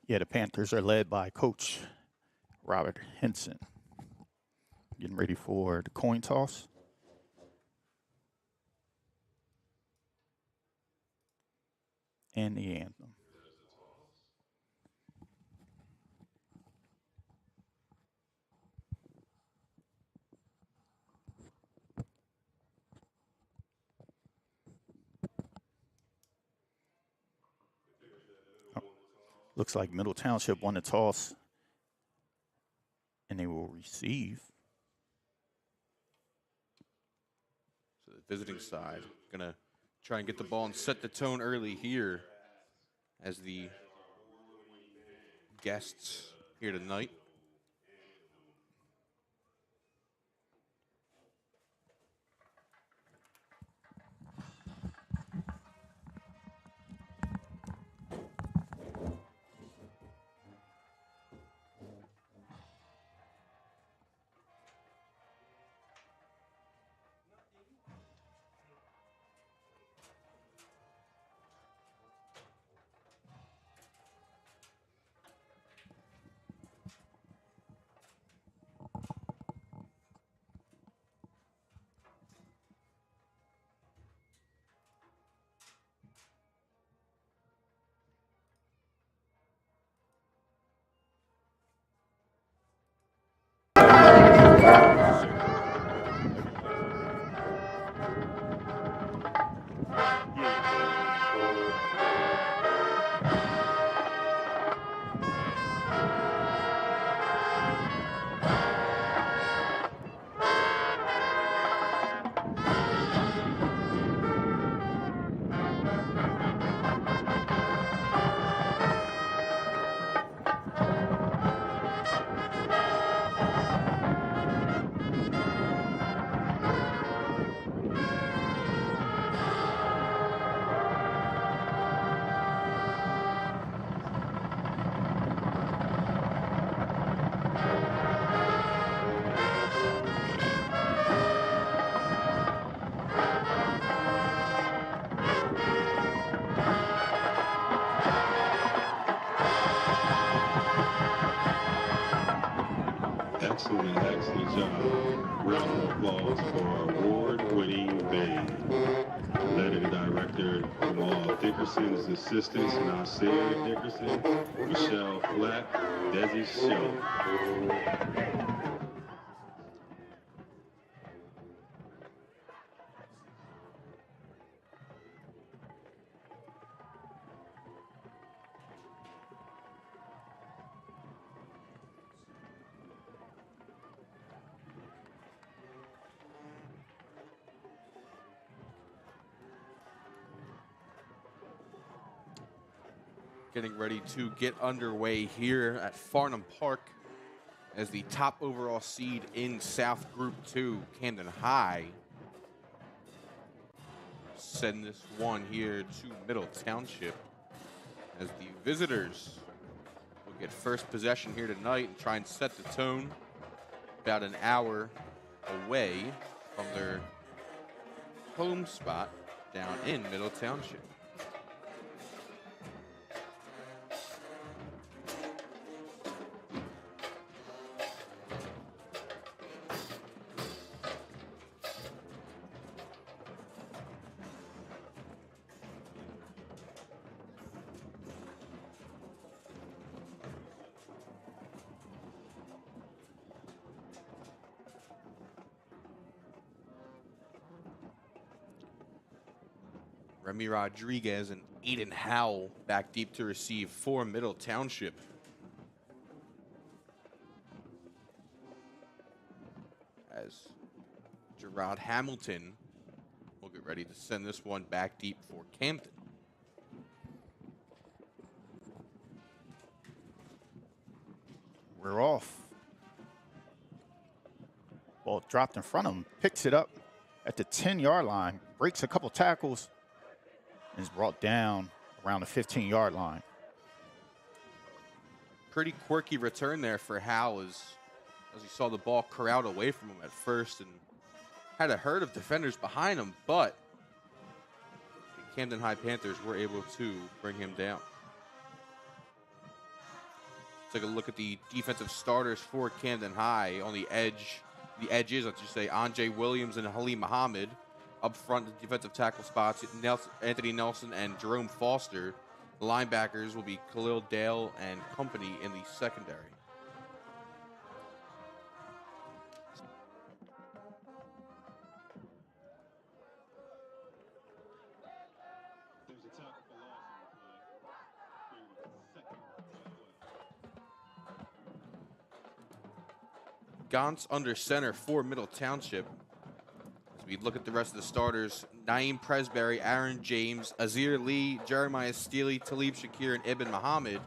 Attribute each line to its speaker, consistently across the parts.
Speaker 1: Yeah, the Panthers are led by Coach Robert Henson. Getting ready for the coin toss. And the anthem. Looks like Middle Township won the toss, and they will receive.
Speaker 2: So the visiting side going to try and get the ball and set the tone early here as the guests here tonight.
Speaker 3: Excellent job. Round of applause for award-winning band. Led and director Jamal Dickerson's assistants, Nasir Dickerson, Michelle Flack, Desi Show.
Speaker 2: Getting ready to get underway here at Farnham Park as the top overall seed in South Group 2, Camden High. Send this one here to Middle Township as the visitors will get first possession here tonight and try and set the tone about an hour away from their home spot down in Middle Township. Remy Rodriguez and Aiden Howell back deep to receive for Middle Township. As Gerard Hamilton will get ready to send this one back deep for Camden.
Speaker 1: We're off. Ball dropped in front of him, picks it up at the 10-yard line, breaks a couple tackles, and is brought down around the 15-yard line.
Speaker 2: Pretty quirky return there for Howell as he saw the ball corralled away from him at first and had a herd of defenders behind him, but the Camden High Panthers were able to bring him down. Take a look at the defensive starters for Camden High. On the edge, the edges, let's just say, Anjay Williams and Halim Muhammad. Up front, the defensive tackle spots, Anthony Nelson and Jerome Foster. The linebackers will be Khalil Dale and company in the secondary.
Speaker 3: There's a tackle for loss on the play.
Speaker 2: Gauntz under center for Middle Township. As we look at the rest of the starters, Naeem Presbury, Aaron James, Azir Lee, Jeremiah Steely, Talib Shakir, and Ibn Muhammad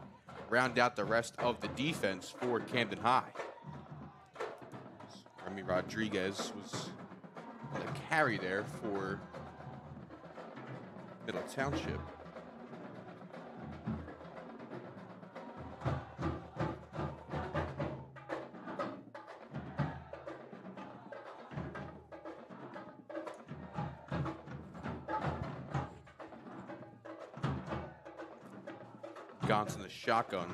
Speaker 2: round out the rest of the defense for Camden High. Remy Rodriguez was on the carry there for Middle Township. Gauntz in the shotgun.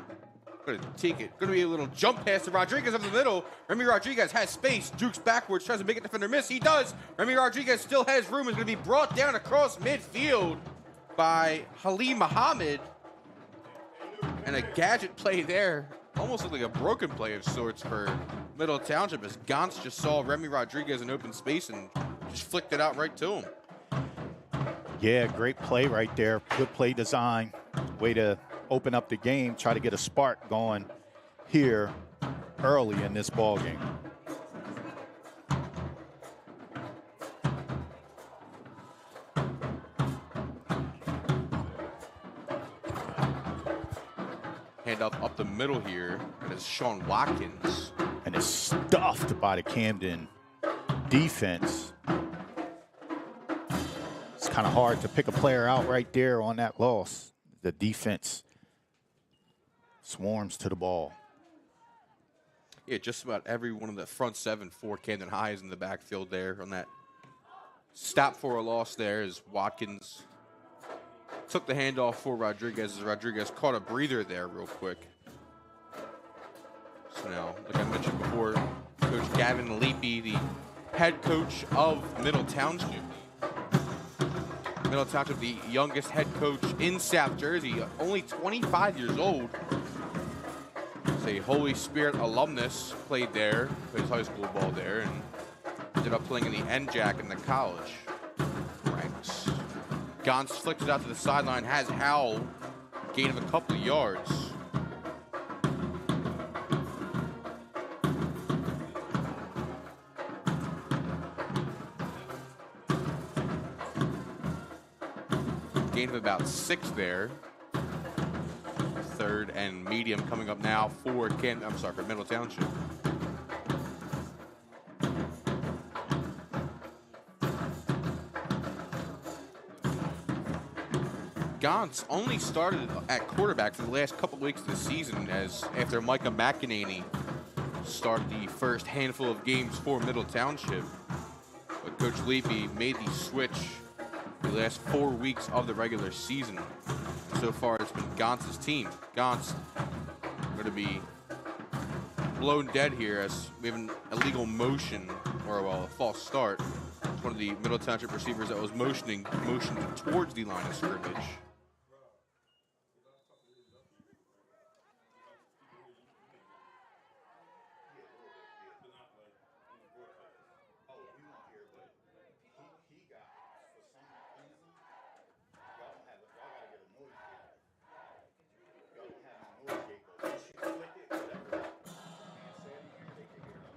Speaker 2: Gonna take it. Gonna be a little jump pass to Rodriguez up the middle. Remy Rodriguez has space. Dukes backwards, tries to make a defender miss. He does. Remy Rodriguez still has room. Is gonna be brought down across midfield by Halim Muhammad. And a gadget play there. Almost looked like a broken play of sorts for Middle Township, as Gauntz just saw Remy Rodriguez in open space and just flicked it out right to him.
Speaker 1: Yeah, great play right there. Good play design. Way to open up the game, try to get a spark going here early in this ball game.
Speaker 2: Hand up the middle here, and it's Sean Watkins.
Speaker 1: And it's stuffed by the Camden defense. It's kind of hard to pick a player out right there on that loss. The defense swarms to the ball.
Speaker 2: Yeah, just about every one of the front seven for Camden High is in the backfield there on that stop for a loss there, as Watkins took the handoff for Rodriguez, as Rodriguez caught a breather there real quick. So now, like I mentioned before, Coach Gavin Leapy, the head coach of Middle Township. Middle Township, the youngest head coach in South Jersey, only 25 years old. He's a Holy Spirit alumnus, played there, played high school ball there, and ended up playing in the NJAC in the college ranks. Gauntz flicks it out to the sideline, has Howell, gain of a couple of yards. Gain of about 6 there. Third and medium coming up now for for Middle Township. Gauntz only started at quarterback for the last couple weeks of the season, as after Micah McEnany started the first handful of games for Middle Township. But Coach Leapy made the switch the last 4 weeks of the regular season. So far, it's been Gauntz's team. Gauntz going to be blown dead here, as we have an illegal motion, or well, a false start. It's one of the Middle Township receivers that was motioning towards the line of scrimmage.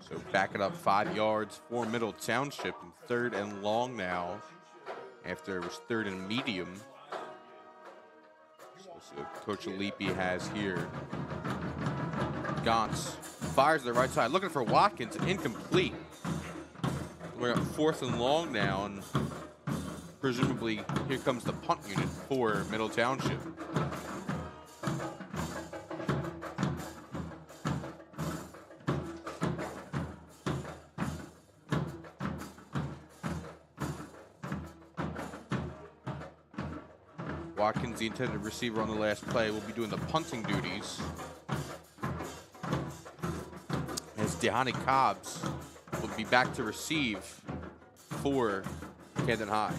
Speaker 2: So back it up 5 yards for Middle Township, and 3rd and long now, after it was 3rd and medium. So Coach Leapy has here. Gauntz fires to the right side, looking for Watkins, incomplete. We're at 4th and long now, and presumably here comes the punt unit for Middle Township. Watkins, the intended receiver on the last play, will be doing the punting duties. Dehani Cobbs will be back to receive for Camden High.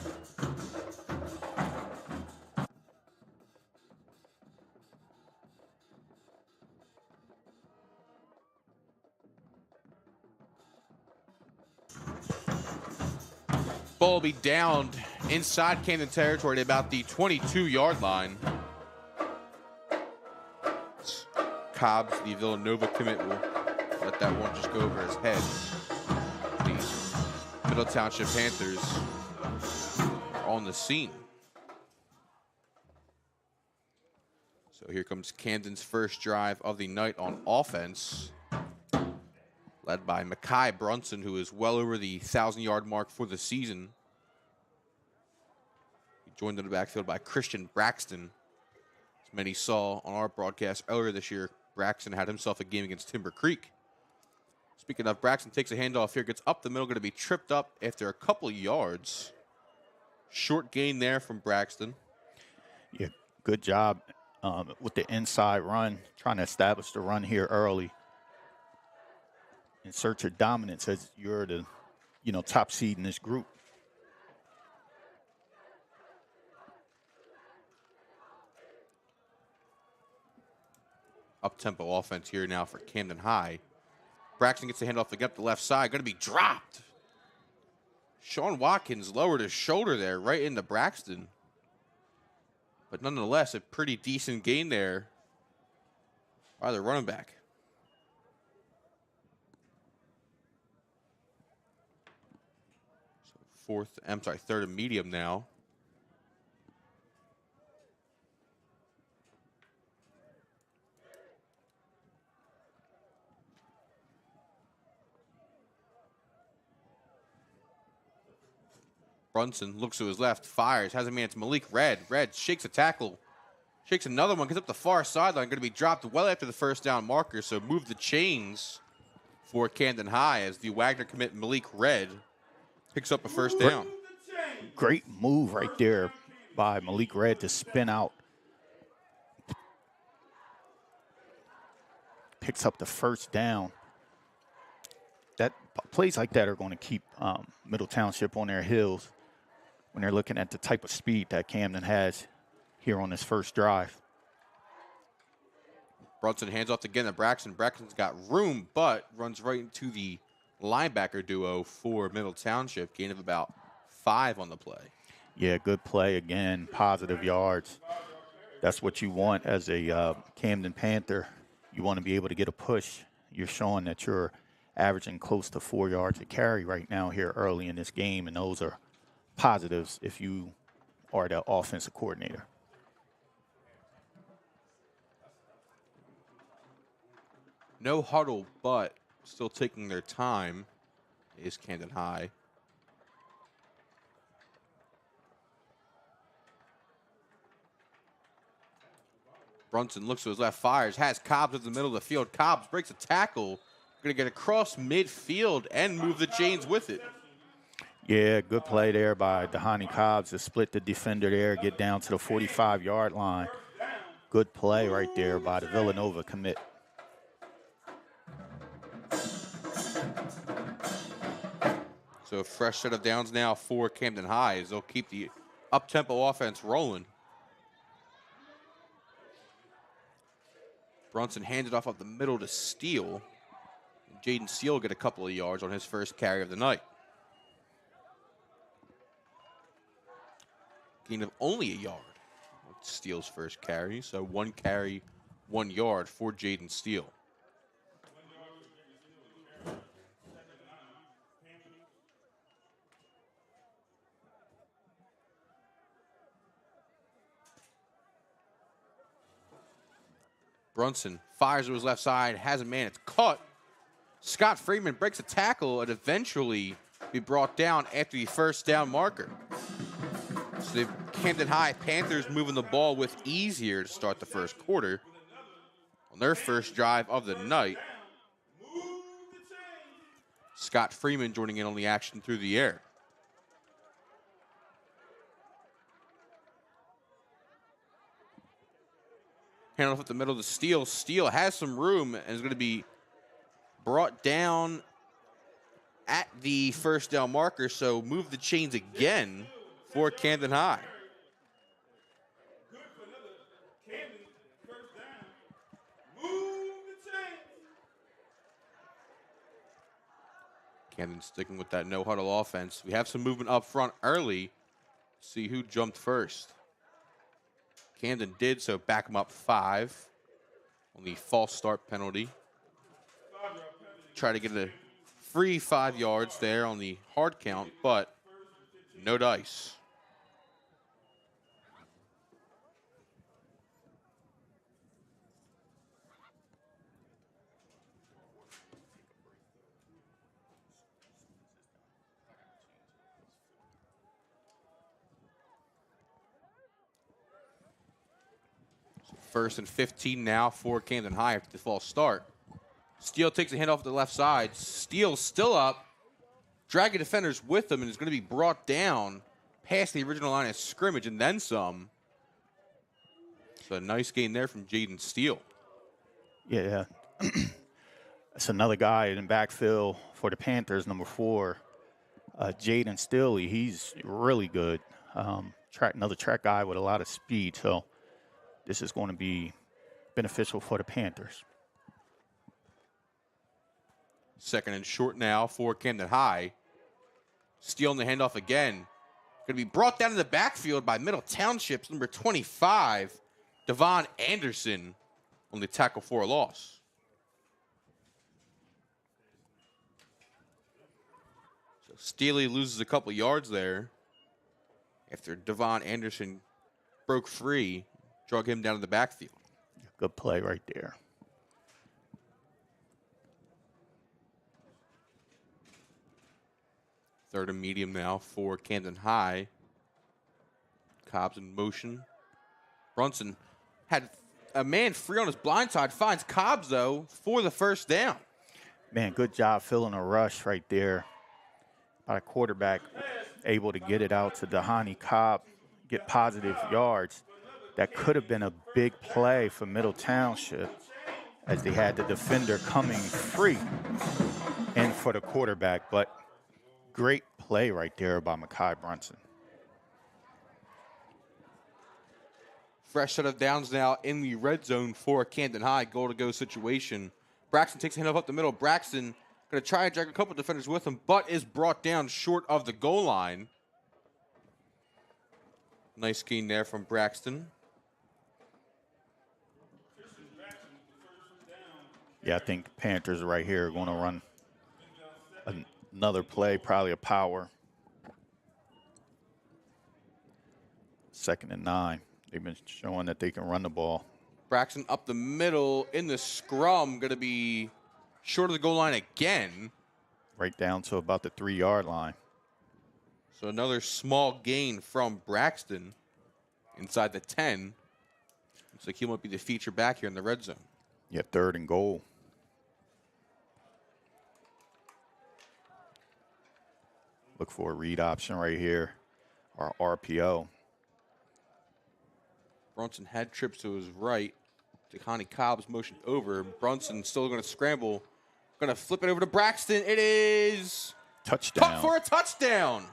Speaker 2: Ball will be downed inside Camden territory at about the 22-yard line. Cobbs, the Villanova commit, will let that one just go over his head. The Middle Township Panthers are on the scene. So here comes Camden's first drive of the night on offense, led by Mekhi Brunson, who is well over the 1,000-yard mark for the season. He joined in the backfield by Christian Braxton. As many saw on our broadcast earlier this year, Braxton had himself a game against Timber Creek. Speaking of, Braxton takes a handoff here, gets up the middle, going to be tripped up after a couple of yards. Short gain there from Braxton.
Speaker 1: Yeah, good job with the inside run, trying to establish the run here early. Insert your dominance as you're the, top seed in this group.
Speaker 2: Up-tempo offense here now for Camden High. Braxton gets the handoff to get up the left side. Going to be dropped. Sean Watkins lowered his shoulder there right into Braxton. But nonetheless, a pretty decent gain there by the running back. So third and medium now. Brunson looks to his left, fires, has a man. It's Malik Red. Red shakes a tackle, shakes another one, gets up the far sideline, going to be dropped well after the first down marker. So move the chains for Camden High as the Wagner commit Malik Red picks up a first down.
Speaker 1: Great move right there by Malik Red to spin out. Picks up the first down. Plays like that are going to keep Middle Township on their heels when they're looking at the type of speed that Camden has here on this first drive.
Speaker 2: Brunson hands off again to Braxton. Braxton's got room, but runs right into the linebacker duo for Middle Township. Gain of about 5 on the play.
Speaker 1: Yeah, good play again. Positive yards. That's what you want as a Camden Panther. You want to be able to get a push. You're showing that you're averaging close to 4 yards a carry right now here early in this game, and those are positives if you are the offensive coordinator.
Speaker 2: No huddle, but still taking their time is Camden High. Brunson looks to his left, fires, has Cobbs in the middle of the field. Cobbs breaks a tackle, going to get across midfield and move the chains with it.
Speaker 1: Yeah, good play there by Dehani Cobbs to split the defender there, get down to the 45-yard line. Good play right there by the Villanova commit.
Speaker 2: So a fresh set of downs now for Camden High as they'll keep the up-tempo offense rolling. Brunson hands it off up the middle to Steele. Jaden Steele will get a couple of yards on his first carry of the night. Gain of only a yard with Steele's first carry. So 1 carry, 1 yard for Jaden Steele. Brunson fires to his left side, has a man, it's caught. Scott Freeman breaks a tackle and eventually be brought down after the first down marker. So the Camden High Panthers moving the ball with ease here to start the first quarter on their first drive of the night. Scott Freeman joining in on the action through the air. Hand off at the middle to Steele. Steele has some room and is going to be brought down at the first down marker, so move the chains again for Camden High. Camden sticking with that no-huddle offense. We have some movement up front early. See who jumped first. Camden did, so back him up 5 on the false start penalty. Try to get a free 5 yards there on the hard count, but no dice. First and 15 now for Camden High after the false start. Steele takes a handoff to the left side. Steele still up, dragging defenders with him, and is going to be brought down past the original line of scrimmage and then some. So a nice gain there from Jaden Steele.
Speaker 1: Yeah. That's another guy in backfield for the Panthers, number 4, Jaden Steele. He's really good. Another track guy with a lot of speed. So this is going to be beneficial for the Panthers.
Speaker 2: Second and short now for Camden High. Steele in the handoff again. Going to be brought down in the backfield by Middle Township's number 25, Devon Anderson, on the tackle for a loss. So Steele loses a couple yards there after Devon Anderson broke free, drug him down to the backfield.
Speaker 1: Good play right there.
Speaker 2: Third and medium now for Camden High. Cobbs in motion. Brunson had a man free on his blind side. Finds Cobbs, though, for the first down.
Speaker 1: Man, good job filling a rush right there by the quarterback. Able to get it out to Dahani Cobb, get positive yards. That could have been a big play for Middle Township as they had the defender coming free and for the quarterback. But great play right there by Mekhi Brunson.
Speaker 2: Fresh set of downs now in the red zone for Camden High. Goal-to-go situation. Braxton takes a handoff up the middle. Braxton going to try and drag a couple defenders with him, but is brought down short of the goal line. Nice gain there from Braxton.
Speaker 1: Yeah, I think Panthers right here are going to run another play, probably a power. 2nd and 9. They've been showing that they can run the ball.
Speaker 2: Braxton up the middle in the scrum, going to be short of the goal line again.
Speaker 1: Right down to about the 3-yard line.
Speaker 2: So another small gain from Braxton inside the 10. Looks like he might be the feature back here in the red zone.
Speaker 1: Yeah, 3rd and goal. Look for a read option right here, or RPO.
Speaker 2: Brunson had trips to his right. Dahani Cobb's motioned over. Brunson still going to scramble. Going to flip it over to Braxton. It is
Speaker 1: Touchdown.
Speaker 2: caught for a touchdown.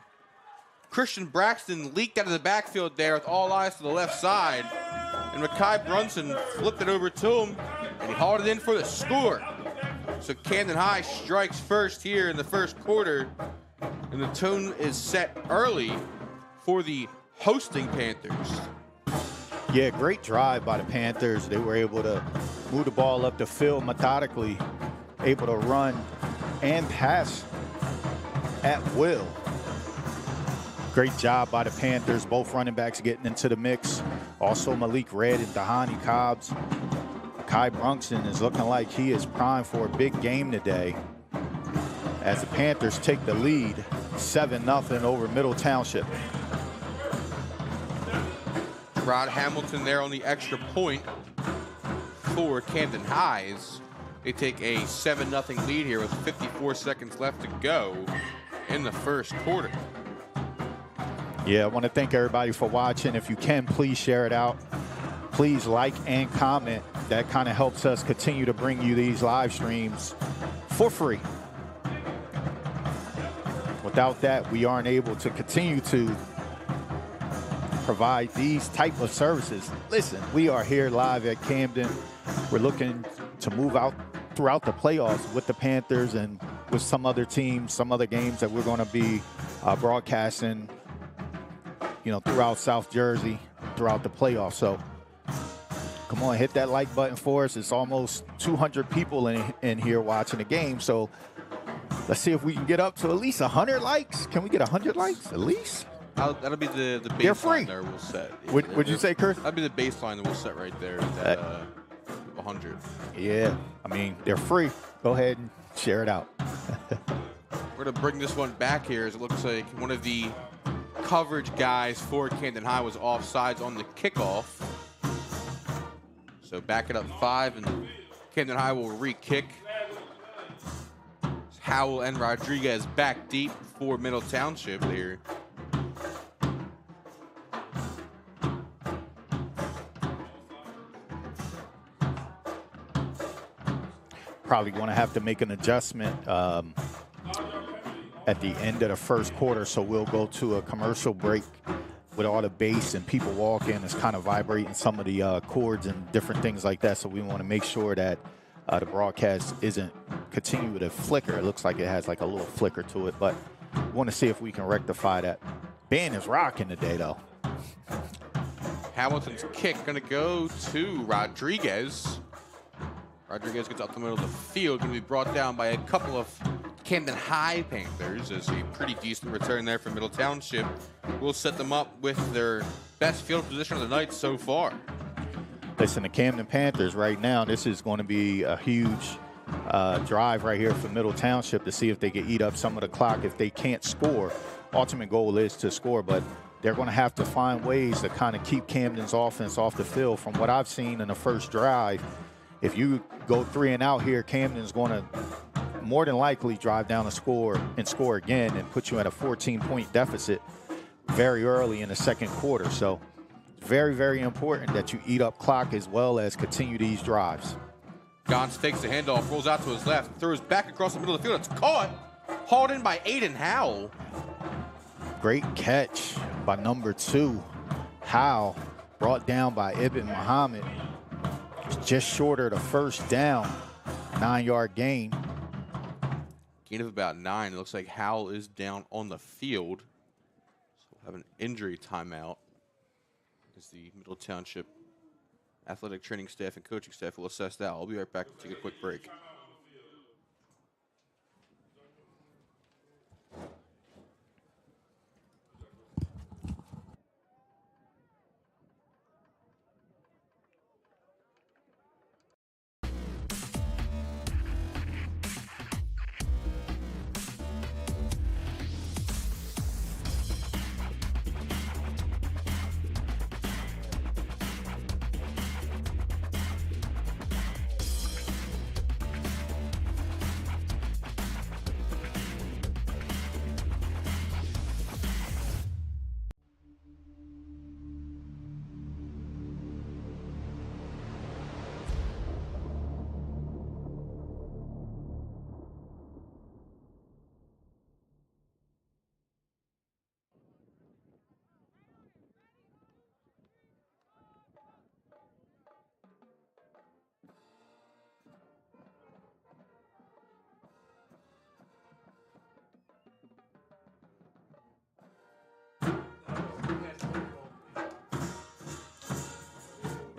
Speaker 2: Christian Braxton leaked out of the backfield there with all eyes to the left side. And Mekhi Brunson flipped it over to him, and he hauled it in for the score. So Camden High strikes first here in the first quarter, and the tone is set early for the hosting Panthers.
Speaker 1: Yeah, great drive by the Panthers. They were able to move the ball up the field methodically, able to run and pass at will. Great job by the Panthers. Both running backs getting into the mix. Also Malik Red and Dahani Cobbs. Mekhi Brunson is looking like he is primed for a big game today as the Panthers take the lead 7-0 over Middle Township.
Speaker 2: Rod Hamilton there on the extra point for Camden Highs. They take a 7-0 lead here with 54 seconds left to go in the first quarter.
Speaker 1: Yeah, I want to thank everybody for watching. If you can, please share it out. Please like and comment. That kind of helps us continue to bring you these live streams for free. Without that, we aren't able to continue to provide these type of services. Listen, we are here live at Camden. We're looking to move out throughout the playoffs with the Panthers and with some other teams, some other games that we're going to be broadcasting, throughout South Jersey, throughout the playoffs. So come on, hit that like button for us. It's almost 200 people in here watching the game. So let's see if we can get up to at least 100 likes. Can we get 100 likes at least?
Speaker 2: That'll be the
Speaker 1: They're free.
Speaker 2: baseline there we'll set.
Speaker 1: Would you say, Kurt?
Speaker 2: That'll be the baseline that we'll set right there at 100.
Speaker 1: Yeah, I mean, they're free. Go ahead and share it out.
Speaker 2: We're going to bring this one back here as it looks like one of the coverage guys for Camden High was offsides on the kickoff. So back it up 5, and Camden High will re-kick. Howell and Rodriguez back deep for Middle Township there.
Speaker 1: Probably going to have to make an adjustment at the end of the first quarter, so we'll go to a commercial break with all the bass and people walking. It's kind of vibrating some of the chords and different things like that, so we want to make sure that the broadcast isn't continue to flicker. It looks like it has like a little flicker to it, but we want to see if we can rectify that. Band is rocking today, though.
Speaker 2: Hamilton's kick going to go to Rodriguez. Rodriguez gets up the middle of the field, going to be brought down by a couple of Camden High Panthers. As a pretty decent return there for Middle Township. We'll set them up with their best field position of the night so far.
Speaker 1: Listen, the Camden Panthers right now, this is going to be a huge drive right here for Middle Township to see if they can eat up some of the clock. If they can't score, ultimate goal is to score, but they're going to have to find ways to kind of keep Camden's offense off the field. From what I've seen in the first drive, if you go 3 and out here, Camden's going to more than likely drive down a score and score again and put you at a 14-point deficit very early in the second quarter. So very, very important that you eat up clock as well as continue these drives.
Speaker 2: Gons takes the handoff, rolls out to his left, throws back across the middle of the field. It's caught. Hauled in by Aiden Howell.
Speaker 1: Great catch by number 2. Howell brought down by Ibn Muhammad. Just shorter of the first down. 9-yard gain.
Speaker 2: Gain of about 9. It looks like Howell is down on the field. So we'll have an injury timeout as the Middle Township athletic training staff and coaching staff will assess that. I'll be right back to take a quick break.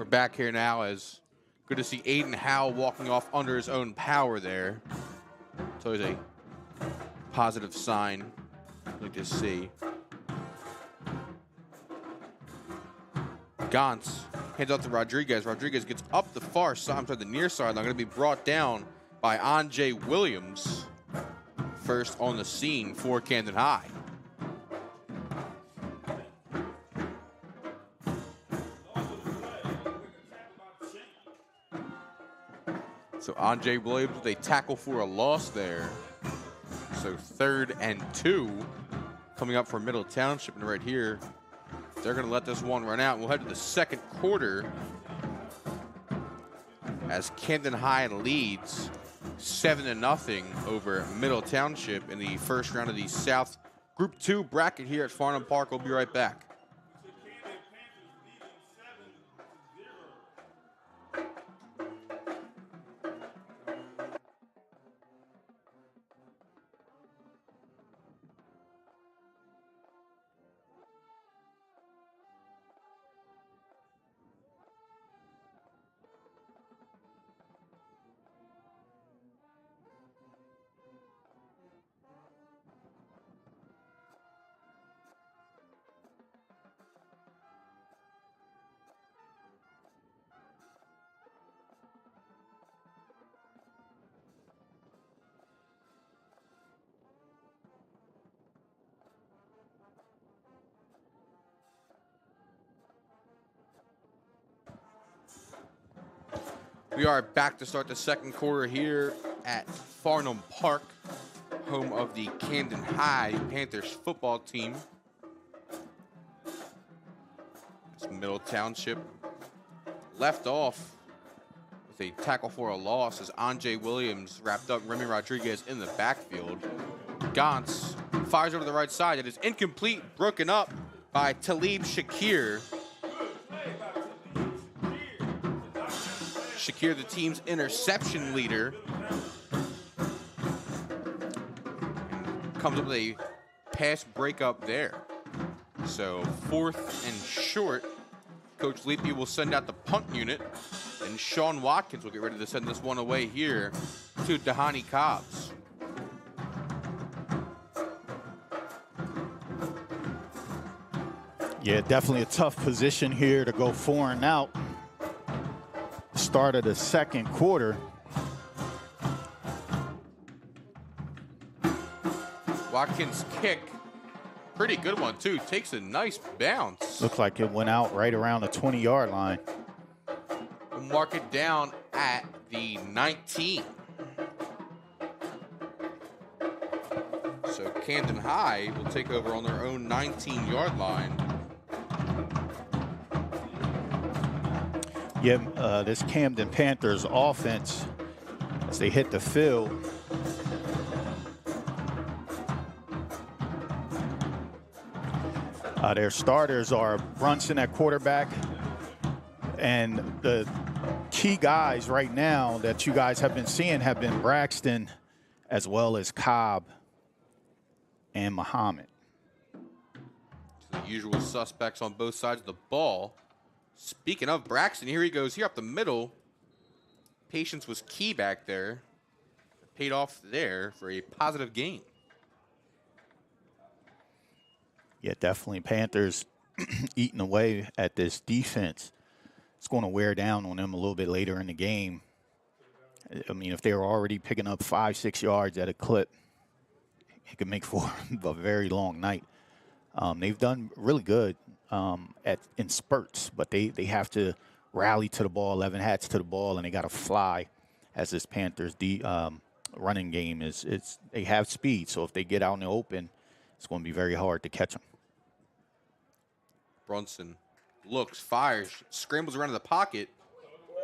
Speaker 2: Back here now, as good to see Aiden Howell walking off under his own power there. It's always a positive sign. Like to see. Gons hands out to Rodriguez. Rodriguez gets up the far side, I'm sorry, the near side. They're going to be brought down by Anjay Williams. First on the scene for Camden High. So Anjay Williams with a tackle for a loss there. So 3rd and 2 coming up for Middle Township. And right here, they're going to let this one run out. We'll head to the second quarter as Camden High leads 7-0 over Middle Township in the first round of the South Group 2 bracket here at Farnham Park. We'll be right back. We are back to start the second quarter here at Farnham Park, home of the Camden High Panthers football team. It's Middle Township left off with a tackle for a loss as Andre Williams wrapped up Remy Rodriguez in the backfield. Gantz fires over the right side. It is incomplete, broken up by Talib Shakir. Shakir, the team's interception leader, comes up with a pass breakup there. So 4th and short. Coach Leapy will send out the punt unit, and Sean Watkins will get ready to send this one away here to Dahani Cobbs.
Speaker 1: Yeah, definitely a tough position here to go 4 and out. Start of the second quarter.
Speaker 2: Watkins' kick, pretty good one too, takes a nice bounce.
Speaker 1: Looks like it went out right around the 20-yard line.
Speaker 2: We'll mark it down at the 19. So Camden High will take over on their own 19-yard line.
Speaker 1: Yeah, this Camden Panthers offense, as they hit the field, their starters are Brunson at quarterback, and the key guys right now that you guys have been seeing have been Braxton as well as Cobb and Muhammad.
Speaker 2: The usual suspects on both sides of the ball. Speaking of Braxton, here he goes, here up the middle. Patience was key back there. Paid off there for a positive gain.
Speaker 1: Yeah, definitely Panthers eating away at this defense. It's going to wear down on them a little bit later in the game. I mean, if they were already picking up 5-6 yards at a clip, it could make for a very long night. They've done really good in spurts, but they have to rally to the ball, 11 hats to the ball, and they got to fly as this Panthers running game is. They have speed, so if they get out in the open, it's going to be very hard to catch them.
Speaker 2: Brunson looks, fires, scrambles around in the pocket.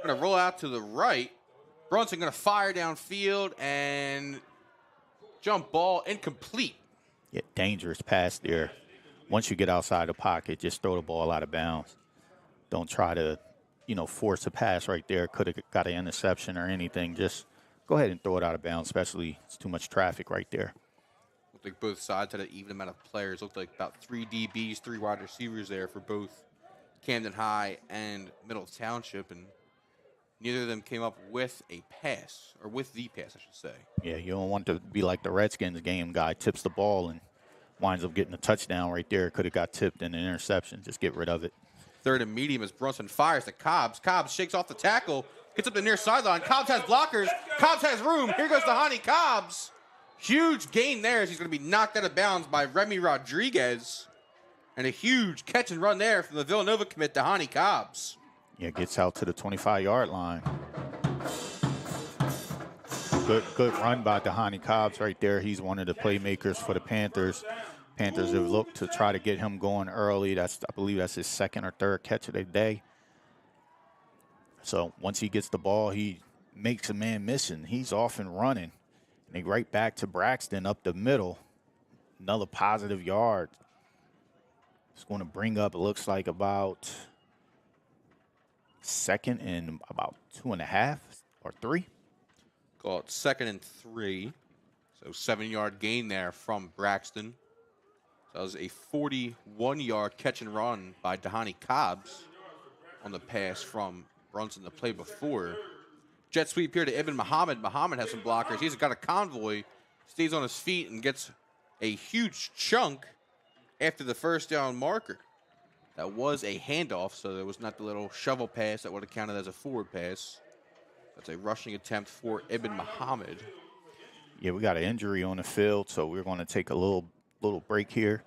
Speaker 2: Going to roll out to the right. Brunson going to fire downfield and jump ball incomplete.
Speaker 1: Yeah, dangerous pass there. Once you get outside the pocket, just throw the ball out of bounds. Don't try to, force a pass right there. Could have got an interception or anything. Just go ahead and throw it out of bounds, especially it's too much traffic right there.
Speaker 2: Looked like both sides had an even amount of players. Looked like about 3 DBs, 3 wide receivers there for both Camden High and Middle Township, and neither of them came up with a pass, or with the pass, I should say.
Speaker 1: Yeah, you don't want to be like the Redskins game. Guy tips the ball and winds up getting a touchdown right there. Could have got tipped in an interception. Just get rid of it.
Speaker 2: 3rd and medium as Brunson fires to Cobbs. Cobbs shakes off the tackle, gets up the near sideline. Cobbs has blockers. Cobbs has room. Here goes Dahani Cobbs. Huge gain there as he's going to be knocked out of bounds by Remy Rodriguez. And a huge catch and run there from the Villanova commit, Dahani Cobbs.
Speaker 1: Yeah, gets out to the 25-yard line. Good run by Dahani Cobbs right there. He's one of the playmakers for the Panthers. Panthers have looked to try to get him going early. I believe that's his 2nd or 3rd catch of the day. So once he gets the ball, he makes a man missing. He's off and running. And they right back to Braxton up the middle. Another positive yard. It's going to bring up, it looks like, about second and about 2.5 or 3.
Speaker 2: Call it 2nd and 3. So 7-yard gain there from Braxton. So that was a 41-yard catch and run by Dahani Cobbs on the pass from Brunson the play before. Jet sweep here to Ibn Muhammad. Muhammad has some blockers. He's got a convoy, stays on his feet, and gets a huge chunk after the first down marker. That was a handoff, so there was not the little shovel pass that would have counted as a forward pass. That's a rushing attempt for Ibn Muhammad.
Speaker 1: Yeah, we got an injury on the field, so we're going to take a little break here.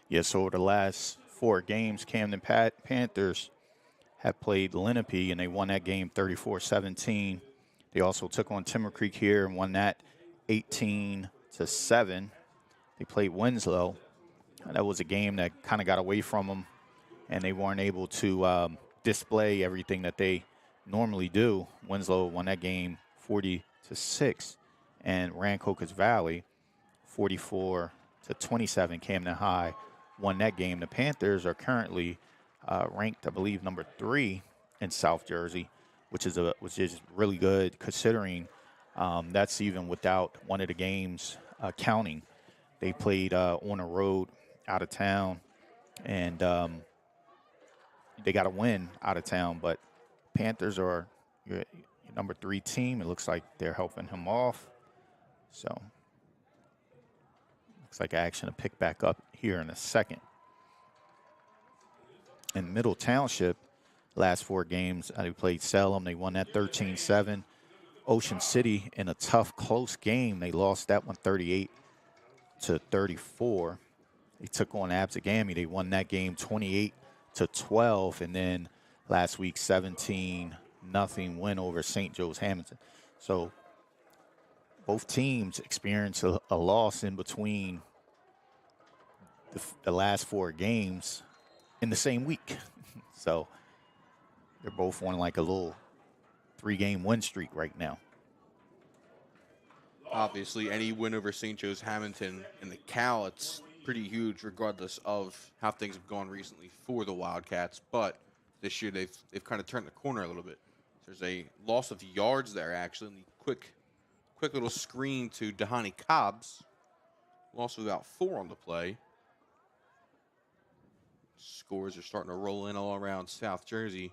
Speaker 1: Yeah, so over the last 4 games, Camden Panthers have played Lenape, and they won that game 34-17. They also took on Timber Creek here and won that 18-7. They played Winslow. That was a game that kind of got away from them, and they weren't able to display everything that they normally do. Winslow won that game 40-6, and Rancocas Valley 44-27. Camden High won that game. The Panthers are currently ranked, I believe, number 3 in South Jersey, which is really good considering that's even without one of the games counting. They played on the road out of town, and they got a win out of town. But Panthers are your number 3 team. It looks like they're helping him off. So looks like action to pick back up here in a second. In Middle Township, last 4 games, they played Salem. They won that 13-7. Ocean City in a tough, close game. They lost that one 38-34. They took on Absegami. They won that game 28-12. And then last week, 17-0 win over St. Joe's Hamilton. So both teams experienced a loss in between the last 4 games in the same week. So they're both on like a little 3-game win streak right now.
Speaker 2: Obviously, any win over St. Joe's Hamilton in the Cal, it's pretty huge regardless of how things have gone recently for the Wildcats. But this year they've kind of turned the corner a little bit. There's a loss of yards there, actually, in the quick little screen to Dahani Cobbs. Loss of about 4 on the play. Scores are starting to roll in all around South Jersey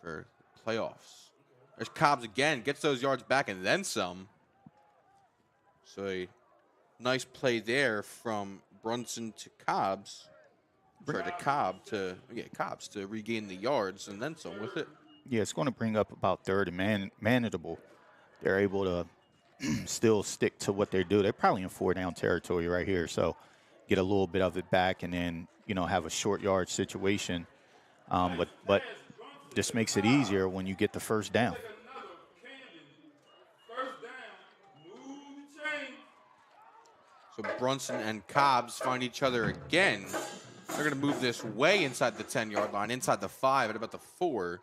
Speaker 2: for playoffs. There's Cobbs again, gets those yards back and then some. So a nice play there from Brunson to Cobbs. Sorry, to Cobbs to regain the yards and then some with it.
Speaker 1: Yeah, it's going to bring up about 3rd and manageable. They're able to still stick to what they do. They're probably in 4-down territory right here, so get a little bit of it back and then, have a short yard situation. But this makes it easier when you get the first down.
Speaker 2: So Brunson and Cobbs find each other again. They're going to move this way inside the 10-yard line, inside the 5 at about the 4.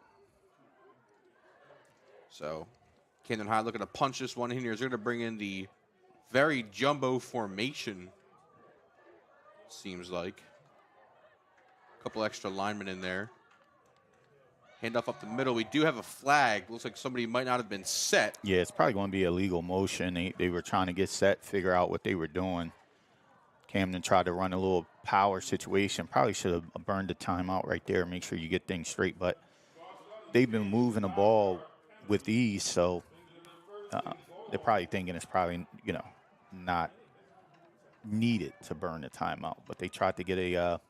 Speaker 2: So Camden High looking to punch this one in here. They're going to bring in the very jumbo formation, seems like. A couple extra linemen in there. Handoff up the middle. We do have a flag. Looks like somebody might not have been set.
Speaker 1: Yeah, it's probably going to be illegal motion. They were trying to get set, figure out what they were doing. Camden tried to run a little power situation. Probably should have burned the timeout right there, make sure you get things straight. But they've been moving the ball with ease, so they're probably thinking it's probably, not needed to burn the timeout, but they tried to get a a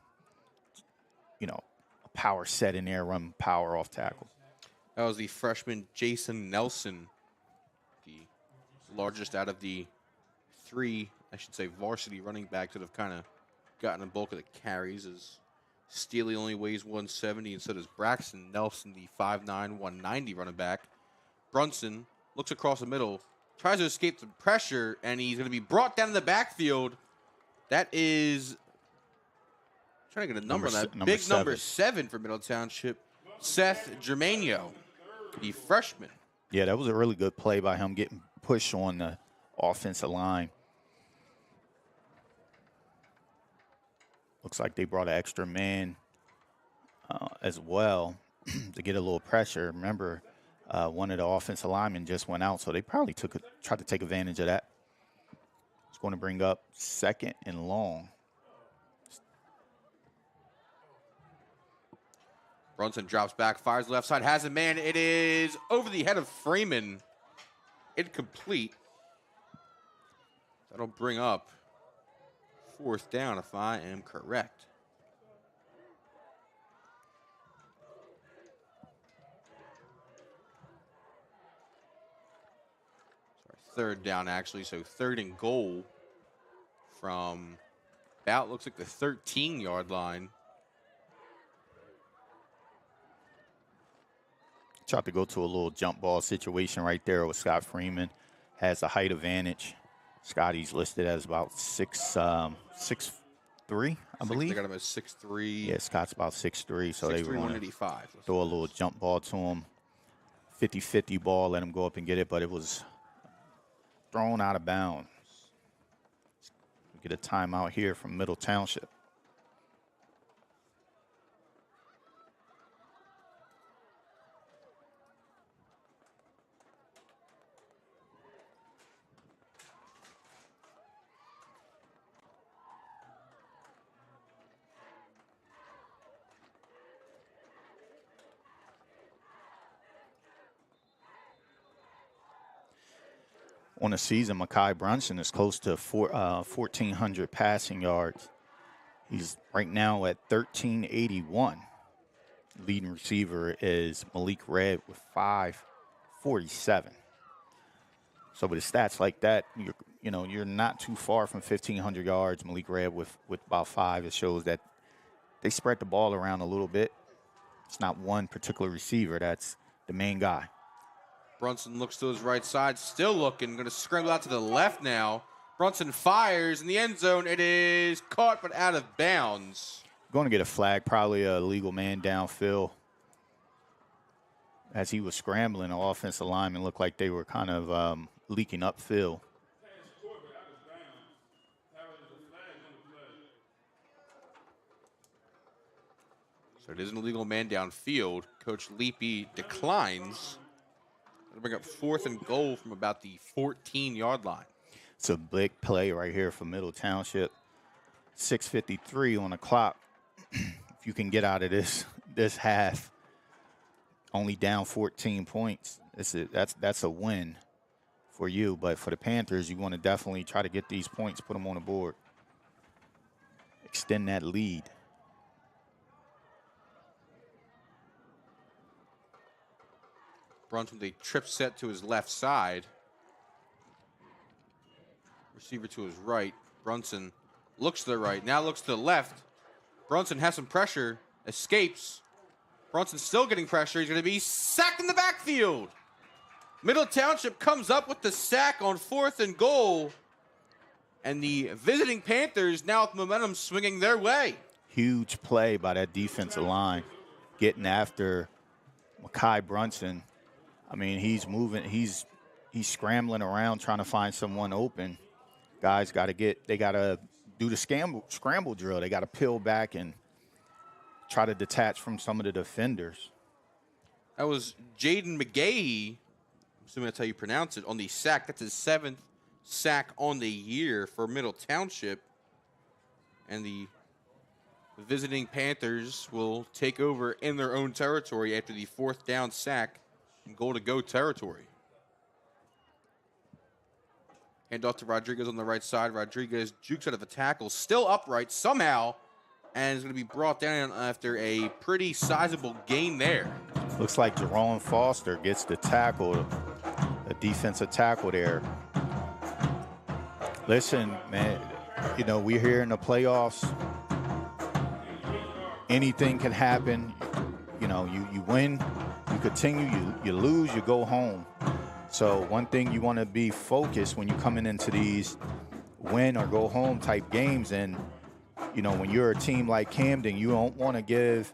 Speaker 1: power set in there, run power off tackle.
Speaker 2: That was the freshman Jason Nelson, the largest out of the 3, I should say, varsity running backs that have kind of gotten a bulk of the carries. As Steely only weighs 170, and so does Braxton Nelson, the 5'9", 190 running back. Brunson looks across the middle, tries to escape the pressure, and he's going to be brought down in the backfield. That is, trying to get a number on that. Big number 7 for Middle Township, Seth Germano, the freshman.
Speaker 1: Yeah, that was a really good play by him getting pushed on the offensive line. Looks like they brought an extra man as well to get a little pressure. Remember, one of the offensive linemen just went out, so they probably tried to take advantage of that. It's going to bring up 2nd and long.
Speaker 2: Brunson drops back, fires left side, has a man. It is over the head of Freeman. Incomplete. That'll bring up 4th down if I am correct. Sorry, 3rd down actually, so 3rd and goal from about, looks like the 13-yard line.
Speaker 1: Tried to go to a little jump ball situation right there with Scott Freeman. Has a height advantage. Scotty's listed as about 6'3", I believe.
Speaker 2: They got him at 6'3".
Speaker 1: Yeah, Scott's about 6'3", so
Speaker 2: 6'3",
Speaker 1: they were going
Speaker 2: 185.
Speaker 1: to throw a little jump ball to him. 50-50 ball, let him go up and get it, but it was thrown out of bounds. We get a timeout here from Middle Township. On the season, Mekhi Brunson is close to 1,400 passing yards. He's right now at 1,381. Leading receiver is Malik Red with 547. So with stats like that, you're not too far from 1,500 yards. Malik Red with about 5. It shows that they spread the ball around a little bit. It's not one particular receiver that's the main guy.
Speaker 2: Brunson looks to his right side, still looking, going to scramble out to the left now. Brunson fires in the end zone. It is caught but out of bounds.
Speaker 1: Going to get a flag, probably a legal man downfield. As he was scrambling, the offensive lineman looked like they were kind of leaking upfield.
Speaker 2: So it is an illegal man downfield. Coach Leapy declines. That'll bring up 4th and goal from about the 14-yard line.
Speaker 1: It's a big play right here for Middle Township. 6:53 on the clock. If you can get out of this half, only down 14 points, that's a win for you. But for the Panthers, you want to definitely try to get these points, put them on the board, extend that lead.
Speaker 2: Brunson with a trip set to his left side. Receiver to his right. Brunson looks to the right, now looks to the left. Brunson has some pressure, escapes. Brunson still getting pressure. He's going to be sacked in the backfield. Middle Township comes up with the sack on 4th and goal. And the visiting Panthers now with momentum swinging their way.
Speaker 1: Huge play by that defensive line, getting after Mekhi Brunson. I mean, he's moving, he's scrambling around trying to find someone open. Guys got to do the scramble drill. They got to peel back and try to detach from some of the defenders.
Speaker 2: That was Jaden McGahee, assuming that's how you pronounce it, on the sack. That's his 7th sack on the year for Middle Township. And the visiting Panthers will take over in their own territory after the 4th down sack and goal to go territory. Hand off to Rodriguez on the right side. Rodriguez jukes out of a tackle, still upright somehow, and is going to be brought down after a pretty sizable gain there.
Speaker 1: Looks like Jerome Foster gets the tackle, a defensive tackle there. Listen, man, you know, we're here in the playoffs. Anything can happen. You know, you win, you continue, you lose, you go home. So one thing you want to be focused when you're coming into these win or go home type games. And, you know, when you're a team like Camden, you don't want to give,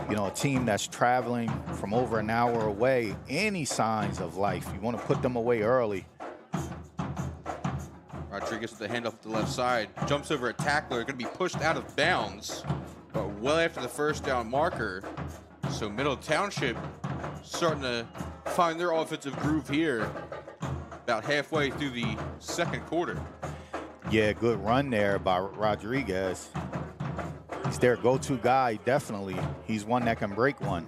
Speaker 1: you know, a team that's traveling from over an hour away any signs of life. You want to put them away early.
Speaker 2: Rodriguez with the handoff to the left side, jumps over a tackler, going to be pushed out of bounds, but well after the first down marker. So Middle Township starting to find their offensive groove here about halfway through the second quarter.
Speaker 1: Yeah, good run there by Rodriguez. He's their go-to guy, definitely. He's one that can break one.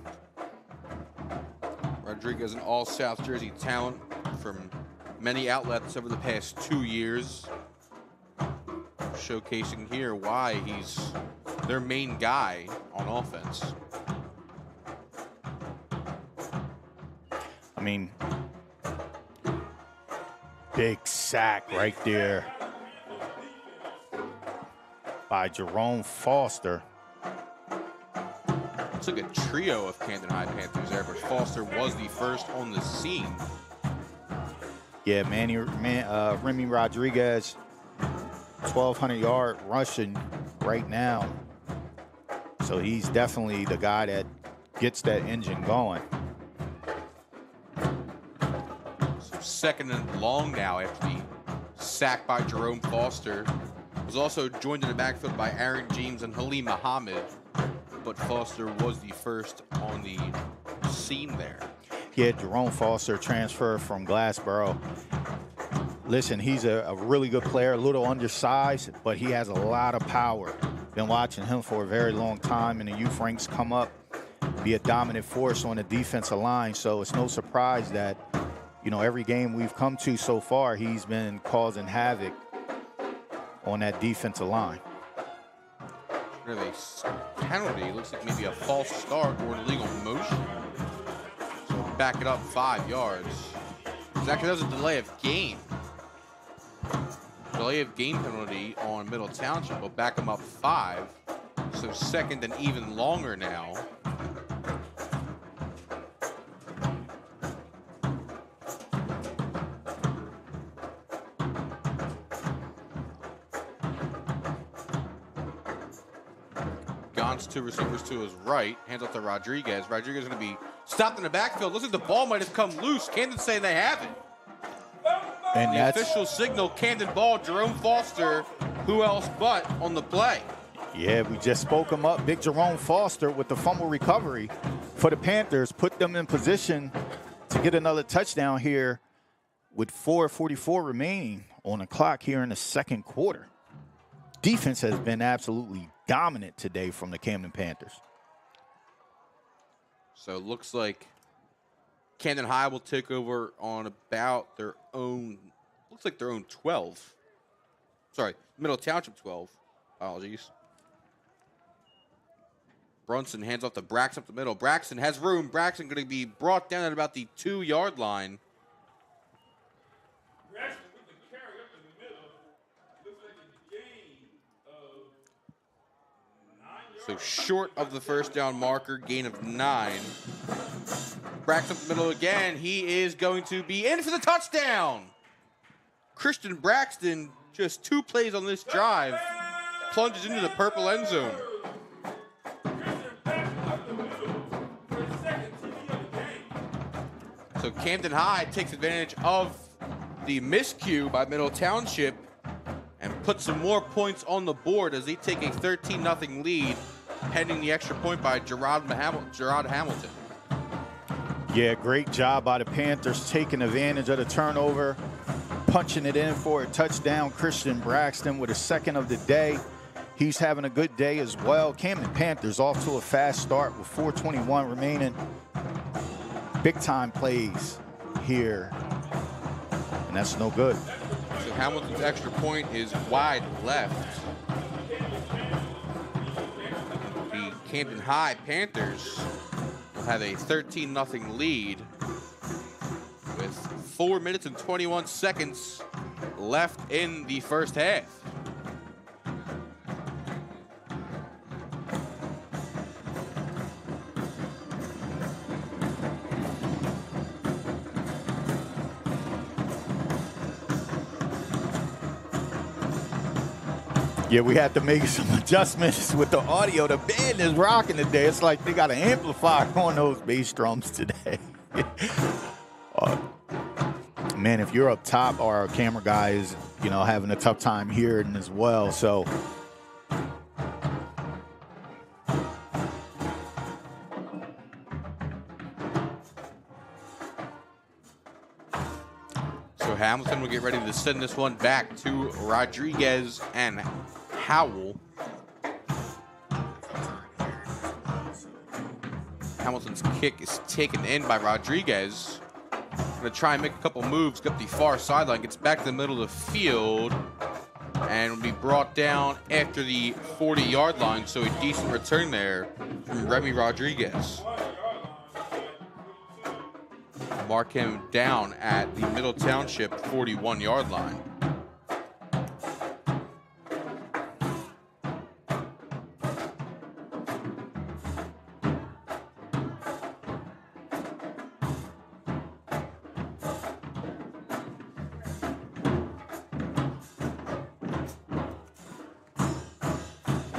Speaker 2: Rodriguez, an all-South Jersey talent from many outlets over the past 2 years. Showcasing here why he's their main guy on offense.
Speaker 1: I mean, big sack right there by Jerome Foster.
Speaker 2: It's like a trio of Camden High Panthers there, but Foster was the first on the scene.
Speaker 1: Yeah, Remy Rodriguez, 1,200-yard rushing right now. So he's definitely the guy that gets that engine going.
Speaker 2: So second and long now after the sack by Jerome Foster. Was also joined in the backfield by Aaron James and Halim Muhammad, but Foster was the first on the scene there.
Speaker 1: Yeah, Jerome Foster transferred from Glassboro. Listen, he's a really good player, a little undersized, but he has a lot of power. Been watching him for a very long time in the youth ranks, come up, be a dominant force on the defensive line. So it's no surprise that, you know, every game we've come to so far, he's been causing havoc on that defensive line.
Speaker 2: Really, penalty looks like maybe a false start or an illegal motion. So back it up 5 yards. Actually, that was a delay of game. Delay of game penalty on Middle Township will back them up 5. So second and even longer now. Gons two receivers to his right, hands off to Rodriguez. Rodriguez is going to be stopped in the backfield. Looks like the ball might have come loose. Camden saying they haven't.
Speaker 1: And
Speaker 2: the official signal, Camden ball, Jerome Foster, who else but on the play.
Speaker 1: Yeah, we just spoke him up. Big Jerome Foster with the fumble recovery for the Panthers, put them in position to get another touchdown here with 4:44 remaining on the clock here in the second quarter. Defense has been absolutely dominant today from the Camden Panthers.
Speaker 2: So it looks like Camden High will take over on about their own, looks like their own 12. Sorry, Middle Township 12. Apologies. Brunson hands off to Braxton up the middle. Braxton has room. Braxton going to be brought down at about the 2-yard line.
Speaker 3: Braxton with the carry up in the middle. Looks like a gain of 9 yards.
Speaker 2: So short of the first down marker, gain of 9. Braxton up the middle again. He is going to be in for the touchdown. Christian Braxton, just 2 plays on this drive, plunges into the purple end zone. So Camden High takes advantage of the miscue by Middle Township and puts some more points on the board as they take a 13-0 lead, pending the extra point by Gerard Hamilton.
Speaker 1: Yeah, great job by the Panthers taking advantage of the turnover, punching it in for a touchdown. Christian Braxton with a second of the day. He's having a good day as well. Camden Panthers off to a fast start with 4:21 remaining. Big time plays here, and that's no good.
Speaker 2: Hamilton's extra point is wide left. The Camden High Panthers will have a 13-0 lead with 4 minutes and 21 seconds left in the first half.
Speaker 1: Yeah, we had to make some adjustments with the audio. The band is rocking today. It's like they got an amplifier on those bass drums today. Man, if you're up top, our camera guy is, you know, having a tough time hearing as well. So
Speaker 2: Hamilton will get ready to send this one back to Rodriguez and Howell. Hamilton's kick is taken in by Rodriguez. Gonna try and make a couple moves, get up the far sideline, gets back to the middle of the field, and will be brought down after the 40-yard line, so a decent return there from Remy Rodriguez. Mark him down at the Middle Township 41-yard line.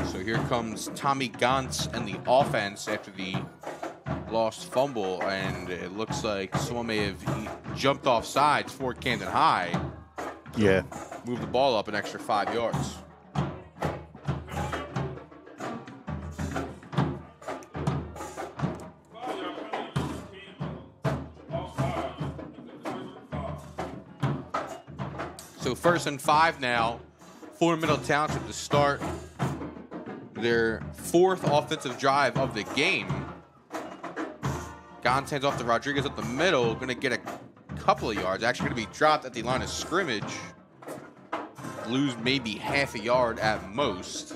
Speaker 2: So here comes Tommy Gantz and the offense after the lost fumble, and it looks like someone may have jumped off sides for Camden High.
Speaker 1: yeah,
Speaker 2: Move the ball up an extra 5 yards. So 1st and 5 now for Middle Township to start their 4th offensive drive of the game. Gantz hands off to Rodriguez up the middle, going to get a couple of yards. Actually going to be dropped at the line of scrimmage. Lose maybe half a yard at most. So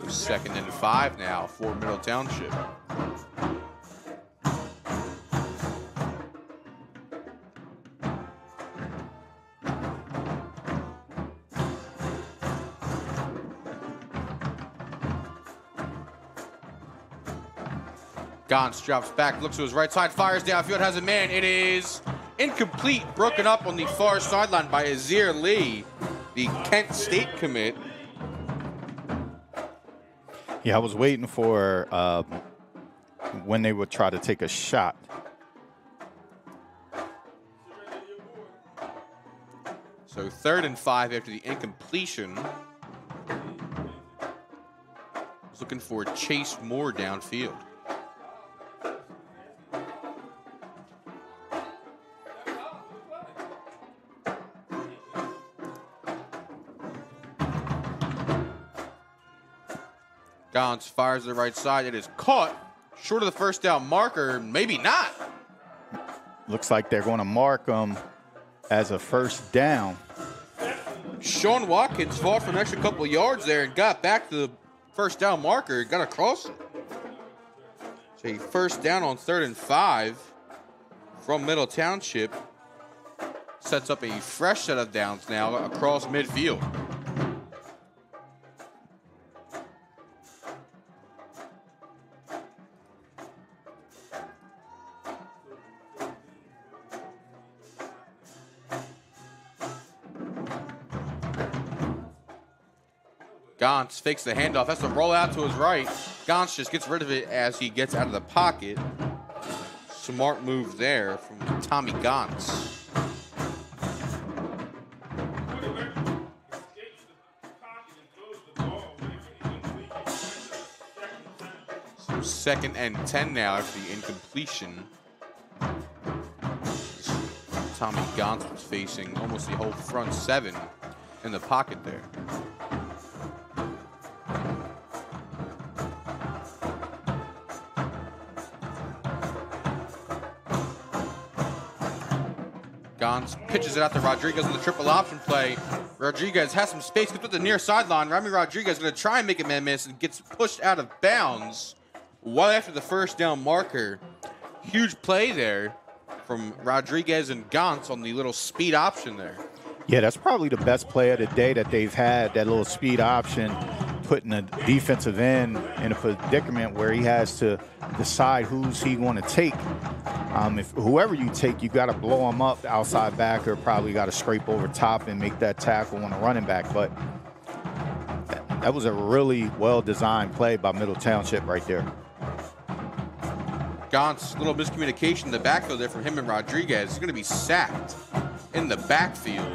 Speaker 2: 2nd and 5 now for Middle Township. Gantz drops back, looks to his right side, fires downfield, has a man. It is incomplete, broken up on the far sideline by Azir Lee, the Kent State commit.
Speaker 1: yeah. I was waiting for when they would try to take a shot.
Speaker 2: So 3rd and 5 after the incompletion. Was looking for Chase Moore downfield. Gantz fires to the right side. It is caught short of the first down marker. Maybe not.
Speaker 1: Looks like they're going to mark them as a first down.
Speaker 2: Sean Watkins fought for an extra couple of yards there and got back to the first down marker. Got across it. So a first down on 3rd and 5 from Middle Township. Sets up a fresh set of downs now across midfield. Gantz fakes the handoff. Has to roll out to his right. Gantz just gets rid of it as he gets out of the pocket. Smart move there from Tommy Gantz. So 2nd and 10 now after the incompletion. Tommy Gantz was facing almost the whole front 7 in the pocket there. Gons pitches it out to Rodriguez in the triple option play. Rodriguez has some space, gets to the near sideline. Remy Rodriguez going to try and make a man miss and gets pushed out of bounds well after the first down marker. Huge play there from Rodriguez and Gons on the little speed option there.
Speaker 1: Yeah, that's probably the best play of the day that they've had, that little speed option, putting a defensive end in a predicament where he has to decide who's he going to take. If whoever you take, you got to blow him up. The outside backer probably got to scrape over top and make that tackle on a running back. But that was a really well-designed play by Middle Township right there.
Speaker 2: Gaunt's little miscommunication in the backfield there from him and Rodriguez. He's going to be sacked in the backfield.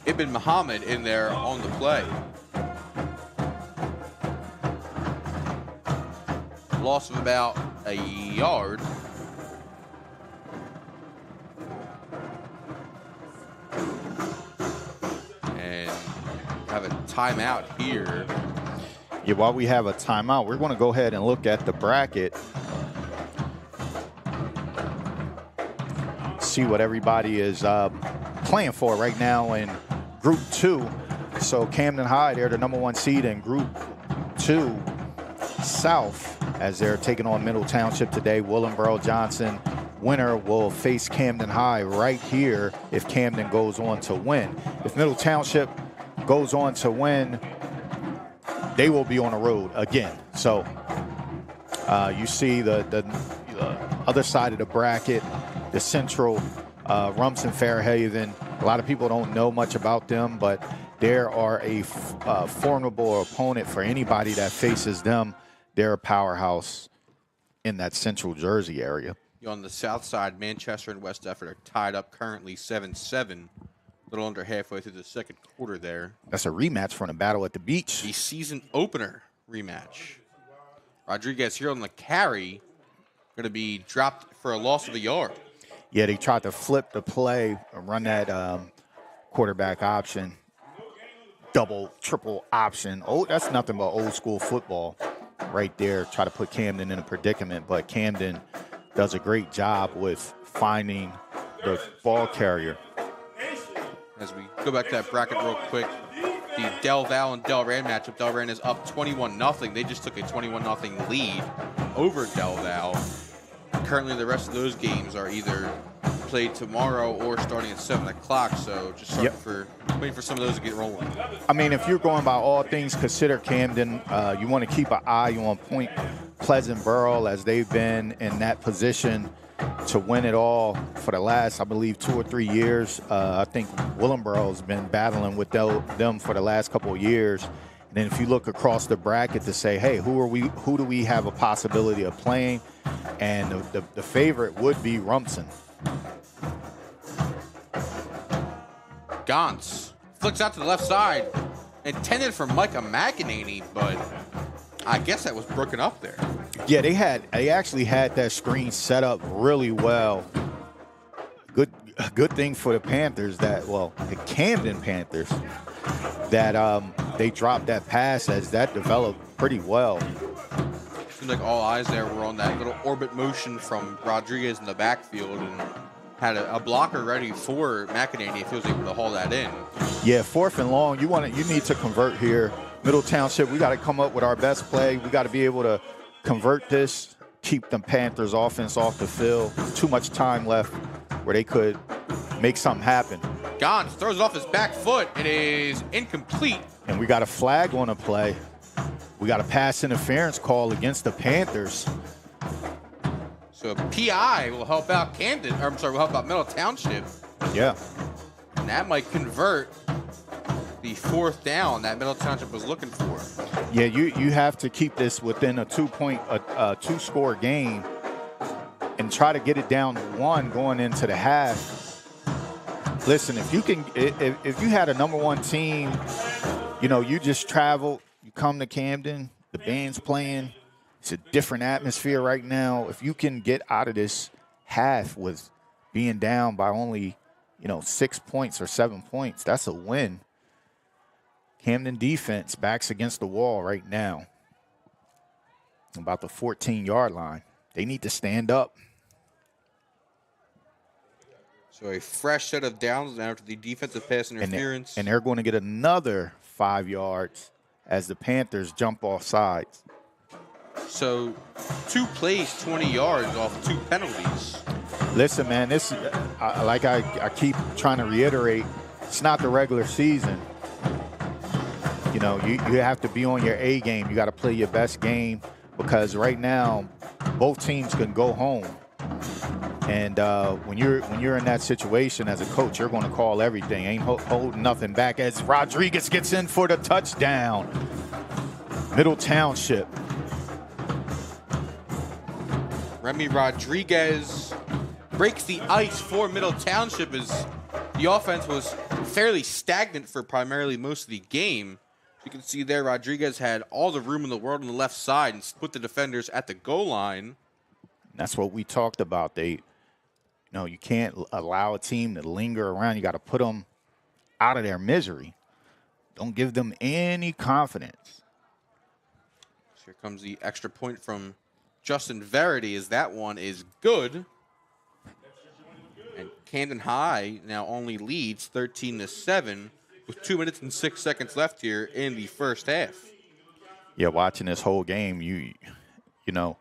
Speaker 2: Ibn Muhammad in there on the play. Loss of about a yard. And have a timeout here.
Speaker 1: Yeah, while we have a timeout, we're going to go ahead and look at the bracket. See what everybody is playing for right now in Group 2. So Camden High, they're the #1 seed in Group 2 South as they're taking on Middle Township today. Willenboro Johnson winner will face Camden High right here if Camden goes on to win. If Middle Township goes on to win, they will be on the road again. So you see the other side of the bracket, the Central, Rumson Fairhaven. A lot of people don't know much about them, but they are a formidable opponent for anybody that faces them. They're a powerhouse in that Central Jersey area.
Speaker 2: On the south side, Manchester and West Effort are tied up currently 7-7. A little under halfway through the second quarter there.
Speaker 1: That's a rematch from the Battle at the Beach.
Speaker 2: The season opener rematch. Rodriguez here on the carry. Going to be dropped for a loss of a yard.
Speaker 1: Yeah, they tried to flip the play, run that quarterback option, double, triple option. Oh, that's nothing but old school football right there. Try to put Camden in a predicament, but Camden does a great job with finding the ball carrier.
Speaker 2: As we go back to that bracket real quick, the Del Val and Delran matchup. Delran is up 21-0. They just took a 21-0 lead over Del Val. Currently, the rest of those games are either played tomorrow or starting at 7 o'clock. So just waiting for some of those to get rolling.
Speaker 1: I mean, if you're going by all things considered, Camden, you want to keep an eye on Point Pleasant Borough as they've been in that position to win it all for the last, I believe, 2 or 3 years. I think Willenboro's been battling with them for the last couple of years. And then if you look across the bracket to say, hey, who do we have a possibility of playing? And the favorite would be Rumson.
Speaker 2: Gons flicks out to the left side, intended for Micah McEnany, but I guess that was broken up there.
Speaker 1: Yeah, they actually had that screen set up really well. Good thing for the Panthers the Camden Panthers, that they dropped that pass as that developed pretty well.
Speaker 2: Seemed like all eyes there were on that little orbit motion from Rodriguez in the backfield and had a blocker ready for McEnany if he was able to haul that in.
Speaker 1: Yeah, 4th and long. You need to convert here. Middle Township, we got to come up with our best play. We got to be able to convert this, keep the Panthers offense off the field. Too much time left where they could make something happen.
Speaker 2: Gons throws it off his back foot. It is incomplete.
Speaker 1: And we got a flag on the play. We got a pass interference call against the Panthers.
Speaker 2: So a PI will help out will help out Middle Township.
Speaker 1: Yeah.
Speaker 2: And that might convert the 4th down that Middle Township was looking for.
Speaker 1: Yeah, you have to keep this within a 2-score game and try to get it down to 1 going into the half. Listen, if you had a #1 team, you just travel, you come to Camden, the band's playing, it's a different atmosphere right now. If you can get out of this half with being down by only, 6 points or 7 points, that's a win. Camden defense backs against the wall right now. About the 14-yard line. They need to stand up.
Speaker 2: So a fresh set of downs after the defensive pass interference.
Speaker 1: And they're going to get another 5 yards as the Panthers jump off sides.
Speaker 2: So 2 plays, 20 yards off 2 penalties.
Speaker 1: Listen, man, this like I keep trying to reiterate, it's not the regular season. You know, you have to be on your A game. You got to play your best game because right now both teams can go home. And when you're in that situation as a coach, you're going to call everything. Ain't holding nothing back as Rodriguez gets in for the touchdown. Middle Township.
Speaker 2: Remy Rodriguez breaks the ice for Middle Township as the offense was fairly stagnant for primarily most of the game. You can see there Rodriguez had all the room in the world on the left side and put the defenders at the goal line.
Speaker 1: That's what we talked about. You can't allow a team to linger around. You got to put them out of their misery. Don't give them any confidence.
Speaker 2: So here comes the extra point from Justin Verity as that one is good. And Camden High now only leads 13-7 with 2 minutes and 6 seconds left here in the first half.
Speaker 1: Yeah, watching this whole game, you know,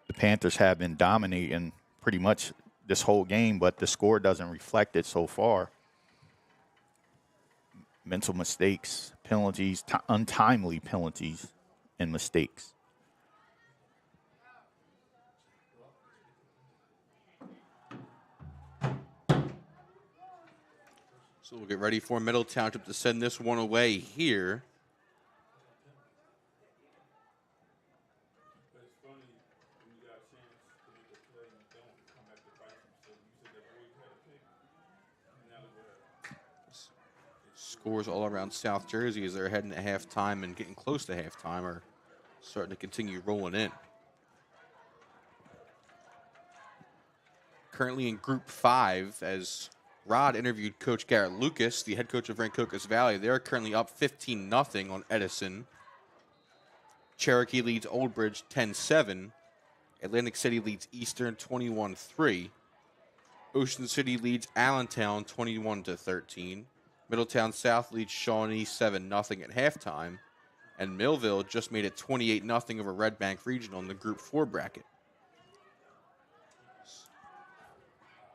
Speaker 1: the Panthers have been dominating pretty much this whole game, but the score doesn't reflect it so far. Mental mistakes, penalties, untimely penalties, and mistakes.
Speaker 2: So we'll get ready for Middle Township to send this one away here. Scores all around South Jersey as they're heading to halftime and getting close to halftime are starting to continue rolling in. Currently in Group 5, as Rod interviewed Coach Garrett Lucas, the head coach of Rancocas Valley. They're currently up 15-0 on Edison. Cherokee leads Old Bridge 10-7. Atlantic City leads Eastern 21-3. Ocean City leads Allentown 21-13. Middletown South leads Shawnee 7-0 at halftime. And Millville just made it 28-0 over Red Bank Regional in the Group 4 bracket.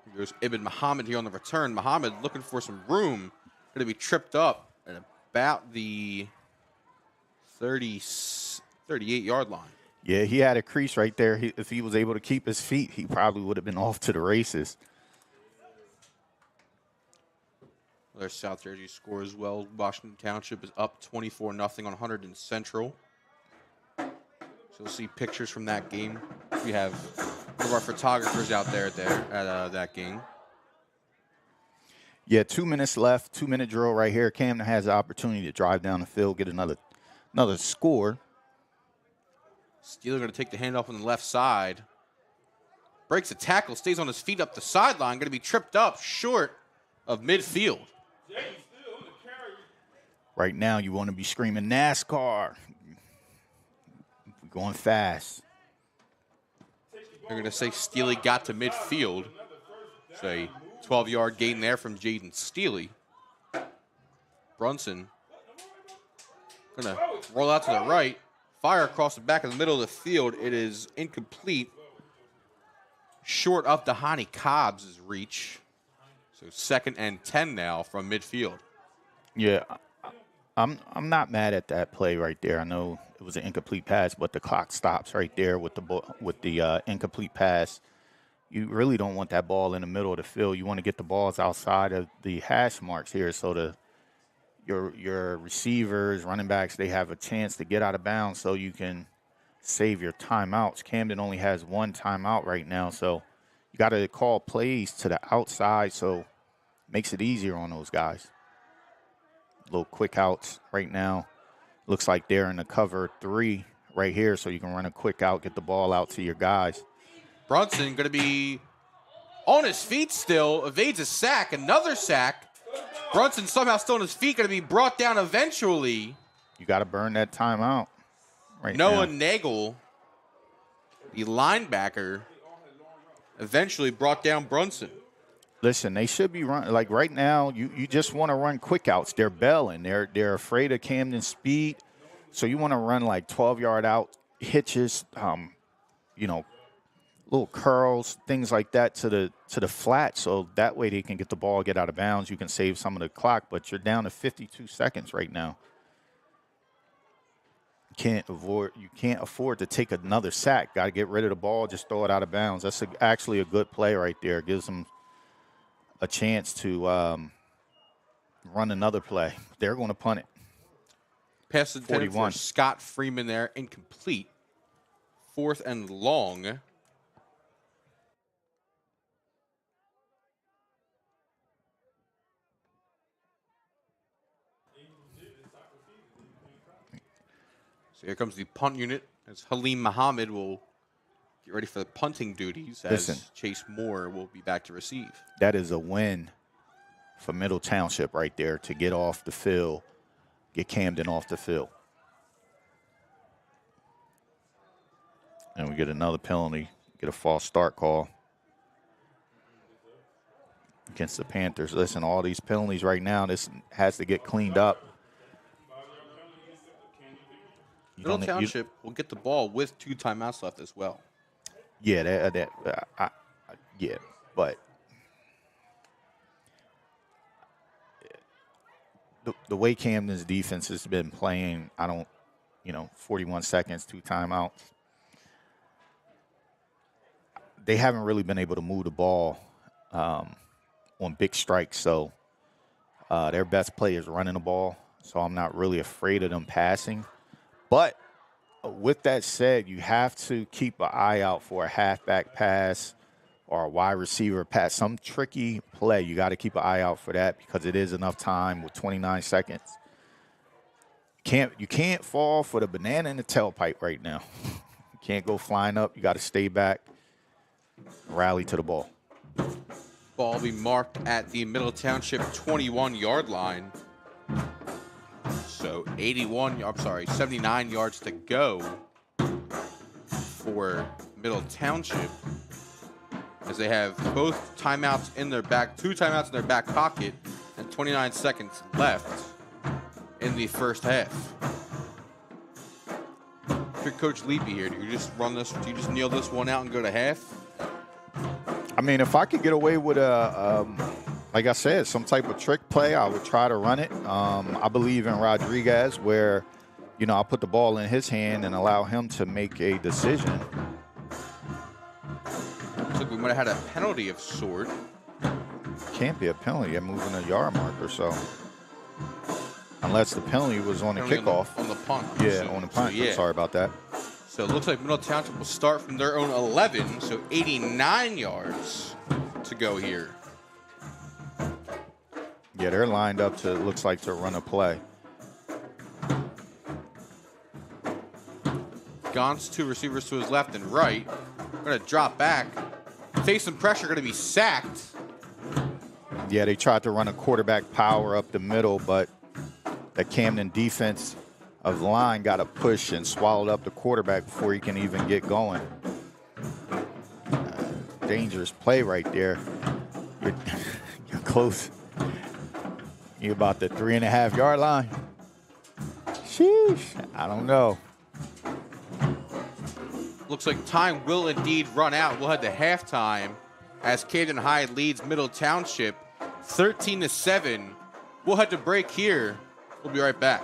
Speaker 2: Here goes Ibn Muhammad here on the return. Muhammad looking for some room. Going to be tripped up at about the 38-yard line.
Speaker 1: Yeah, he had a crease right there. If he was able to keep his feet, he probably would have been off to the races.
Speaker 2: There's South Jersey score as well. Washington Township is up 24-0 on Hunterdon Central. So we'll see pictures from that game. We have one of our photographers out there at that game.
Speaker 1: Yeah, 2 minutes left. 2-minute drill right here. Camden has the opportunity to drive down the field, get another score.
Speaker 2: Steeler going to take the handoff on the left side. Breaks a tackle, stays on his feet up the sideline. Going to be tripped up short of midfield.
Speaker 1: Right now, you want to be screaming NASCAR. Going fast.
Speaker 2: They're going to say Steely got to midfield. It's a 12-yard gain there from Jaden Steely. Brunson going to roll out to the right. Fire across the back of the middle of the field. It is incomplete. Short of Dahani Cobbs' reach. So 2nd and 10 now from midfield.
Speaker 1: Yeah, I'm not mad at that play right there. I know it was an incomplete pass, but the clock stops right there with the incomplete pass. You really don't want that ball in the middle of the field. You want to get the balls outside of the hash marks here so your receivers, running backs, they have a chance to get out of bounds so you can save your timeouts. Camden only has 1 timeout right now, so you got to call plays to the outside, so it makes it easier on those guys. Little quick outs right now. Looks like they're in the cover 3 right here, so you can run a quick out, get the ball out to your guys.
Speaker 2: Brunson going to be on his feet still, evades a sack, another sack. Brunson somehow still on his feet, going to be brought down eventually.
Speaker 1: You got to burn that timeout right now.
Speaker 2: Noah Nagel, the linebacker, eventually brought down Brunson.
Speaker 1: Listen, they should be running. Like right now, you just want to run quick outs. They're bailing. They're afraid of Camden's speed. So you want to run like 12-yard out hitches, you know, little curls, things like that to the flat. So that way they can get the ball, get out of bounds. You can save some of the clock, but you're down to 52 seconds right now. You can't afford to take another sack. Got to get rid of the ball, just throw it out of bounds. That's actually a good play right there. Gives them a chance to run another play. They're going to punt it.
Speaker 2: Pass intended
Speaker 1: 41.
Speaker 2: for Scott Freeman there, incomplete. 4th and long. So here comes the punt unit as Halim Muhammad will get ready for the punting duties as
Speaker 1: Listen.
Speaker 2: Chase Moore will be back to receive.
Speaker 1: That is a win for Middle Township right there to get off the field, get Camden off the field. And we get another penalty, get a false start call against the Panthers. Listen, all these penalties right now, this has to get cleaned up.
Speaker 2: Middle Township will get the ball with 2 timeouts left as well.
Speaker 1: Yeah, but the way Camden's defense has been playing, 41 seconds, 2 timeouts. They haven't really been able to move the ball on big strikes, so their best play is running the ball, so I'm not really afraid of them passing. But with that said, you have to keep an eye out for a halfback pass or a wide receiver pass, some tricky play. You got to keep an eye out for that because it is enough time with 29 seconds. You can't fall for the banana in the tailpipe right now. You can't go flying up. You got to stay back, rally to the ball.
Speaker 2: Ball will be marked at the Middle Township 21-yard line. So 79 yards to go for Middle Township as they have both timeouts in their back, 2 timeouts in their back pocket, and 29 seconds left in the first half. If you're Coach Leapy here, do you just kneel this one out and go to half?
Speaker 1: I mean, if I could get away with like I said, some type of trick play, I would try to run it. I believe in Rodriguez where, I'll put the ball in his hand and allow him to make a decision.
Speaker 2: Looks like we might have had a penalty of sort.
Speaker 1: Can't be a penalty. I'm moving a yard marker, so. Unless the penalty was on the kickoff.
Speaker 2: On the punt.
Speaker 1: Yeah, on the punt.
Speaker 2: So, yeah.
Speaker 1: Sorry about that.
Speaker 2: So it looks like Middle Township will start from their own 11, so 89 yards to go here.
Speaker 1: Yeah, they're lined up to, looks like, to run a play.
Speaker 2: Gaunt's 2 receivers to his left and right. Going to drop back. Face some pressure, going to be sacked.
Speaker 1: Yeah, they tried to run a quarterback power up the middle, but the Camden defense of the line got a push and swallowed up the quarterback before he can even get going. Dangerous play right there. You're close. You're about the 3.5-yard line. Sheesh. I don't know.
Speaker 2: Looks like time will indeed run out. We'll head to halftime as Camden High leads Middle Township 13-7. We'll head to break here. We'll be right back.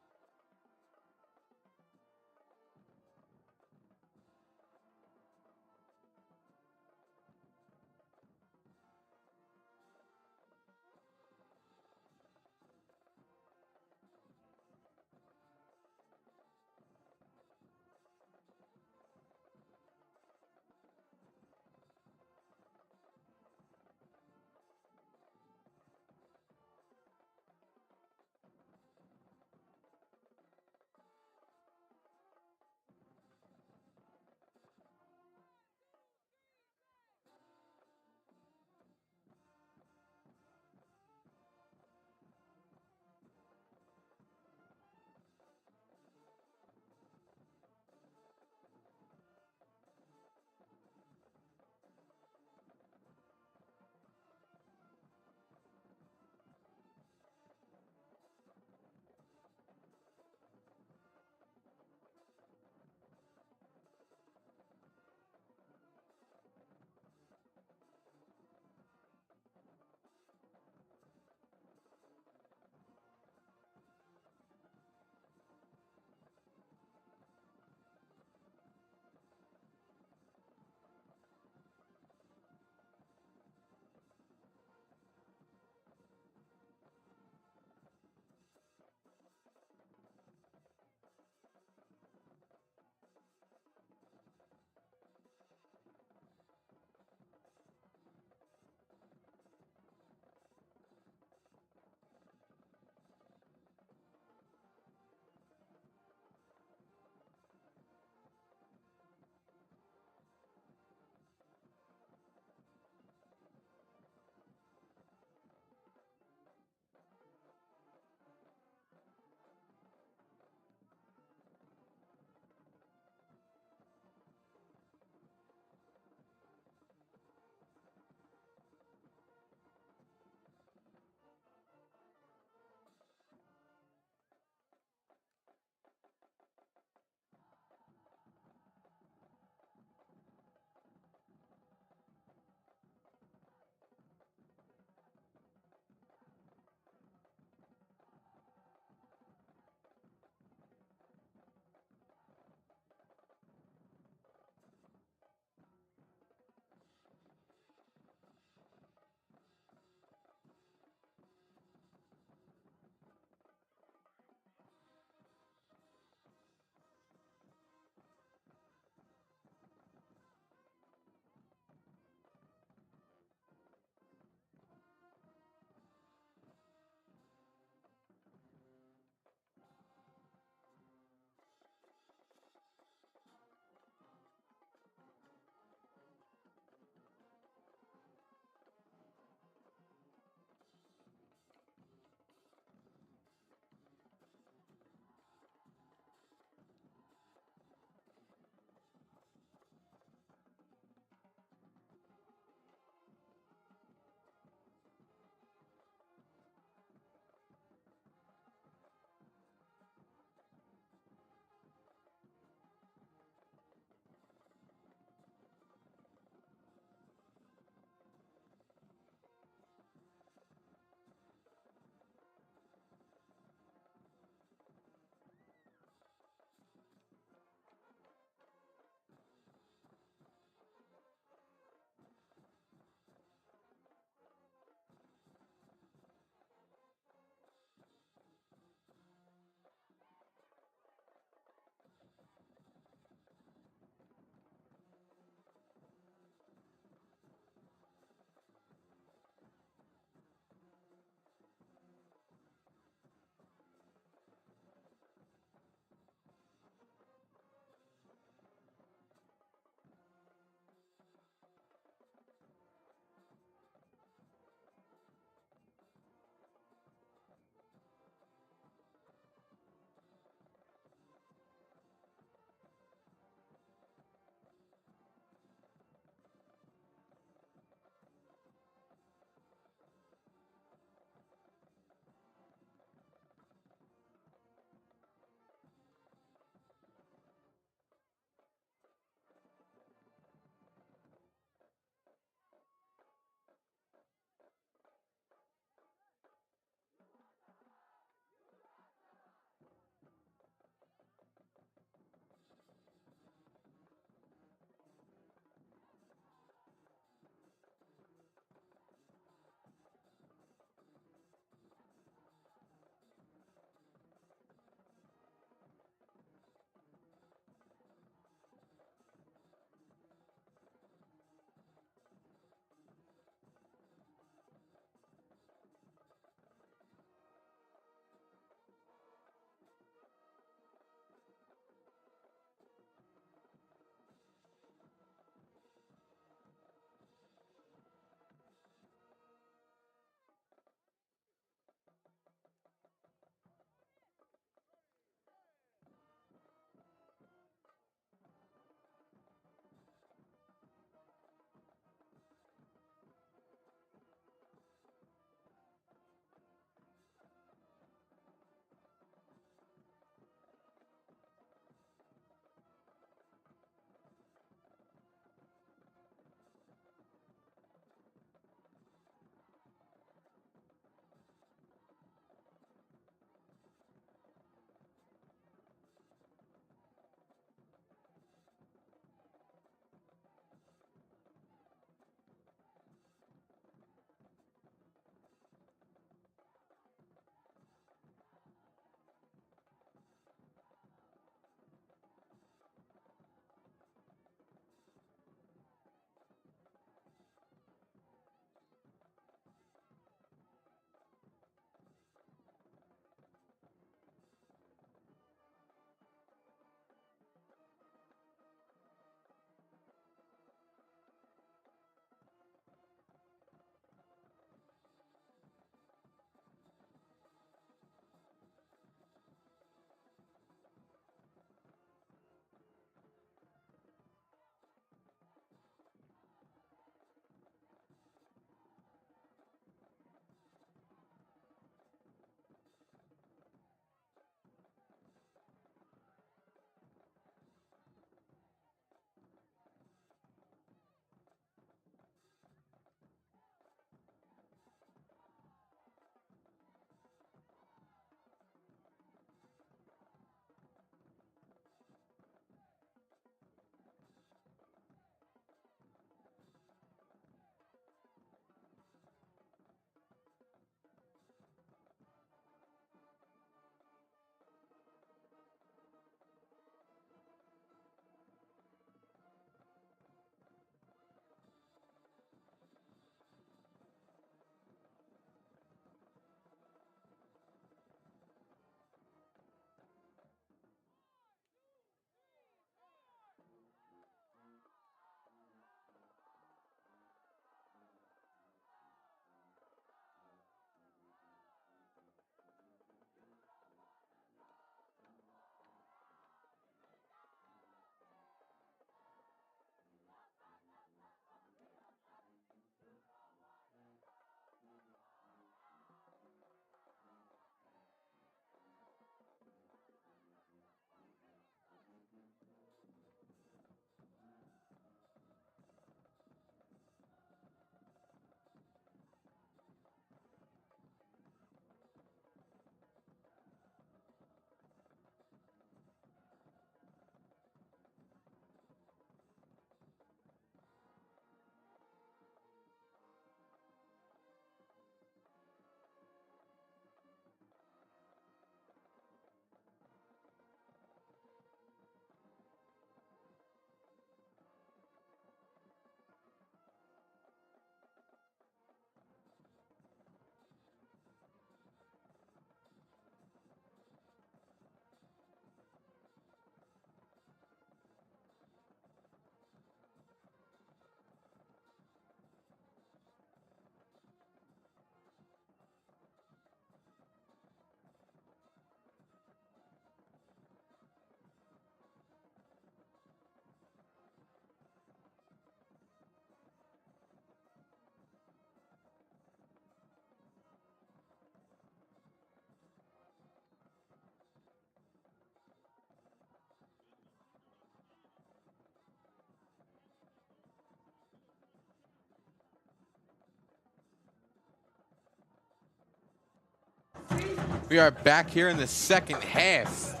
Speaker 2: We are back here in the second half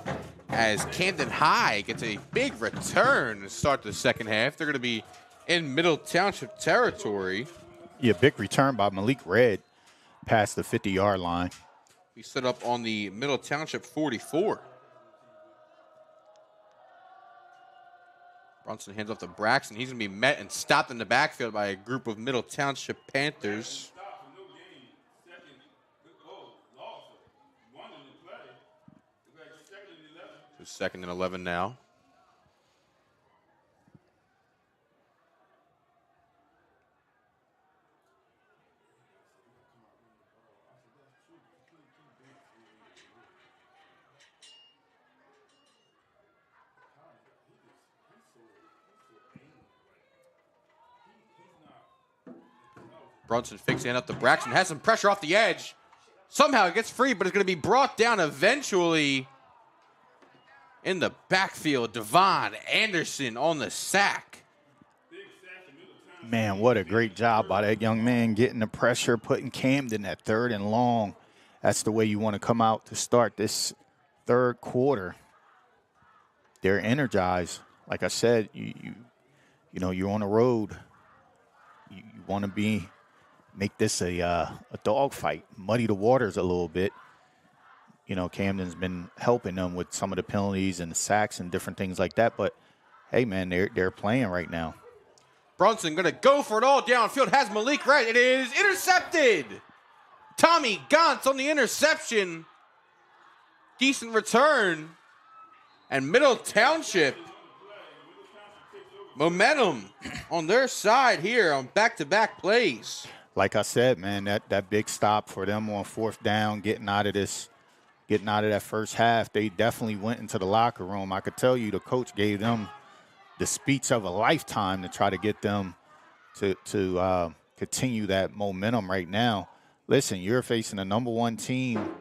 Speaker 2: as Camden High gets a big return to start the second half. They're going to be in Middle Township territory.
Speaker 1: Yeah, big return by Malik Red past the 50-yard line.
Speaker 2: We set up on the Middle Township 44. Brunson hands off to Braxton. He's going to be met and stopped in the backfield by a group of Middle Township Panthers. So 2nd and 11 now. Brunson fakes it up to Braxton. Has some pressure off the edge. Somehow it gets free, but it's going to be brought down eventually in the backfield. Devon Anderson on the sack.
Speaker 1: Man, what a great job by that young man getting the pressure, putting Camden at 3rd and long. That's the way you want to come out to start this 3rd quarter. They're energized. Like I said, you know, you're on the road. You want to make this a dogfight, muddy the waters a little bit. You know, Camden's been helping them with some of the penalties and the sacks and different things like that. But, hey, man, they're playing right now.
Speaker 2: Brunson going to go for it all downfield. Has Malik right. It is intercepted. Tommy Gantz on the interception. Decent return. And Middle Township, momentum on their side here on back-to-back plays.
Speaker 1: Like I said, man, that big stop for them on 4th down, getting out of that first half, they definitely went into the locker room. I could tell you the coach gave them the speech of a lifetime to try to get them to continue that momentum right now. Listen, you're facing a number 1 team,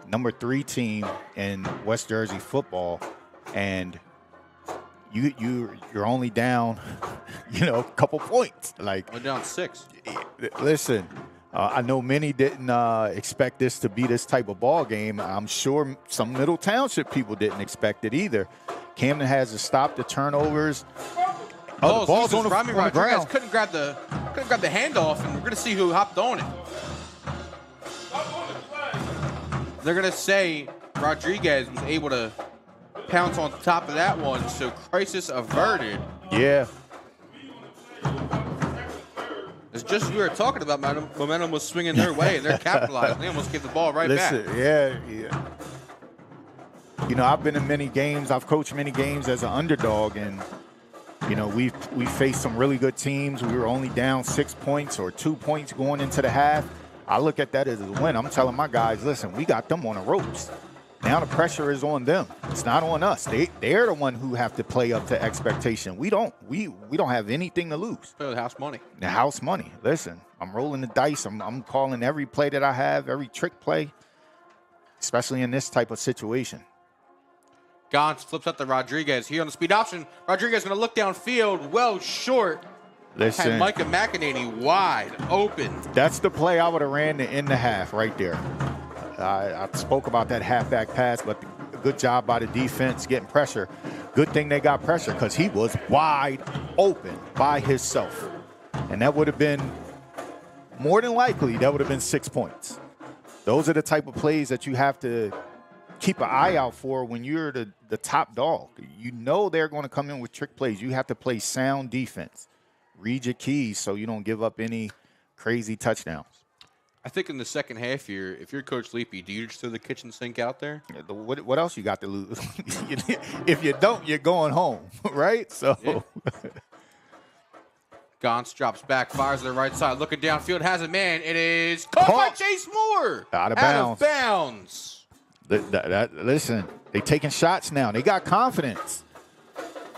Speaker 1: number 3 team in West Jersey football, and you're only down, a couple points. Like,
Speaker 2: we're down 6.
Speaker 1: Listen, I know many didn't expect this to be this type of ball game. I'm sure some Middle Township people didn't expect it either. Camden has to stop the turnovers.
Speaker 2: Oh,
Speaker 1: the ball's on the ground.
Speaker 2: Couldn't grab the handoff, and we're going to see who hopped on it. They're going to say Rodriguez was able to pounce on top of that one, so crisis averted.
Speaker 1: Yeah.
Speaker 2: It's just we were talking about momentum was swinging their way, and they're capitalizing. They almost gave the ball right back.
Speaker 1: Yeah. You know, I've been in many games. I've coached many games as an underdog, and we faced some really good teams. We were only down 6 points or 2 points going into the half. I look at that as a win. I'm telling my guys, listen, we got them on the ropes. Now the pressure is on them. It's not on us. They're the one who have to play up to expectation. We don't have anything to lose.
Speaker 2: Play with house money.
Speaker 1: The house money. Listen, I'm rolling the dice. I'm calling every play that I have, every trick play, especially in this type of situation.
Speaker 2: Gantz flips up to Rodriguez here on the speed option. Rodriguez going to look downfield, well short.
Speaker 1: Listen,
Speaker 2: had Micah McEnany wide open.
Speaker 1: That's the play I would have ran to end the half right there. I spoke about that halfback pass, but good job by the defense getting pressure. Good thing they got pressure because he was wide open by himself. And that would have been, more than likely, that would have been 6 points. Those are the type of plays that you have to keep an eye out for when you're the top dog. You know they're going to come in with trick plays. You have to play sound defense. Read your keys so you don't give up any crazy touchdowns.
Speaker 2: I think in the second half here, if you're Coach Leapy, do you just throw the kitchen sink out there?
Speaker 1: What else you got to lose? If you don't, you're going home, right? So.
Speaker 2: Yeah. Gantz drops back, fires to the right side, looking downfield, has a man. It is caught by Chase Moore.
Speaker 1: Out of bounds. Listen, they taking shots now. They got confidence.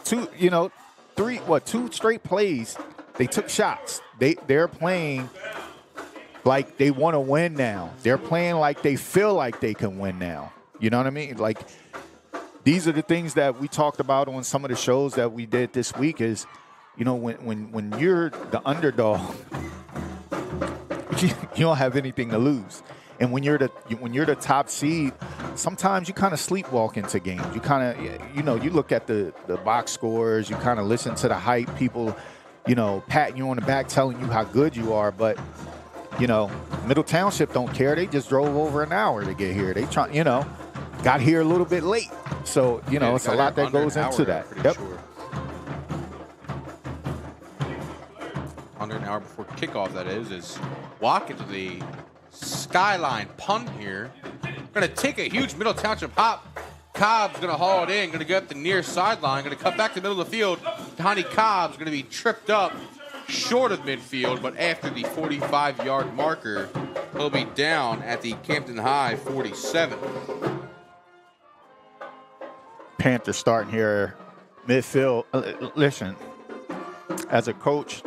Speaker 1: Two straight plays. They took shots. They're playing like they want to win now. They're playing like they feel like they can win now. You know what I mean? Like, these are the things that we talked about on some of the shows that we did this week is, when you're the underdog, you don't have anything to lose. And when you're the top seed, sometimes you kind of sleepwalk into games. You kind of, you look at the box scores, you kind of listen to the hype, people, patting you on the back, telling you how good you are. But, Middle Township don't care. They just drove over an hour to get here. They got here a little bit late. So, it's a lot that goes into that. Yep.
Speaker 2: Sure. Under an hour before kickoff, that is Watkins with the skyline punt here. Going to take a huge Middle Township hop. Cobb's going to haul it in, going to go up the near sideline, going to cut back to the middle of the field. Tiny Cobb's going to be tripped up short of midfield, but after the 45-yard marker, he'll be down at the Camden High 47.
Speaker 1: Panthers starting here midfield. Listen, as a coach,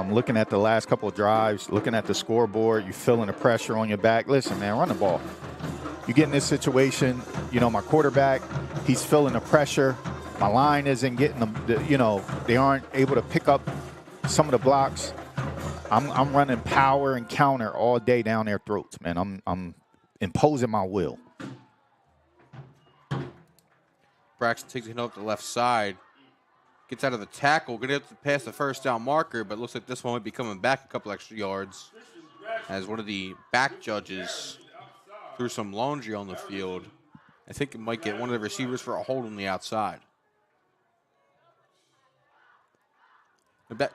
Speaker 1: looking at the last couple of drives, looking at the scoreboard, you feeling the pressure on your back. Listen, man, run the ball. You get in this situation, my quarterback, he's feeling the pressure. My line isn't getting them, they aren't able to pick up some of the blocks. I'm running power and counter all day down their throats, man. I'm imposing my will.
Speaker 2: Braxton takes a hit up the left side. Gets out of the tackle. Going to have to pass the first down marker, but looks like this one might be coming back a couple extra yards as one of the back judges threw some laundry on the field. I think it might get one of the receivers for a hold on the outside.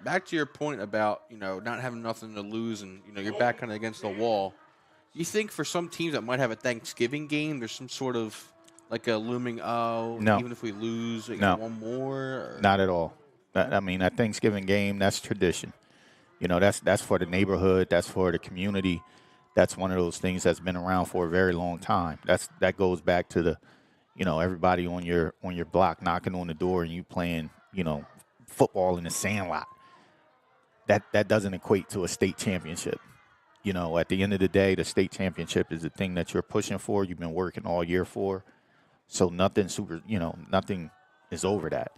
Speaker 2: Back to your point about, not having nothing to lose and, you're back kind of against the wall. Do you think for some teams that might have a Thanksgiving game, there's some sort of like a looming,
Speaker 1: no.
Speaker 2: Even if we lose,
Speaker 1: no.
Speaker 2: one more? Or?
Speaker 1: Not at all. That Thanksgiving game, that's tradition. That's for the neighborhood. That's for the community. That's one of those things that's been around for a very long time. That goes back to the, everybody on your block knocking on the door and you playing, football in the sandlot. That doesn't equate to a state championship. At the end of the day, the state championship is the thing that you're pushing for. You've been working all year for. So nothing is over that.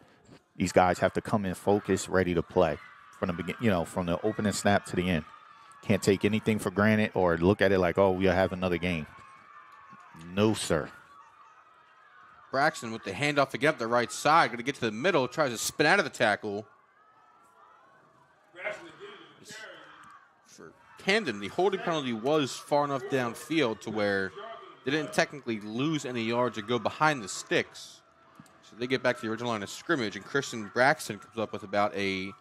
Speaker 1: These guys have to come in focused, ready to play from the beginning, from the opening snap to the end. Can't take anything for granted or look at it like, oh, we'll have another game. No, sir.
Speaker 2: Braxton with the handoff to get up the right side. Going to get to the middle. Tries to spin out of the tackle. For Camden, the holding penalty was far enough downfield to where they didn't technically lose any yards or go behind the sticks. So they get back to the original line of scrimmage, and Christian Braxton comes up with about a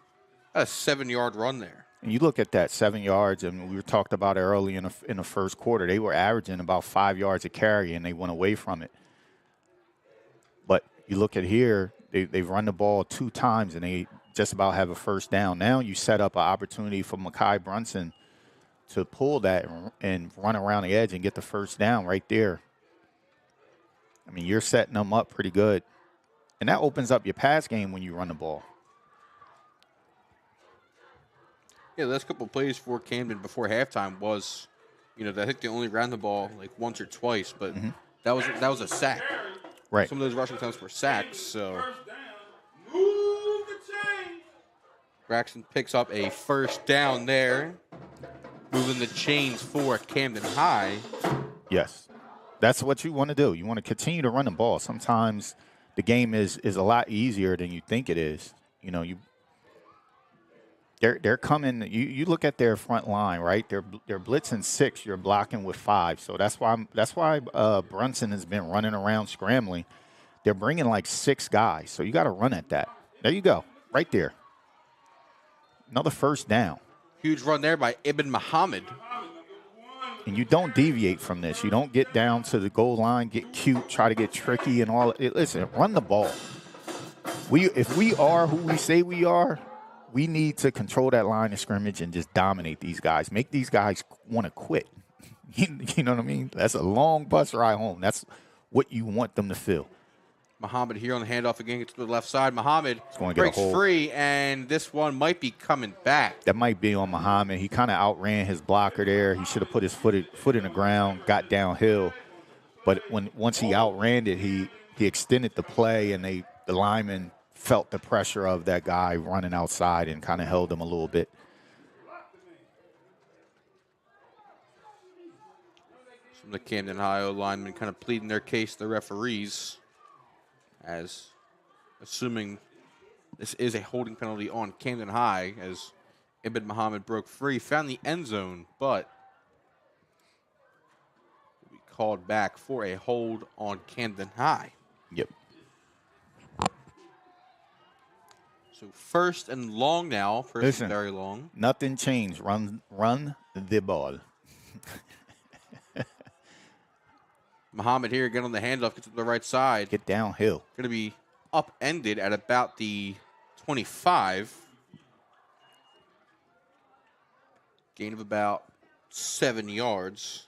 Speaker 2: 7-yard run there.
Speaker 1: And you look at that 7 yards, and we were talked about it early in the first quarter. They were averaging about 5 yards a carry, and they went away from it. But you look at here, they've run the ball 2 times, and they just about have a first down. Now you set up an opportunity for Mekhi Brunson to pull that and run around the edge and get the first down right there. You're setting them up pretty good. And that opens up your pass game when you run the ball.
Speaker 2: Yeah, the last couple of plays for Camden before halftime was, I think they only ran the ball like once or twice, but that was a sack.
Speaker 1: Right.
Speaker 2: Some of those rushing attempts were sacks, so Braxton picks up a first down there, moving the chains for Camden High.
Speaker 1: Yes. That's what you want to do. You want to continue to run the ball. Sometimes the game is a lot easier than you think it is. They're coming. You look at their front line, right? They're blitzing 6. You're blocking with 5. So that's why Brunson has been running around scrambling. They're bringing like 6 guys. So you got to run at that. There you go, right there. Another first down.
Speaker 2: Huge run there by Ibn Muhammad.
Speaker 1: And you don't deviate from this. You don't get down to the goal line, get cute, try to get tricky and all. Listen, run the ball. If we are who we say we are, we need to control that line of scrimmage and just dominate these guys. Make these guys want to quit. You know what I mean? That's a long bus ride home. That's what you want them to feel.
Speaker 2: Muhammad here on the handoff again, gets to the left side. Muhammad breaks free, and this one might be coming back.
Speaker 1: That might be on Muhammad. He kind of outran his blocker there. He should have put his foot in the ground, got downhill. But once he outran it, he extended the play, and the lineman felt the pressure of that guy running outside and kind of held him a little bit.
Speaker 2: Some of the Camden High linemen kind of pleading their case to the referees, as assuming this is a holding penalty on Camden High, as Ibn Muhammad broke free, found the end zone, but will be called back for a hold on Camden High.
Speaker 1: Yep.
Speaker 2: So first and long now. First
Speaker 1: Listen,
Speaker 2: and very long.
Speaker 1: Nothing changed. Run the ball.
Speaker 2: Muhammad here, get on the handoff, gets to the right side.
Speaker 1: Get downhill.
Speaker 2: Going to be upended at about the 25. Gain of about 7 yards.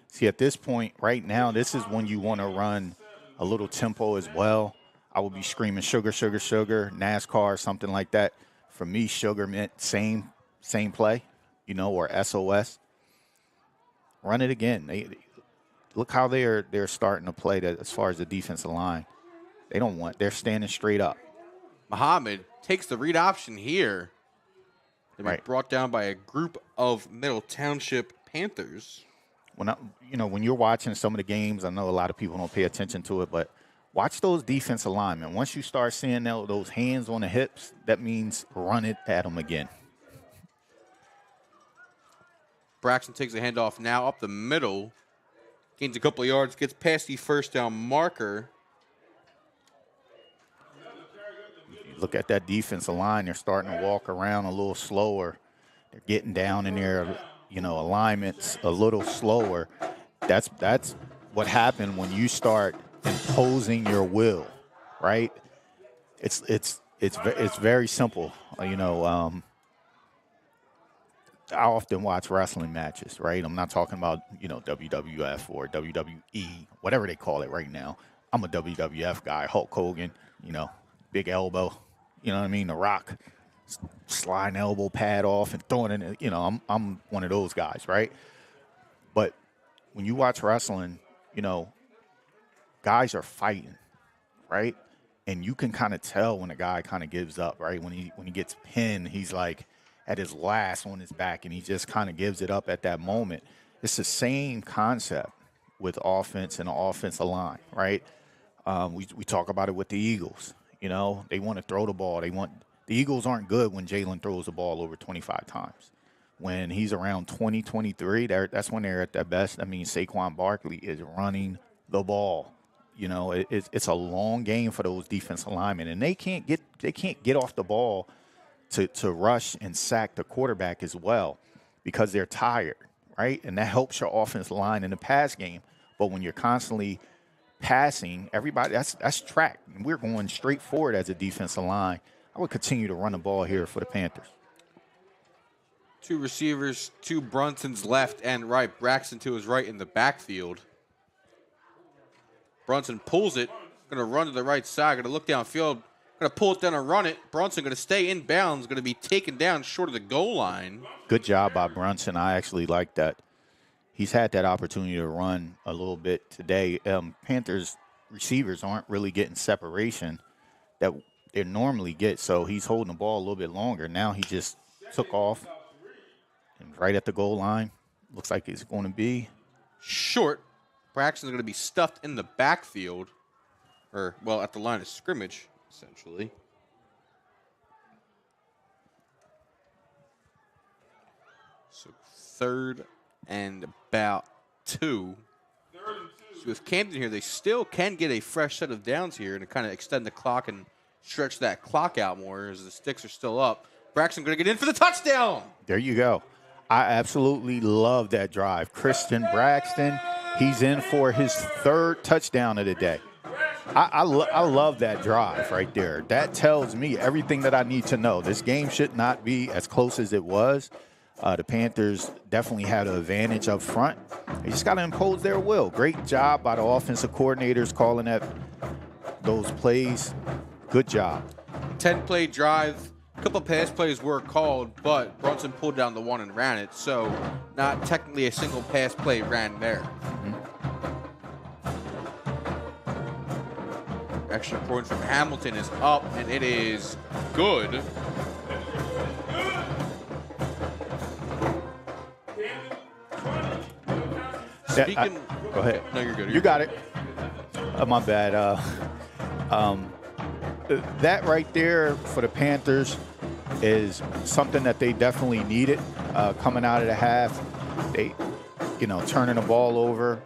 Speaker 1: See, at this point right now, this is when you want to run a little tempo as well. I would be screaming sugar, sugar, sugar, NASCAR, something like that. For me, sugar meant same play, or SOS. Run it again. Look how they're starting to play that as far as the defensive line. They're standing straight up.
Speaker 2: Muhammad takes the read option here. They've been brought down by a group of Middle Township Panthers.
Speaker 1: When you're watching some of the games, I know a lot of people don't pay attention to it, but watch those defensive linemen. Once you start seeing those hands on the hips, that means run it at them again.
Speaker 2: Braxton takes the handoff now up the middle. Gains a couple of yards, gets past the first down marker.
Speaker 1: Look at that defensive line. They're starting to walk around a little slower. They're getting down in their, alignments a little slower. That's what happened when you start imposing your will, right? It's very simple. I often watch wrestling matches, right? I'm not talking about, WWF or WWE, whatever they call it right now. I'm a WWF guy, Hulk Hogan, big elbow, you know what I mean? The Rock, sliding elbow pad off and throwing it in, I'm one of those guys, right? But when you watch wrestling, guys are fighting, right? And you can kind of tell when a guy kind of gives up, right? When he gets pinned, he's like at his last on his back, and he just kind of gives it up at that moment. It's the same concept with offense and the offensive line, right? We talk about it with the Eagles. They want to throw the ball. The Eagles aren't good when Jalen throws the ball over 25 times. When he's around 20, 23, that's when they're at their best. That means Saquon Barkley is running the ball. It's a long game for those defensive linemen, and they can't get off the ball to rush and sack the quarterback as well because they're tired, right? And that helps your offensive line in the pass game. But when you're constantly passing, everybody, that's track. And we're going straight forward as a defensive line. I would continue to run the ball here for the Panthers.
Speaker 2: Two receivers, two Brunsons left and right. Braxton to his right in the backfield. Brunson pulls it, going to run to the right side, going to look downfield, going to pull it down and run it. Brunson going to stay in bounds, going to be taken down short of the goal line.
Speaker 1: Good job by Brunson. I actually like that. He's had that opportunity to run a little bit today. Panthers receivers aren't really getting separation that they normally get, so he's holding the ball a little bit longer. Now he just took off and right at the goal line. Looks like it's going to be
Speaker 2: short. Braxton's going to be stuffed in the backfield, at the line of scrimmage, essentially. So third and about 2. So with Camden here, they still can get a fresh set of downs here and kind of extend the clock and stretch that clock out more as the sticks are still up. Braxton going to get in for the touchdown.
Speaker 1: There you go. I absolutely love that drive. Christian Braxton, he's in for his 3rd touchdown of the day. I love that drive right there. That tells me everything that I need to know. This game should not be as close as it was. The Panthers definitely had an advantage up front. They just got to impose their will. Great job by the offensive coordinators calling those plays. Good job.
Speaker 2: 10-play drive. A couple pass plays were called, but Brunson pulled down the one and ran it, so not technically a single pass play ran there. Extra point from Hamilton is up, and it is good.
Speaker 1: Go ahead.
Speaker 2: No, you're good.
Speaker 1: You got it. My bad. That right there for the Panthers is something that they definitely needed coming out of the half. They, turning the ball over,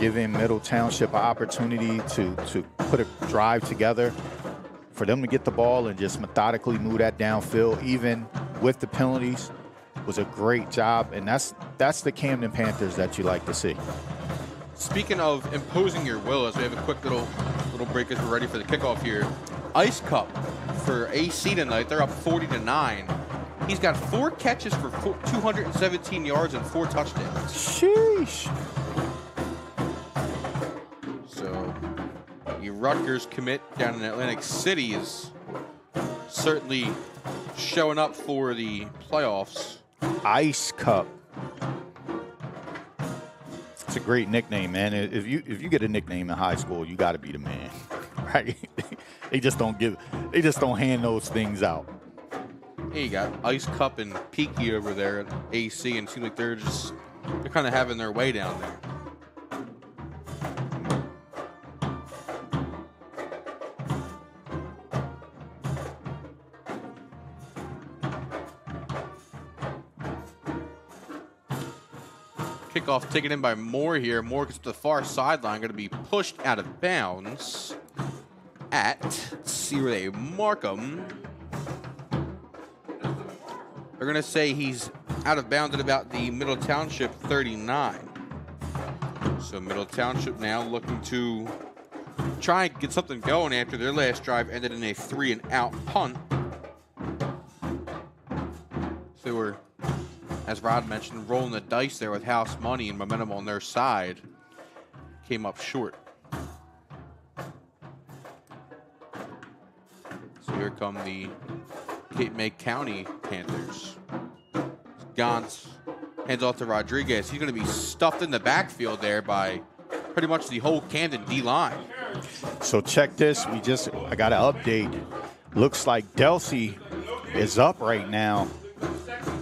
Speaker 1: giving Middle Township an opportunity to put a drive together. For them to get the ball and just methodically move that downfield, even with the penalties, was a great job. And that's the Camden Panthers that you like to see.
Speaker 2: Speaking of imposing your will, as we have a quick little break as we're ready for the kickoff here. Ice Cup for AC tonight. They're up 40-9. He's got 4 catches for 217 yards and 4 touchdowns.
Speaker 1: Sheesh.
Speaker 2: So the Rutgers commit down in Atlantic City is certainly showing up for the playoffs.
Speaker 1: Ice Cup. It's a great nickname, man. If you get a nickname in high school, you got to be the man, right? They just don't hand those things out.
Speaker 2: Hey, you got Ice Cup and Peaky over there at AC, and it seems like they're kind of having their way down there. Kickoff taken in by Moore here. Moore gets to the far sideline, going to be pushed out of bounds at, let's see where they mark him. They're going to say he's out of bounds at about the Middle Township 39. So Middle Township now looking to try and get something going after their last drive ended in a 3-and-out punt. So we're, as Rod mentioned, rolling the dice there with house money and momentum on their side. Came up short. So here come the Cape May County Panthers. Gantz hands off to Rodriguez. He's going to be stuffed in the backfield there by pretty much the whole Camden D-line.
Speaker 1: So check this. I got an update. Looks like Delsey is up right now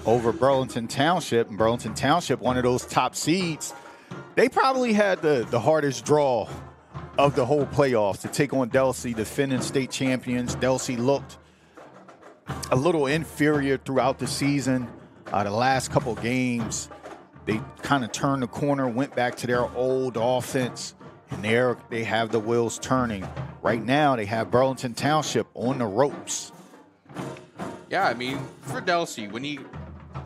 Speaker 1: over Burlington Township. And Burlington Township, one of those top seeds, they probably had the hardest draw of the whole playoffs to take on Delsey, defending state champions. Delsey looked a little inferior throughout the season. The last couple games, they kind of turned the corner, went back to their old offense, and there they have the wheels turning. Right now, they have Burlington Township on the ropes.
Speaker 2: Yeah, I mean, for Delsey, when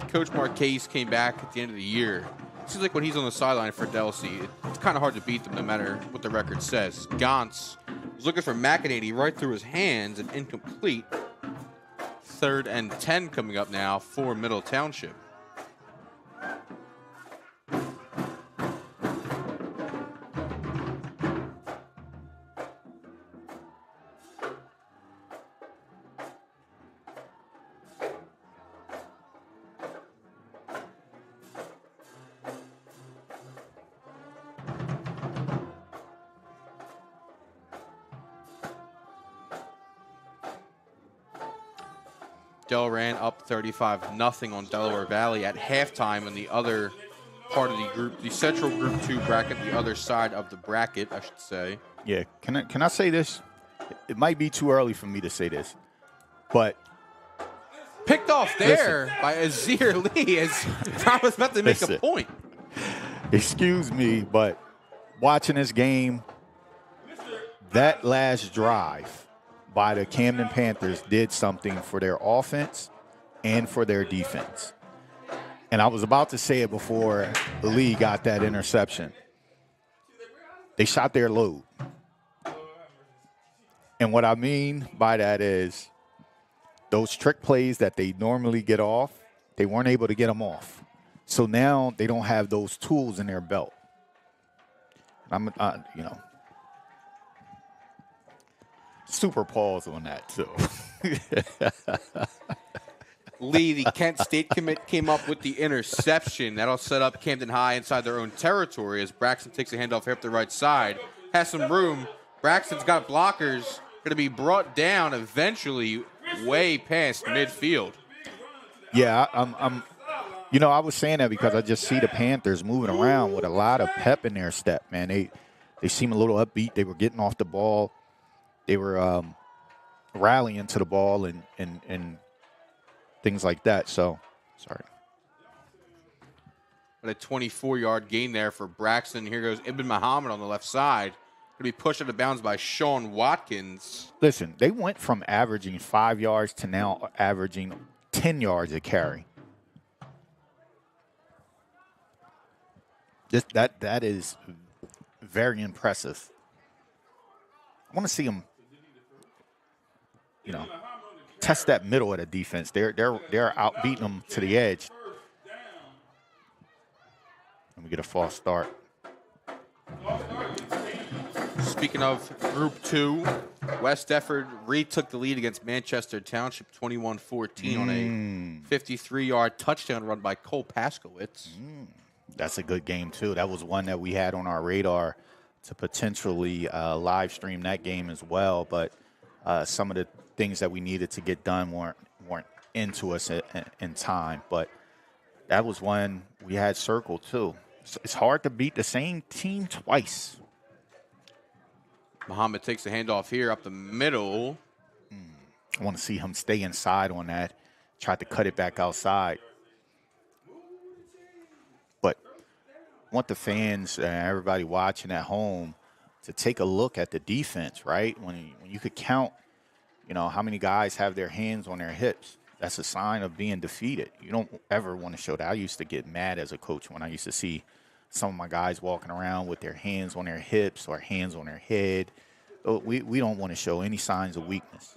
Speaker 2: Coach Marquez came back at the end of the year, it seems like when he's on the sideline for Delsey, it's kind of hard to beat them no matter what the record says. Gantz was looking for McEnany right through his hands and incomplete. 3rd and 10 coming up now for Middle Township. Delran up 35-0 on Delaware Valley at halftime in the other part of the group, the Central Group 2 bracket, the other side of the bracket, I should say.
Speaker 1: Yeah, can I say this? It might be too early for me to say this, but
Speaker 2: picked off there by Azir Lee as Tom was about to make a point.
Speaker 1: Excuse me, but watching this game, that last drive by the Camden Panthers did something for their offense and for their defense. And I was about to say it before Lee got that interception. They shot their load. And what I mean by that is those trick plays that they normally get off, they weren't able to get them off. So now they don't have those tools in their belt. Super pause on that, too.
Speaker 2: Lee, the Kent State commit, came up with the interception. That'll set up Camden High inside their own territory as Braxton takes a handoff here up the right side. Has some room. Braxton's got blockers. Going to be brought down eventually way past midfield.
Speaker 1: Yeah, I'm You know, I was saying that because I just see the Panthers moving around with a lot of pep in their step, man. They seem a little upbeat. They were getting off the ball. They were rallying to the ball and things like that. So, sorry.
Speaker 2: But a 24-yard gain there for Braxton. Here goes Ibn Muhammad on the left side. Going to be pushed out of bounds by Sean Watkins.
Speaker 1: Listen, they went from averaging 5 yards to now averaging 10 yards a carry. That is very impressive. I want to see them, test that middle of the defense. They're out beating them to the edge. Let me get a false start.
Speaker 2: Speaking of Group 2, West Defford retook the lead against Manchester Township 21-14 on a 53-yard touchdown run by Cole Paskowitz.
Speaker 1: That's a good game, too. That was one that we had on our radar to potentially live stream that game as well. But some of the things that we needed to get done weren't into us in time. But that was one we had circled, too. It's hard to beat the same team twice.
Speaker 2: Muhammad takes the handoff here up the middle.
Speaker 1: I want to see him stay inside on that. Tried to cut it back outside. But I want the fans and everybody watching at home to take a look at the defense, right? When you could count, how many guys have their hands on their hips. That's a sign of being defeated. You don't ever want to show that. I used to get mad as a coach when I used to see some of my guys walking around with their hands on their hips or hands on their head. We don't want to show any signs of weakness.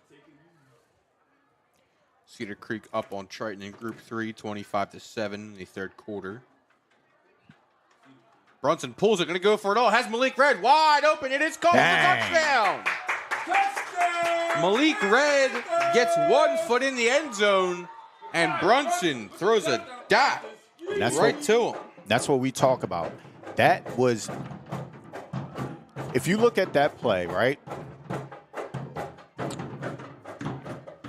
Speaker 2: Cedar Creek up on Triton in Group 3, 25-7 in the third quarter. Brunson pulls it, going to go for it all. Has Malik Red wide open. It is called for touchdown. Malik Red gets 1 foot in the end zone, and Brunson throws a dot right to him.
Speaker 1: That's what we talk about. That was, if you look at that play, right?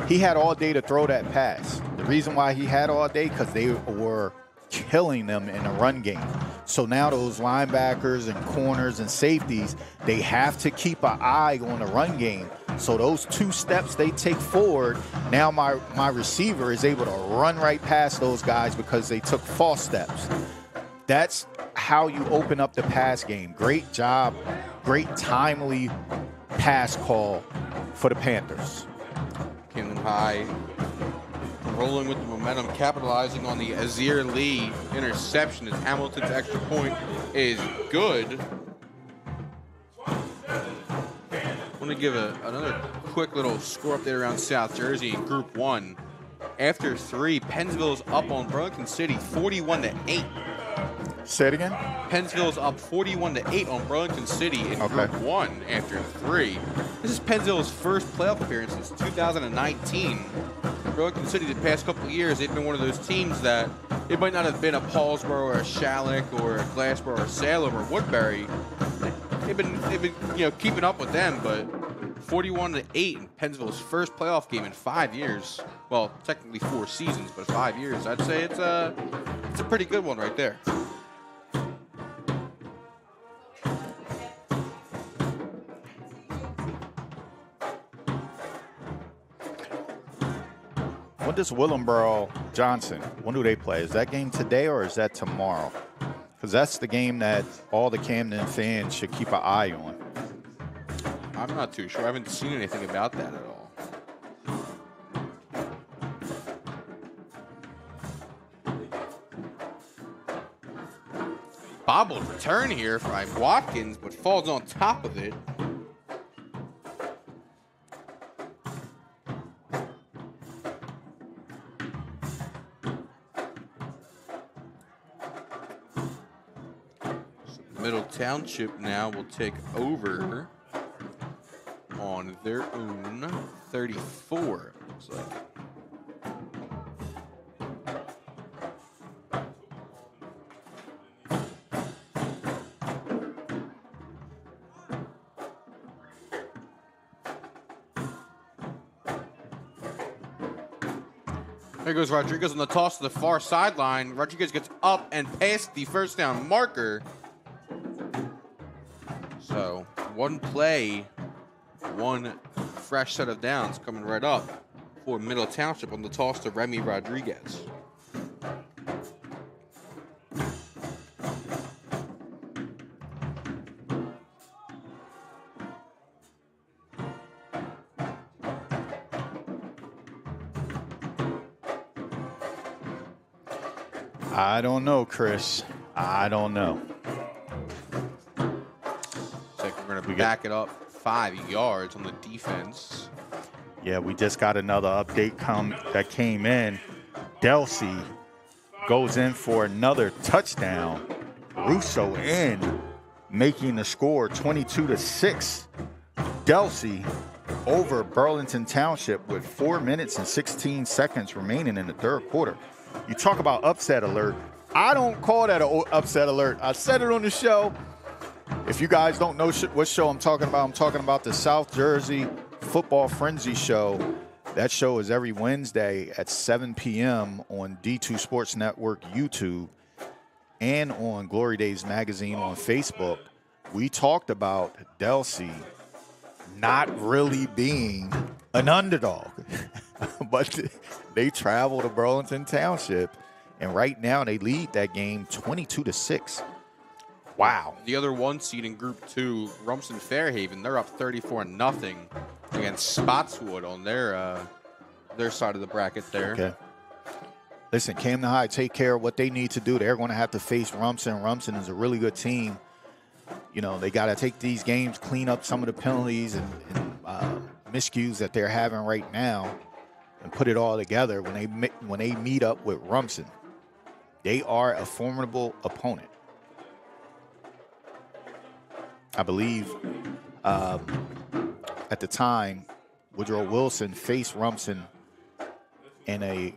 Speaker 1: He had all day to throw that pass. The reason why he had all day, because they were killing them in the run game. So now those linebackers and corners and safeties, they have to keep an eye on the run game. So those 2 steps they take forward, now my receiver is able to run right past those guys because they took false steps. That's how you open up the pass game. Great job, great timely pass call for the Panthers.
Speaker 2: Camden High rolling with the momentum, capitalizing on the Azir Lee interception as Hamilton's extra point is good. I want to give another quick little score update around South Jersey in Group 1. After 3, Pennsville's up on Burlington City 41-8.
Speaker 1: Say it again?
Speaker 2: Pennsville's up 41-8 on Burlington City in Group 1 after 3. This is Pennsville's first playoff appearance since 2019. Burlington City the past couple of years, they've been one of those teams that it might not have been a Paulsboro or a Shalleck or a Glassboro or Salem or Woodbury. They've been keeping up with them, but 41-8 in Pennsville's first playoff game in 5 years. Well, technically 4 seasons, but 5 years. I'd say it's a pretty good one right there.
Speaker 1: When does Willenboro Johnson, when do they play? Is that game today or is that tomorrow? Because that's the game that all the Camden fans should keep an eye on.
Speaker 2: I'm not too sure. I haven't seen anything about that at all. Bobbled return here by Watkins, but falls on top of it. Middle Township now will take over on their own 34, it looks like. There goes Rodriguez on the toss to the far sideline. Rodriguez gets up and past the first down marker. So, one play, one fresh set of downs coming right up for Middle Township on the toss to Remy Rodriguez.
Speaker 1: I don't know, Chris. I don't know.
Speaker 2: Looks like we're going to back it up 5 yards on the defense.
Speaker 1: Yeah, we just got another update that came in. Delsey goes in for another touchdown. Russo in, making the score 22-6. Delsey over Burlington Township with 4 minutes and 16 seconds remaining in the third quarter. You talk about upset alert. I don't call that an upset alert. I said it on the show. If you guys don't know what show I'm talking about the South Jersey Football Frenzy show. That show is every Wednesday at 7 p.m. on D2 Sports Network YouTube and on Glory Days Magazine on Facebook. We talked about Delsey not really being an underdog, but they travel to Burlington Township, and right now they lead that game 22-6. Wow.
Speaker 2: The other one seed in Group 2, Rumson Fairhaven, they're up 34-0 against Spotswood on their side of the bracket there.
Speaker 1: Okay. Listen, Camden High, take care of what they need to do. They're going to have to face Rumson. Rumson is a really good team. You know, they got to take these games, clean up some of the penalties and miscues that they're having right now, and put it all together when they meet up with Rumson. They are a formidable opponent. I believe at the time, Woodrow Wilson faced Rumson in a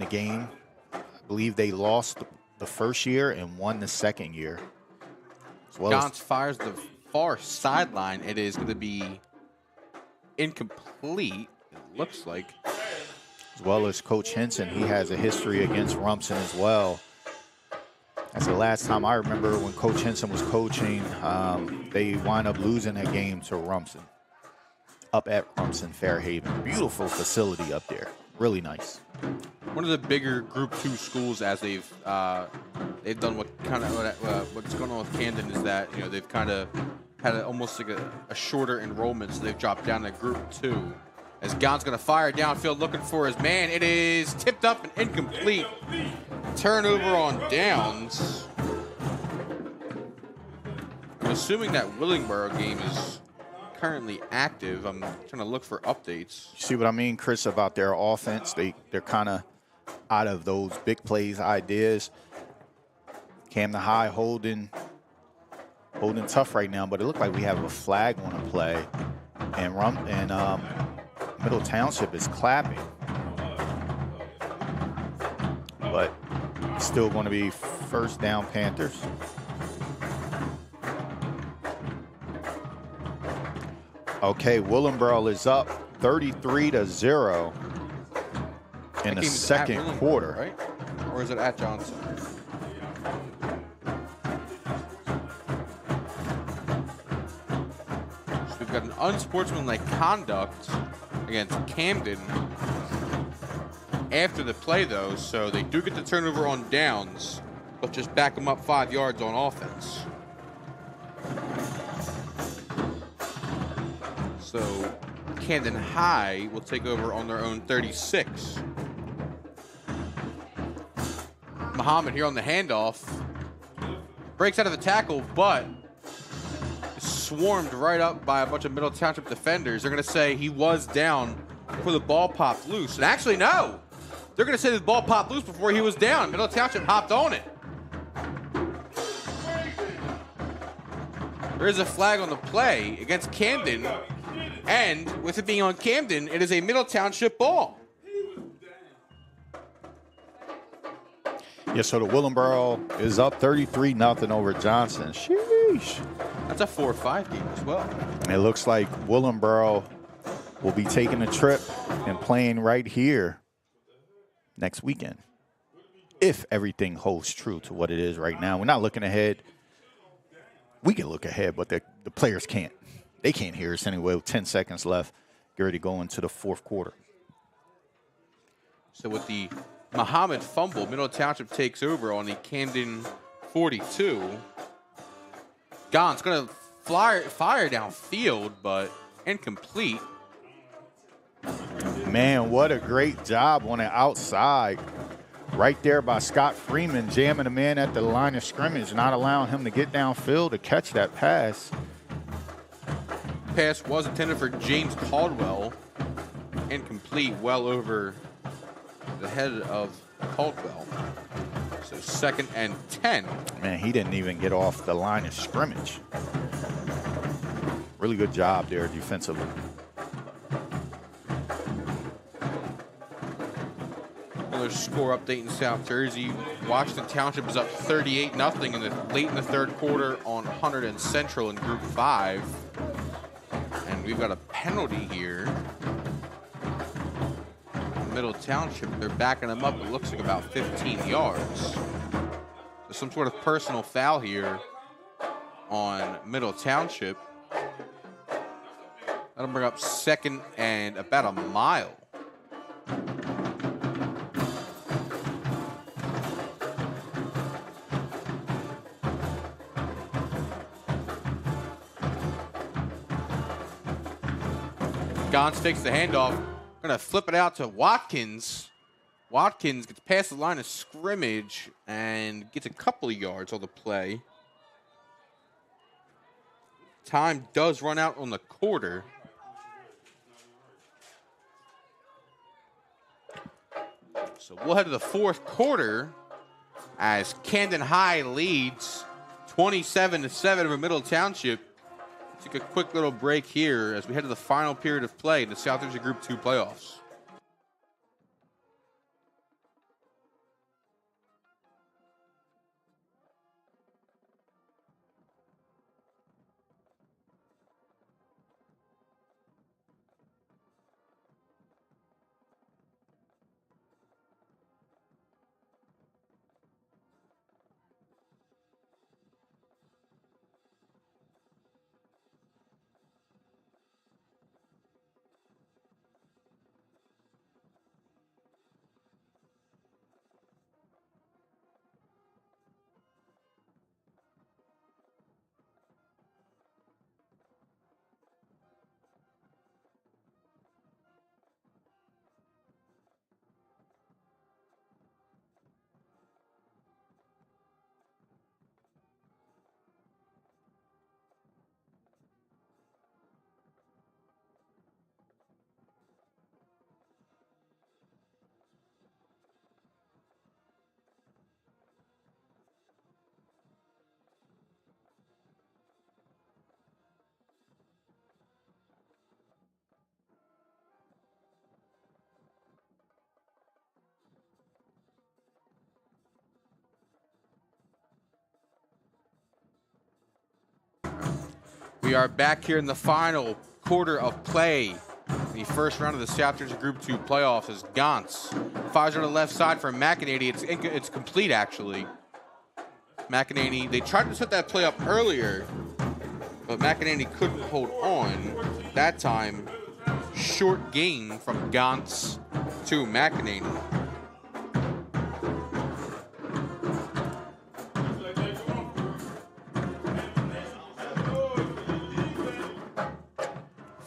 Speaker 1: game. I believe they lost the first year and won the second year.
Speaker 2: Johns fires the far sideline. It is going to be incomplete, it looks like.
Speaker 1: As well as Coach Henson, he has a history against Rumson as well. That's the last time I remember when Coach Henson was coaching. They wind up losing that game to Rumson, up at Rumson Fairhaven. Beautiful facility up there, really nice.
Speaker 2: One of the bigger Group 2 schools, as they've done what's going on with Camden is that they've kind of had almost like a shorter enrollment, so they've dropped down to Group 2. As Gon's going to fire downfield looking for his man. It is tipped up and incomplete. Turnover on downs. I'm assuming that Willingboro game is currently active. I'm trying to look for updates.
Speaker 1: You see what I mean, Chris, about their offense? They're kind of out of those big plays ideas. Camden High holding tough right now, but it looks like we have a flag on a play, and Middle Township is clapping, but it's still going to be first down Panthers. Okay, Willingboro is up 33-0 in the second quarter.
Speaker 2: Right? Or is it at Johnson? So we've got an unsportsmanlike conduct against Camden after the play, though, so they do get the turnover on downs, but just back them up 5 yards on offense. So Camden High will take over on their own 36. Muhammad here on the handoff. Breaks out of the tackle, but is swarmed right up by a bunch of Middle Township defenders. They're going to say he was down before the ball popped loose. And actually, no. They're going to say the ball popped loose before he was down. Middle Township hopped on it. There is a flag on the play against Camden. And with it being on Camden, it is a Middle Township ball.
Speaker 1: Yeah, so the Willingboro is up 33-0 over Johnson. Sheesh.
Speaker 2: That's a 4-5 game as well.
Speaker 1: And it looks like Willingboro will be taking a trip and playing right here next weekend. If everything holds true to what it is right now. We're not looking ahead. We can look ahead, but the players can't. They can't hear us anyway with 10 seconds left. Get ready to go into the fourth quarter.
Speaker 2: So with the Muhammad fumble, Middle Township takes over on the Camden 42. Gaunt's going to fire downfield, but incomplete.
Speaker 1: Man, what a great job on the outside. Right there by Scott Freeman, jamming the man at the line of scrimmage, not allowing him to get downfield to catch that pass.
Speaker 2: Pass was intended for James Caldwell. Incomplete, well over the head of Caldwell. So 2nd and 10.
Speaker 1: Man, he didn't even get off the line of scrimmage. Really good job there defensively.
Speaker 2: Another score update in South Jersey. Washington Township is up 38-0 late in the third quarter on Hunterdon and Central in Group 5. And we've got a penalty here. Middle Township, they're backing them up, it looks like about 15 yards. There's some sort of personal foul here on Middle Township. That'll bring up 2nd and about a mile. Gons takes the handoff. Going to flip it out to Watkins. Watkins gets past the line of scrimmage and gets a couple of yards on the play. Time does run out on the quarter. So we'll head to the fourth quarter as Camden High leads 27-7 over Middle Township. Take a quick little break here as we head to the final period of play in the South Jersey Group 2 playoffs. We are back here in the final quarter of play. The first round of the South Jersey Group 2 playoffs is Gantz. Fires on the left side for McEnany. It's complete, actually. McEnany, they tried to set that play up earlier, but McEnany couldn't hold on. That time, short gain from Gantz to McEnany.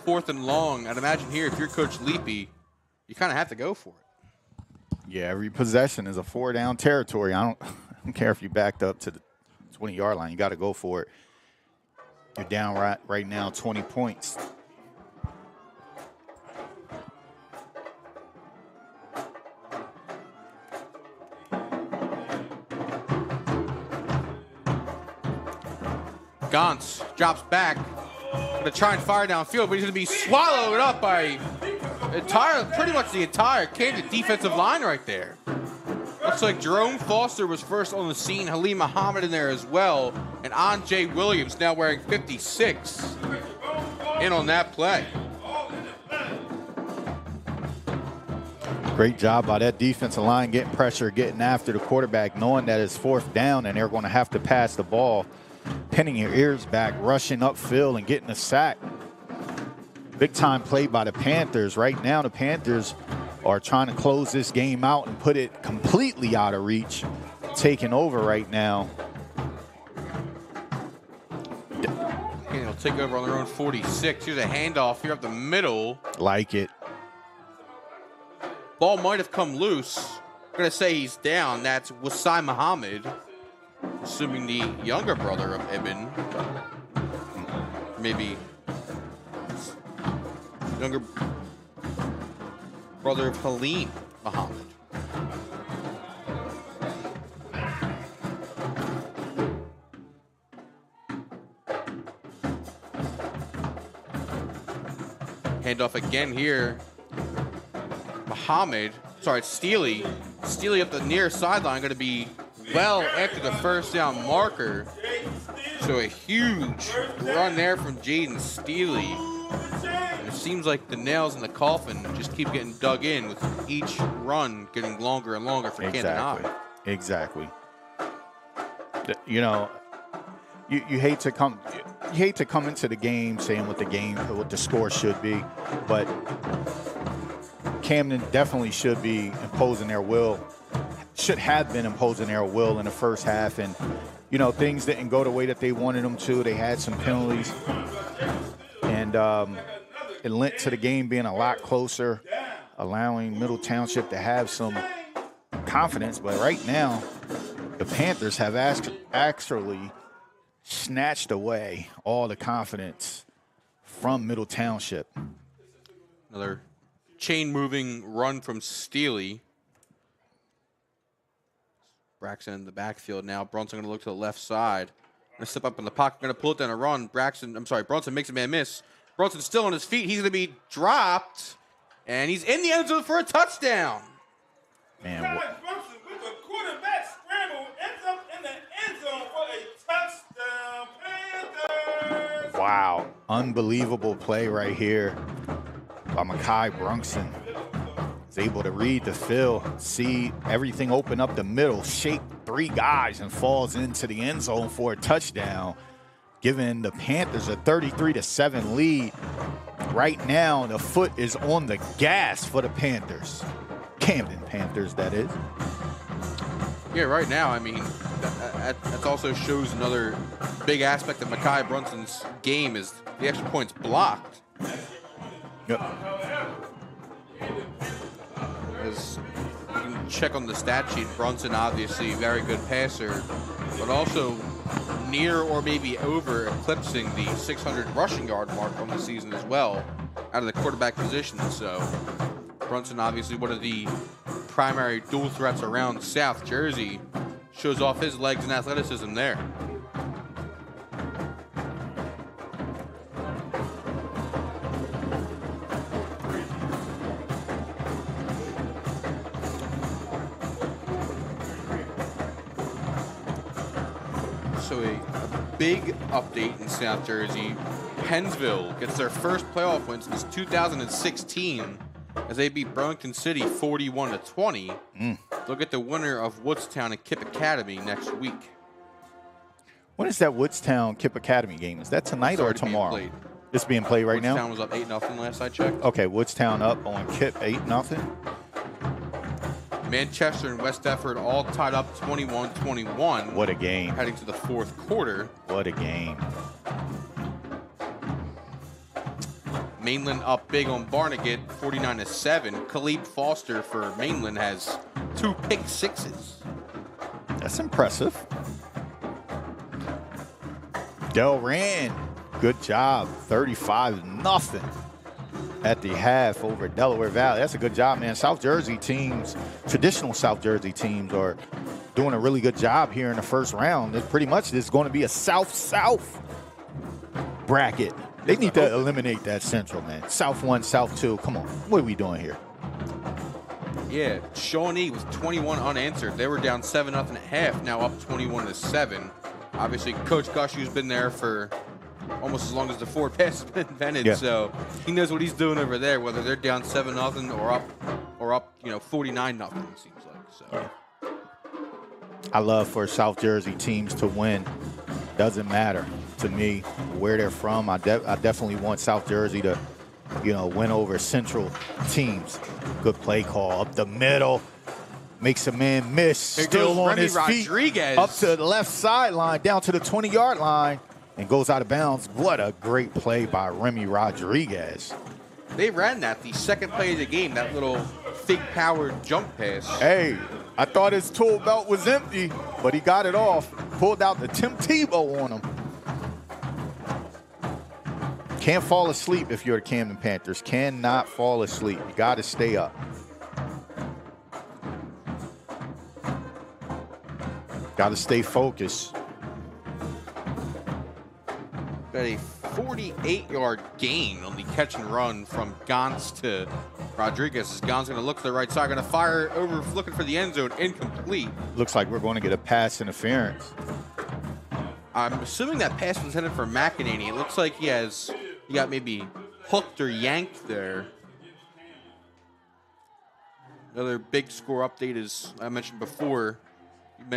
Speaker 2: Fourth and long. I'd imagine here, if you're Coach Leapy, you kind of have to go for it.
Speaker 1: Yeah, every possession is a 4-down territory. I don't care if you backed up to the 20-yard line. You got to go for it. You're down right now 20 points.
Speaker 2: Gantz drops back. Going to try and fire downfield, but he's going to be swallowed up by pretty much the entire Camden defensive line right there. Looks like Jerome Foster was first on the scene. Halim Muhammad in there as well. And Anjay Williams, now wearing 56, in on that play.
Speaker 1: Great job by that defensive line, getting pressure, getting after the quarterback, knowing that it's 4th down and they're going to have to pass the ball, pinning your ears back, rushing upfield and getting a sack. Big time play by the Panthers. Right now, the Panthers are trying to close this game out and put it completely out of reach, taking over right now.
Speaker 2: They'll take over on their own 46. Here's a handoff here up the middle.
Speaker 1: Like it.
Speaker 2: Ball might have come loose. I'm going to say he's down. That's Wasai Muhammad, assuming the younger brother of Ibn. Maybe younger brother of Halim Muhammad. Handoff again here. Steely. Steely up the near sideline, going to be well after the 1st down marker. So a huge run there from Jaden Steely. And it seems like the nails in the coffin just keep getting dug in with each run getting longer and longer for Camden High.
Speaker 1: Exactly. You know, you hate to come into the game saying what the score should be, but Camden definitely should have been imposing their will in the first half, and you know, things didn't go the way that they wanted them to. They had some penalties, and it lent to the game being a lot closer, allowing Middle Township to have some confidence. But right now, the Panthers have actually snatched away all the confidence from Middle Township.
Speaker 2: Another chain-moving run from Steely. Braxton in the backfield now. Brunson going to look to the left side. Going to step up in the pocket. Going to pull it down a run. Brunson makes a man miss. Brunson's still on his feet. He's going to be dropped. And he's in the end zone for a touchdown.
Speaker 1: Man,
Speaker 4: Brunson with the quarterback scramble ends up in the end zone for a touchdown, Panthers.
Speaker 1: wow. Unbelievable play right here by Mekhi Brunson. He's able to read the field, see everything open up the middle, shake 3 guys, and falls into the end zone for a touchdown, giving the Panthers a 33-7 lead. Right now, the foot is on the gas for the Panthers. Camden Panthers, that is.
Speaker 2: Yeah, right now, I mean, that also shows another big aspect of Mekhi Brunson's game is the extra points blocked.
Speaker 1: Yep.
Speaker 2: As you can check on the stat sheet, Brunson obviously a very good passer, but also near or maybe over eclipsing the 600 rushing yard mark on the season as well out of the quarterback position. So Brunson, obviously one of the primary dual threats around South Jersey, shows off his legs and athleticism there. So a big update in South Jersey. Pennsville gets their first playoff win since 2016 as they beat Burlington City 41-20. They'll get the winner of Woodstown and Kip Academy next week.
Speaker 1: When is that Woodstown Kip Academy game? Is that tonight or tomorrow? It's being played right now?
Speaker 2: Woodstown was up 8-0 last I checked.
Speaker 1: Okay, Woodstown up on Kip 8-0.
Speaker 2: Manchester and West Deptford all tied up 21-21.
Speaker 1: What a game.
Speaker 2: Heading to the fourth quarter.
Speaker 1: What a game.
Speaker 2: Mainland up big on Barnegat, 49-7. Khalid Foster for Mainland has 2 pick sixes.
Speaker 1: That's impressive. Delran, good job. 35-0 at the half over Delaware Valley. That's a good job, man. South Jersey teams, traditional South Jersey teams, are doing a really good job here in the first round. It's pretty much this is going to be a South-South bracket. They need to eliminate that Central, man. South 1, South 2. Come on. What are we doing here?
Speaker 2: Yeah, Shawnee with 21 unanswered. They were down 7-0 at half, now up 21-7. Obviously, Coach Gushue's been there for almost as long as the Ford Pass has been invented, so he knows what he's doing over there, whether they're down 7-0 or up or up, 49-0. It seems like so.
Speaker 1: I love for South Jersey teams to win. Doesn't matter to me where they're from. I definitely want South Jersey to, win over Central teams. Good play call up the middle. Makes a man miss.
Speaker 2: Here
Speaker 1: Still
Speaker 2: goes
Speaker 1: on
Speaker 2: Remy
Speaker 1: his feet.
Speaker 2: Rodriguez.
Speaker 1: Up to the left sideline, down to the 20-yard line, and goes out of bounds. What a great play by Remy Rodriguez.
Speaker 2: They ran that the second play of the game, that little fake-powered jump pass.
Speaker 1: Hey, I thought his tool belt was empty, but he got it off. Pulled out the Tim Tebow on him. Can't fall asleep if you're the Camden Panthers. Cannot fall asleep. You got to stay up. Got to stay focused.
Speaker 2: Got a 48-yard gain on the catch and run from Gantz to Rodriguez. As Gantz going to look to the right side, going to fire over, looking for the end zone, incomplete.
Speaker 1: Looks like we're going to get a pass interference.
Speaker 2: I'm assuming that pass was intended for McEnany. It looks like he got maybe hooked or yanked there. Another big score update, as I mentioned before,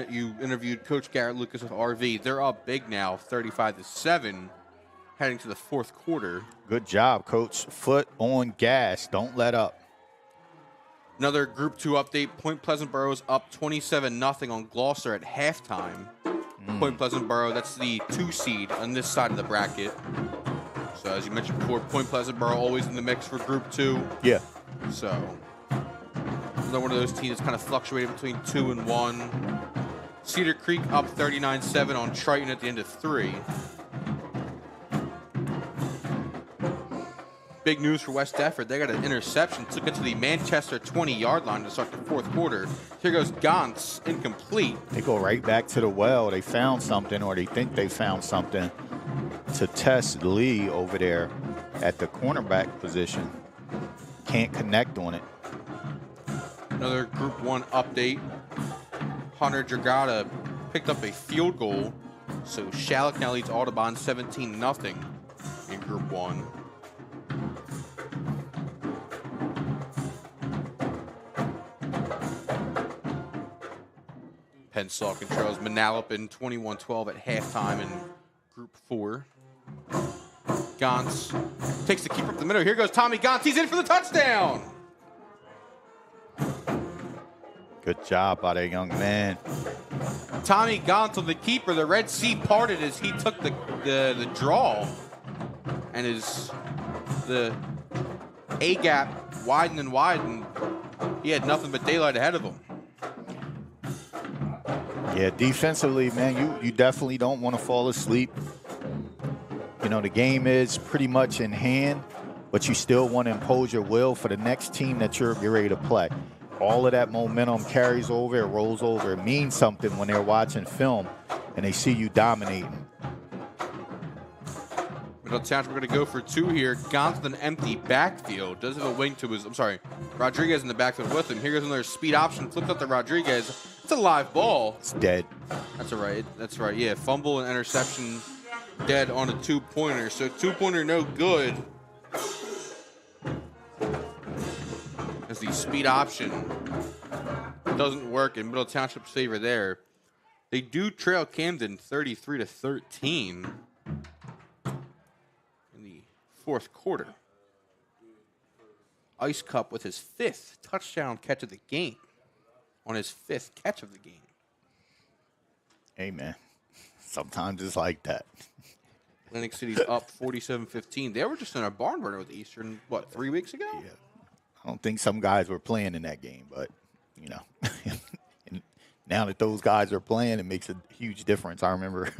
Speaker 2: you interviewed Coach Garrett Lucas of RV. They're up big now, 35-7, heading to the fourth quarter.
Speaker 1: Good job, Coach. Foot on gas. Don't let up.
Speaker 2: Another Group 2 update. Point Pleasant Borough is up 27-0 on Gloucester at halftime. Point Pleasant Borough, that's the 2 seed on this side of the bracket. So as you mentioned before, Point Pleasant Borough always in the mix for Group 2.
Speaker 1: Yeah.
Speaker 2: So another one of those teams that's kind of fluctuated between 2 and 1. Cedar Creek up 39-7 on Triton at the end of 3. Big news for West Defford. They got an interception. Took it to the Manchester 20-yard line to start the fourth quarter. Here goes Gantz, incomplete.
Speaker 1: They go right back to the well. They found something, or they think they found something, to test Lee over there at the cornerback position. Can't connect on it.
Speaker 2: Another Group 1 update. Hunter Dragata picked up a field goal. So Shalleck now leads Audubon 17-0 in Group 1. Pensaw controls Manalapan 21-12 at halftime in Group 4. Gantz takes the keeper up the middle. Here goes Tommy Gantz. He's in for the touchdown.
Speaker 1: Good job by that young man.
Speaker 2: Tommy Gantz on the keeper. The Red Sea parted as he took the draw. And as the A-gap widened and widened, he had nothing but daylight ahead of him.
Speaker 1: Yeah, defensively, man, you definitely don't want to fall asleep. The game is pretty much in hand, but you still want to impose your will for the next team that you're ready to play. All of that momentum carries over, it rolls over. It means something when they're watching film and they see you dominating.
Speaker 2: Middle Township, we're going to go for 2 here. Gantz with an empty backfield. Does have a wing to his, Rodriguez in the backfield with him. Here goes another speed option. Flipped up to Rodriguez. It's a live ball.
Speaker 1: It's dead.
Speaker 2: That's all right. That's right. Yeah, fumble and interception dead on a 2-pointer. So 2-pointer no good. As the speed option doesn't work in Middle Township's favor there. They do trail Camden 33-13 in the fourth quarter. Ice Cup with his 5th touchdown catch of the game. On his 5th catch of the game.
Speaker 1: Hey, man. Sometimes it's like that.
Speaker 2: Atlantic City's up 47-15. They were just in a barn burner with Eastern, 3 weeks ago?
Speaker 1: Yeah. I don't think some guys were playing in that game, but, and now that those guys are playing, it makes a huge difference. I remember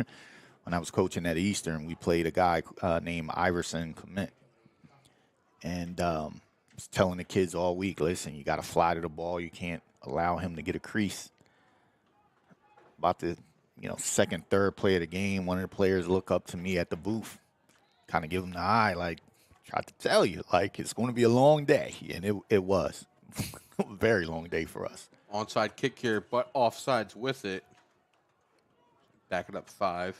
Speaker 1: when I was coaching at Eastern, we played a guy named Iverson Clement. And I was telling the kids all week, listen, you got to fly to the ball. You can't allow him to get a crease. About the, second, third play of the game, one of the players look up to me at the booth, kind of give him the eye, like, tried to tell you, like, it's going to be a long day. And it was. A very long day for us.
Speaker 2: Onside kick here, but offsides with it. Back it up 5.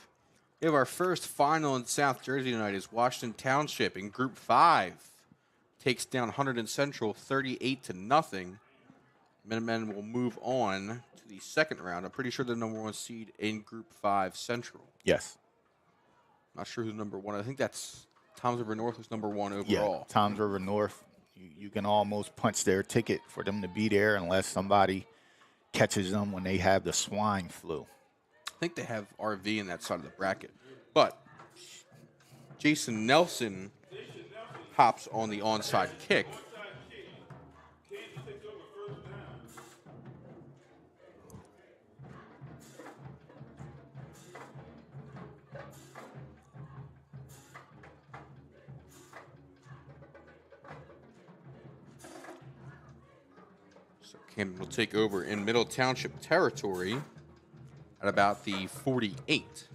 Speaker 2: We have our first final in South Jersey tonight is Washington Township in Group 5. takes down Hunterdon Central 38-0. Minutemen will move on to the second round. I'm pretty sure they're the #1 seed in Group 5 Central.
Speaker 1: Yes.
Speaker 2: Not sure who's #1. I think that's Toms River North who's #1 overall.
Speaker 1: Yeah, Toms River North. You can almost punch their ticket for them to be there unless somebody catches them when they have the swine flu.
Speaker 2: I think they have RV in that side of the bracket. But Jason Nelson hops on the onside kick. So Camden will take over in Middle Township territory at about the 48.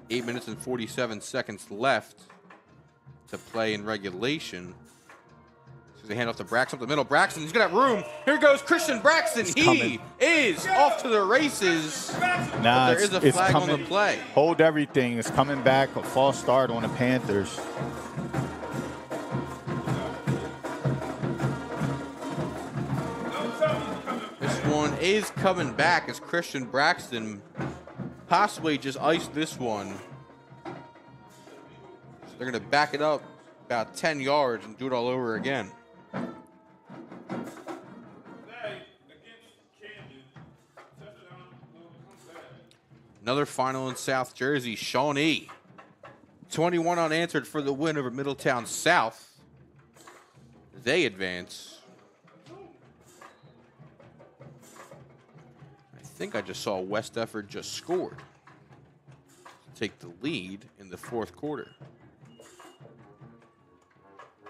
Speaker 2: 8 minutes and 47 seconds left to play in regulation. So they hand off to Braxton up the middle. Braxton, he's got room. Here goes Christian Braxton. He is off to the races.
Speaker 1: Nah,
Speaker 2: there is a flag on the play.
Speaker 1: Hold everything. It's coming back. A false start on the Panthers.
Speaker 2: This one is coming back as Christian Braxton possibly just iced this one. So they're going to back it up about 10 yards and do it all over again. Another final in South Jersey, Shawnee. 21 unanswered for the win over Middletown South. They advance. I think I just saw West Effort just scored to take the lead in the fourth quarter.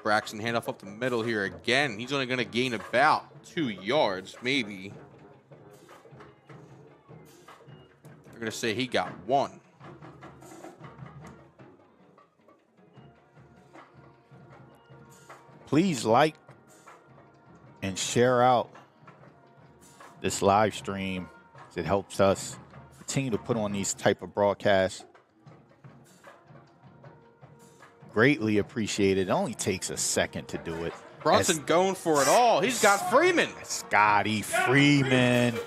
Speaker 2: Braxton handoff up the middle here again. He's only going to gain about 2 yards, maybe. They're going to say he got 1.
Speaker 1: Please like and share out this live stream. It helps us continue to put on these type of broadcasts. Greatly appreciated. It only takes a second to do it.
Speaker 2: Bronson going for it all. He's got Freeman.
Speaker 1: Scotty Freeman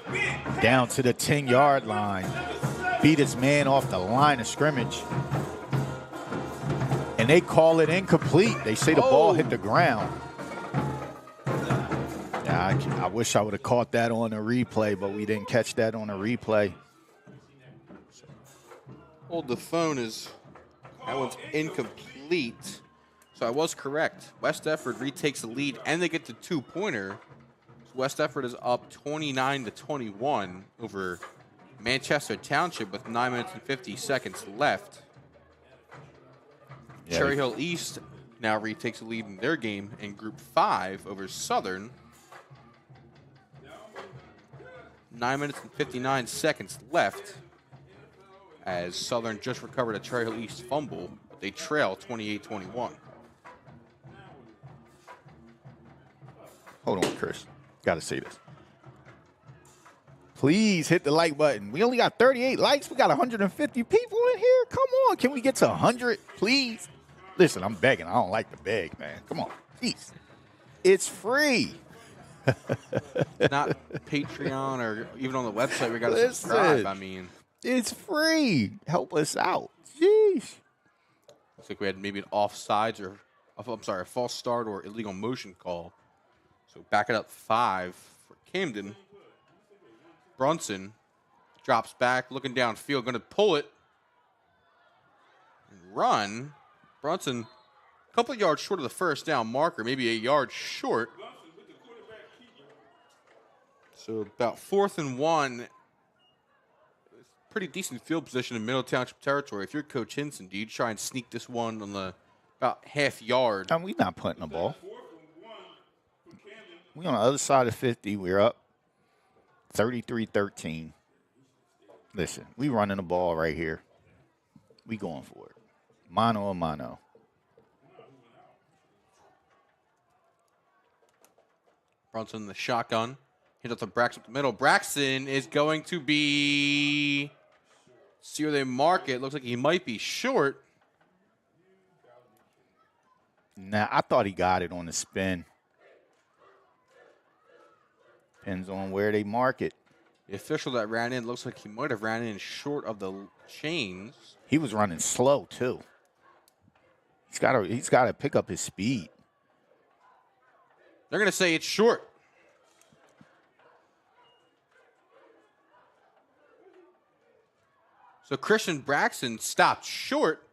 Speaker 1: down to the 10-yard line. Beat his man off the line of scrimmage. And they call it incomplete. They say the ball hit the ground. I wish I would have caught that on a replay, but we didn't catch that on a replay.
Speaker 2: Hold the phone is that one's incomplete. So I was correct. West Effort retakes the lead, and they get the 2-pointer. So West Effort is up 29-21 over Manchester Township with 9 minutes and 50 seconds left.
Speaker 1: Yeah.
Speaker 2: Cherry Hill East now retakes the lead in their game in Group 5 over Southern. 9 minutes and 59 seconds left as Southern just recovered a Cherry Hill East fumble. But they trail 28-21.
Speaker 1: Hold on, Chris. Got to say this. Please hit the like button. We only got 38 likes. We got 150 people in here. Come on. Can we get to 100, please? Listen, I'm begging. I don't like to beg, man. Come on. Please. It's free.
Speaker 2: Not Patreon or even on the website. We got to subscribe. I mean,
Speaker 1: it's free. Help us out. Jeez.
Speaker 2: Looks like we had maybe an offsides or, I'm sorry, a false start or illegal motion call. So back it up 5 for Camden. Brunson drops back, looking downfield, going to pull it and run. Brunson, a couple of yards short of the first down marker, maybe a yard short. So about 4th and 1. Pretty decent field position in Middle Township territory. If you're Coach Hinson, do you try and sneak this one on the about half yard?
Speaker 1: We're not punting the ball. We on the other side of 50. We're up 33-13. Listen, we running the ball right here. We going for it. Mano a mano.
Speaker 2: Brunson the shotgun. Hit up to Braxton up the middle. Braxton is going to be, see where they mark it. Looks like he might be short.
Speaker 1: Nah, I thought he got it on the spin. Depends on where they mark it.
Speaker 2: The official that ran in looks like he might have ran in short of the chains.
Speaker 1: He was running slow too. He's got to pick up his speed.
Speaker 2: They're going to say it's short. So Christian Braxton stopped short,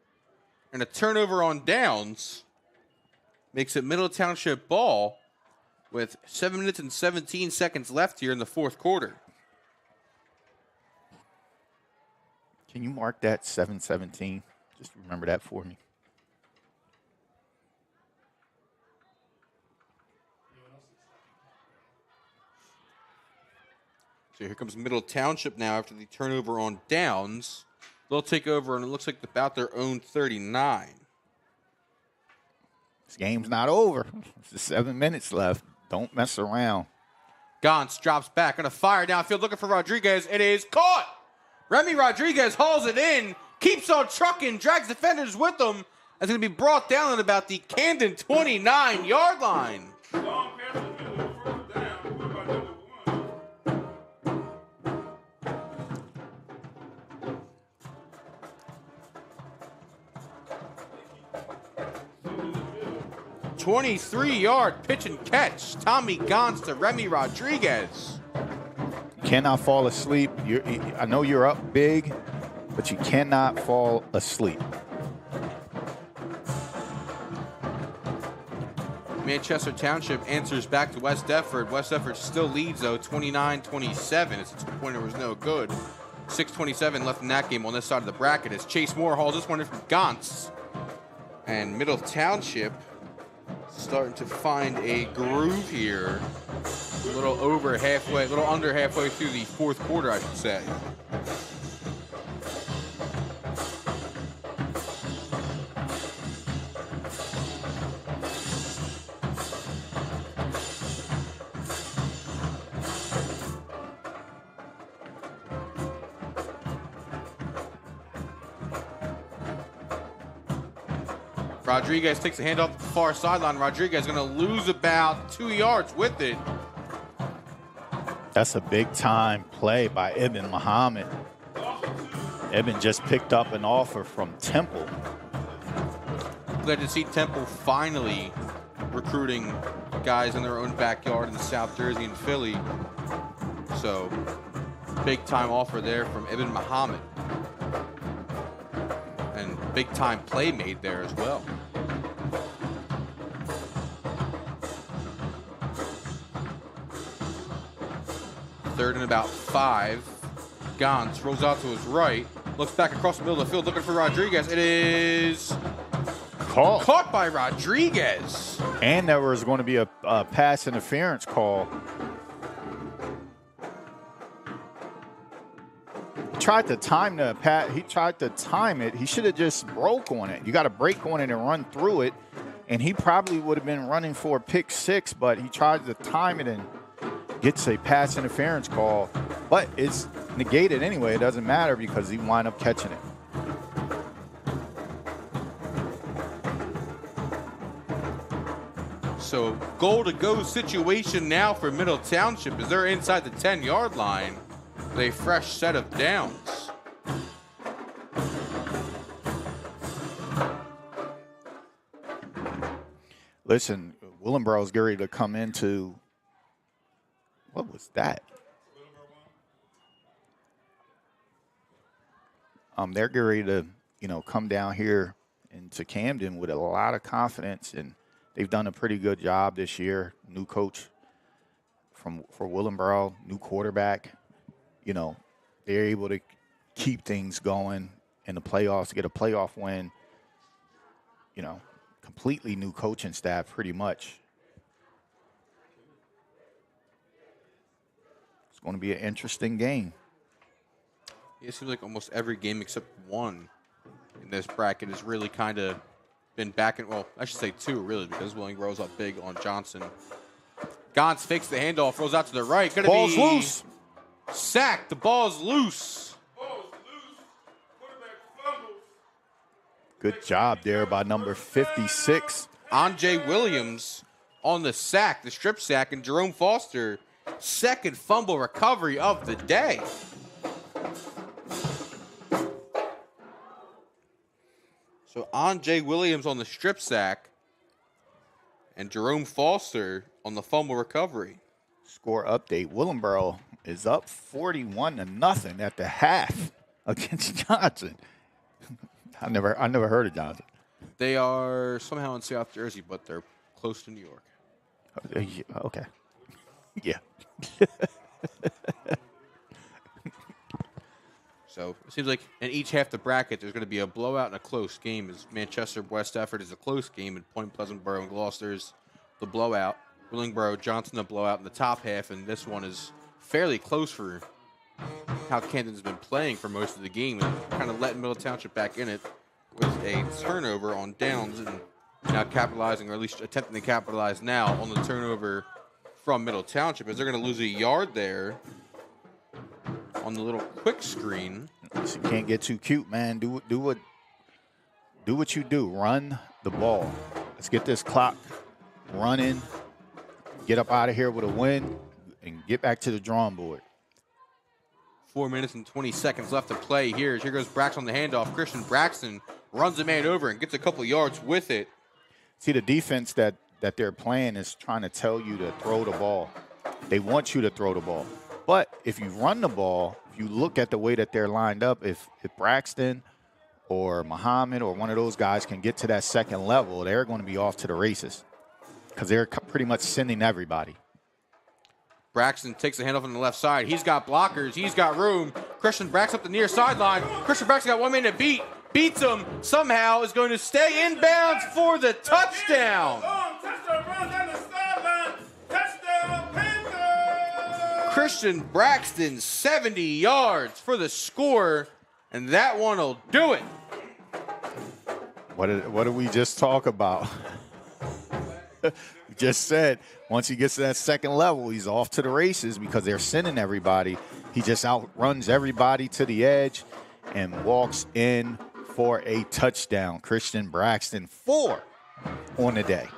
Speaker 2: and a turnover on downs makes it Middle Township ball with 7 minutes and 17 seconds left here in the fourth quarter.
Speaker 1: Can you mark that 7:17? Just remember that for me.
Speaker 2: So here comes Middle Township now after the turnover on downs. They'll take over, and it looks like about their own 39.
Speaker 1: This game's not over. There's 7 minutes left. Don't mess around.
Speaker 2: Gantz drops back, going to fire downfield, looking for Rodriguez. It is caught. Remy Rodriguez hauls it in, keeps on trucking, drags defenders with him. That's going to be brought down at about the Camden 29-yard line.
Speaker 4: Long pass in the middle, first down. What about number
Speaker 2: 23-yard pitch and catch. Tommy Gantz to Remy Rodriguez.
Speaker 1: Cannot fall asleep. I know you're up big, but you cannot fall asleep.
Speaker 2: Manchester Township answers back to West Deptford. West Deptford still leads, though, 29-27. It's a two-pointer was no good. 6:27 left in that game on this side of the bracket as Chase Moore hauls this one in from Gantz. And Middle Township starting to find a groove here. A little under halfway through the fourth quarter, I should say. Rodriguez takes a handoff to the far sideline. Rodriguez going to lose about 2 yards with it.
Speaker 1: That's a big-time play by Ibn Muhammad. Ibn just picked up an offer from Temple.
Speaker 2: Glad to see Temple finally recruiting guys in their own backyard in the South Jersey and Philly. So, big-time offer there from Ibn Muhammad. And big-time play made there as well. Third and about 5. Gantz rolls out to his right. Looks back across the middle of the field looking for Rodriguez. It is caught by Rodriguez.
Speaker 1: And there was going to be a pass interference call. He tried to time the pat. He tried to time it. He should have just broke on it. You got to break on it and run through it. And he probably would have been running for a pick 6, but he tried to time it and gets a pass interference call. But it's negated anyway. It doesn't matter because he wind up catching it.
Speaker 2: So goal-to-go situation now for Middle Township as they're inside the 10-yard line with a fresh set of downs.
Speaker 1: Listen, Willenboro's ready to come into – what was that? They're ready to, come down here into Camden with a lot of confidence, and they've done a pretty good job this year. New coach for Willenboro, new quarterback. They're able to keep things going in the playoffs, get a playoff win. Completely new coaching staff, pretty much. It's going to be an interesting game.
Speaker 2: It seems like almost every game except one in this bracket has really kind of been back in, well, I should say 2 really, because Willingboro's up big on Johnson. Gantz fakes the handoff, rolls out to the right.
Speaker 1: Ball's loose.
Speaker 2: Sacked. The ball's loose.
Speaker 1: Good job there by number 56,
Speaker 2: Anjay Williams on the sack, the strip sack, and Jerome Foster, second fumble recovery of the day. So Anjay Williams on the strip sack and Jerome Foster on the fumble recovery.
Speaker 1: Score update. Willenboro is up 41-0 at the half against Johnson. I never heard of Johnson.
Speaker 2: They are somehow in South Jersey, but they're close to New York.
Speaker 1: Okay. Yeah.
Speaker 2: So it seems like in each half the bracket, there's going to be a blowout and a close game. As Manchester West Effort is a close game, and Point Pleasant Borough and Gloucester's the blowout. Willingboro Johnson the blowout in the top half, and this one is fairly close for how Camden's been playing for most of the game, and kind of letting Middle Township back in it with a turnover on downs, and now capitalizing, or at least attempting to capitalize now on the turnover from Middle Township, as they're going to lose a yard there on the little quick screen.
Speaker 1: You can't get too cute, man. Do what you do. Run the ball. Let's get this clock running. Get up out of here with a win and get back to the drawing board.
Speaker 2: 4 minutes and 20 seconds left to play here. Here goes Braxton on the handoff. Christian Braxton runs a man over and gets a couple yards with it.
Speaker 1: See, the defense that they're playing is trying to tell you to throw the ball. They want you to throw the ball. But if you run the ball, if you look at the way that they're lined up, if Braxton or Muhammad or one of those guys can get to that second level, they're going to be off to the races because they're pretty much sending everybody.
Speaker 2: Braxton takes the handoff on the left side. He's got blockers. He's got room. Christian Braxton up the near sideline. Christian Braxton got 1 man to beat. Beats him. Somehow is going to stay inbounds for the touchdown.
Speaker 4: Touchdown run down the sideline. Touchdown, Panthers.
Speaker 2: Christian Braxton, 70 yards for the score, and that one will do it.
Speaker 1: What did we just talk about? We just said once he gets to that second level, he's off to the races because they're sending everybody. He just outruns everybody to the edge and walks in for a touchdown. Christian Braxton, 4 on the day.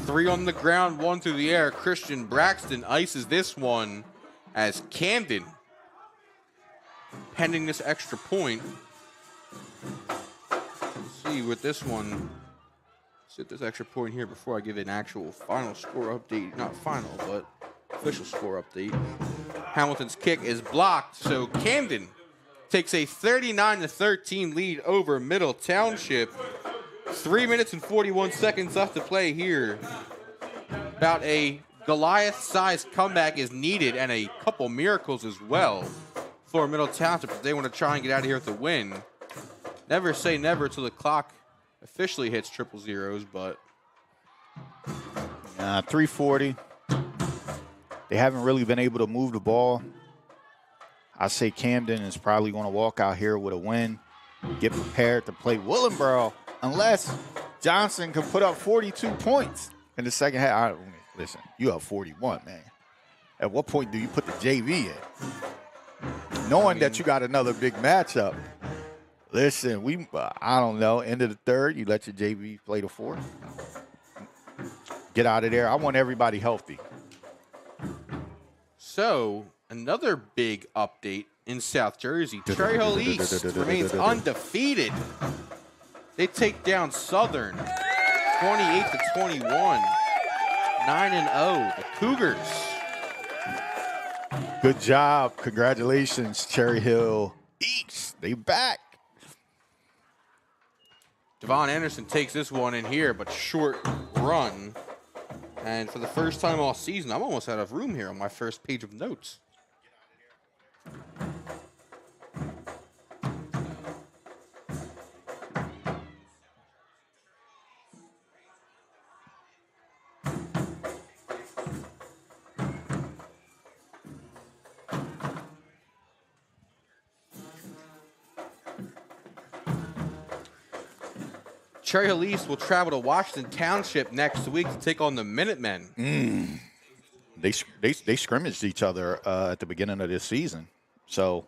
Speaker 2: 3 on the ground, 1 through the air. Christian Braxton ices this one as Camden, pending this extra point. Let's see with this one. Set this extra point here before I give an actual final score update. Not final, but official score update. Hamilton's kick is blocked, so Camden takes a 39-13 lead over Middle Township. 3 minutes and 41 seconds left to play here. About a Goliath-sized comeback is needed, and a couple miracles as well for Middle Township if they want to try and get out of here with a win. Never say never till the clock officially hits triple zeros, but
Speaker 1: 3:40. They haven't really been able to move the ball. I say Camden is probably going to walk out here with a win, get prepared to play Willingboro, unless Johnson can put up 42 points in the second half. Listen, you have 41, man. At what point do you put the JV in? Knowing that you got another big matchup. Listen, I don't know, end of the third, you let your JV play the fourth. Get out of there. I want everybody healthy.
Speaker 2: So, another big update in South Jersey. Cherry Hill East remains undefeated. They take down Southern 28-21. 9-0, the Cougars.
Speaker 1: Good job. Congratulations, Cherry Hill East. They back.
Speaker 2: Devon Anderson takes this one in here, but short run. And for the first time all season, I'm almost out of room here on my first page of notes. Cherry Hill East will travel to Washington Township next week to take on the Minutemen.
Speaker 1: They scrimmaged each other at the beginning of this season, so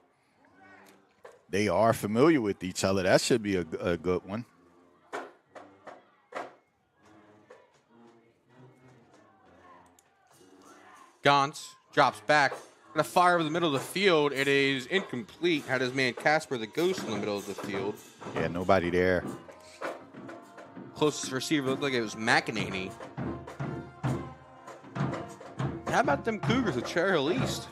Speaker 1: they are familiar with each other. That should be a good one.
Speaker 2: Gauntz drops back. Got a fire over the middle of the field. It is incomplete. Had his man Casper the Ghost in the middle of the field.
Speaker 1: Yeah, nobody there.
Speaker 2: Closest receiver looked like it was McEnany. How about them Cougars of Cherry Hill East?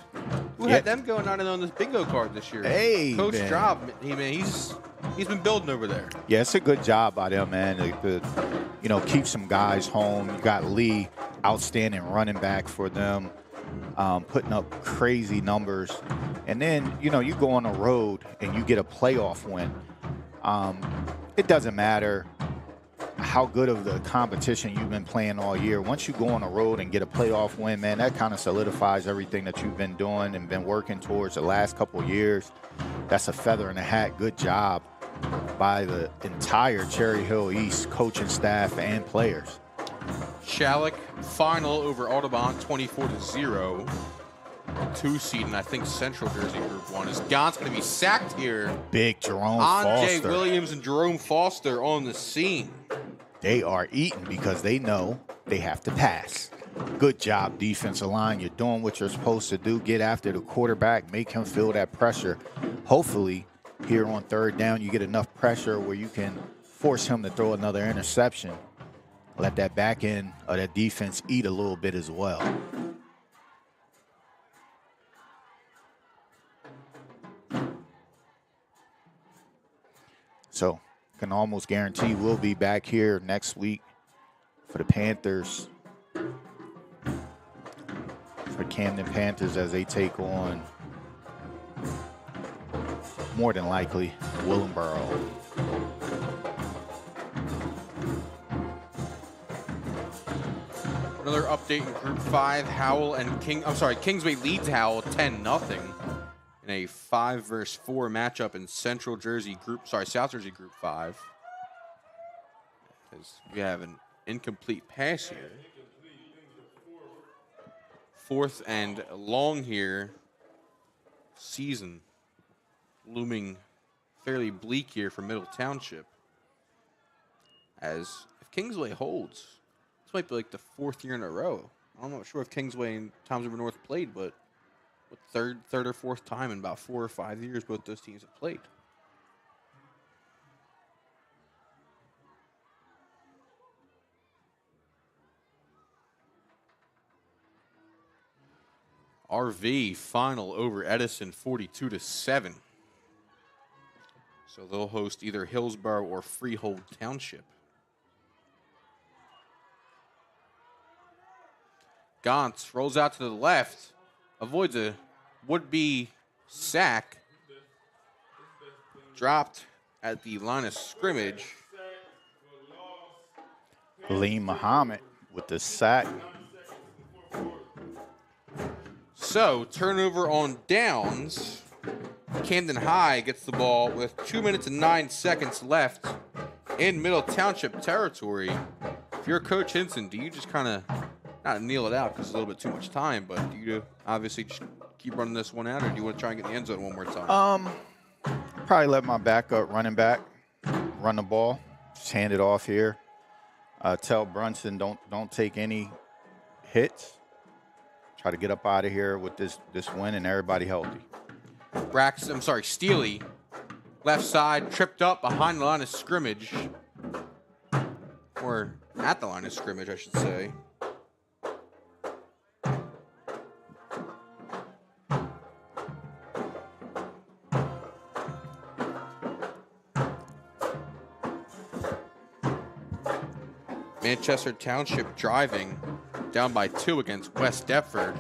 Speaker 2: Who had them going on this bingo card this year?
Speaker 1: Hey,
Speaker 2: Coach
Speaker 1: man.
Speaker 2: Job, he's been building over there.
Speaker 1: Yeah, it's a good job by them, man. Keep some guys home. You got Lee, outstanding running back for them, putting up crazy numbers. And then, you go on the road and you get a playoff win. It doesn't matter how good of the competition you've been playing all year. Once you go on the road and get a playoff win, man, that kind of solidifies everything that you've been doing and been working towards the last couple of years. That's a feather in the hat. Good job by the entire Cherry Hill East coaching staff and players.
Speaker 2: Shalleck final over Audubon 24-0. 2 seed, and I think Central Jersey Group 1 is Gaunt's going to be sacked here.
Speaker 1: Big Jerome
Speaker 2: Andre
Speaker 1: Foster.
Speaker 2: Williams and Jerome Foster on the scene.
Speaker 1: They are eating because they know they have to pass. Good job, defensive line. You're doing what you're supposed to do. Get after the quarterback, make him feel that pressure. Hopefully, here on third down, you get enough pressure where you can force him to throw another interception. Let that back end of that defense eat a little bit as well. So, can almost guarantee we'll be back here next week for the Panthers, for Camden Panthers, as they take on, more than likely, Willenboro.
Speaker 2: Another update in Group 5, Howell and Kingsway leads Howell 10-0 in a 5 versus 4 matchup in South Jersey Group 5. As we have an incomplete pass here. 4th and long here. Season looming fairly bleak here for Middle Township. As if Kingsway holds, this might be like the 4th year in a row. I'm not sure if Kingsway and Toms River North played, but third or 4th time in about 4 or 5 years both those teams have played. RV final over Edison 42-7. So they'll host either Hillsborough or Freehold Township. Gauntz rolls out to the left, avoids a would-be sack, dropped at the line of scrimmage.
Speaker 1: Lee Muhammad with the sack.
Speaker 2: So, turnover on downs. Camden High gets the ball with 2 minutes and 9 seconds left in Middle Township territory. If you're Coach Hinson, do you just kind of not kneel it out because it's a little bit too much time, but do you obviously just keep running this one out, or do you want to try and get in the end zone one more time?
Speaker 1: Probably let my backup running back run the ball. Just hand it off here. Tell Brunson don't take any hits. Try to get up out of here with this win and everybody healthy.
Speaker 2: Steely, left side, tripped up behind the line of scrimmage. Or at the line of scrimmage, I should say. Manchester Township driving down by 2 against West Deptford.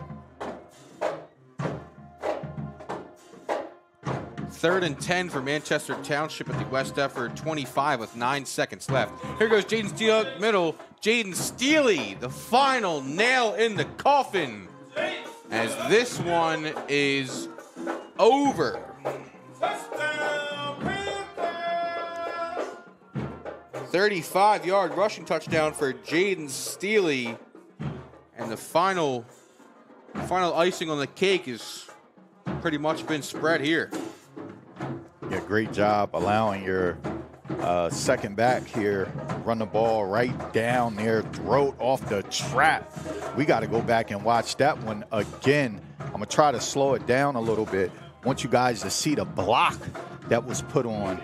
Speaker 2: 3rd and 10 for Manchester Township at the West Deptford 25 with 9 seconds left. Here goes Jaden Steele up middle. Jaden Steely, the final nail in the coffin, as this one is over.
Speaker 4: Touchdown, Panthers!
Speaker 2: 35-yard rushing touchdown for Jaden Steely. And the final icing on the cake is pretty much been spread here.
Speaker 1: Yeah, great job allowing your second back here, run the ball right down their throat off the trap. We got to go back and watch that one again. I'm going to try to slow it down a little bit. I want you guys to see the block that was put on.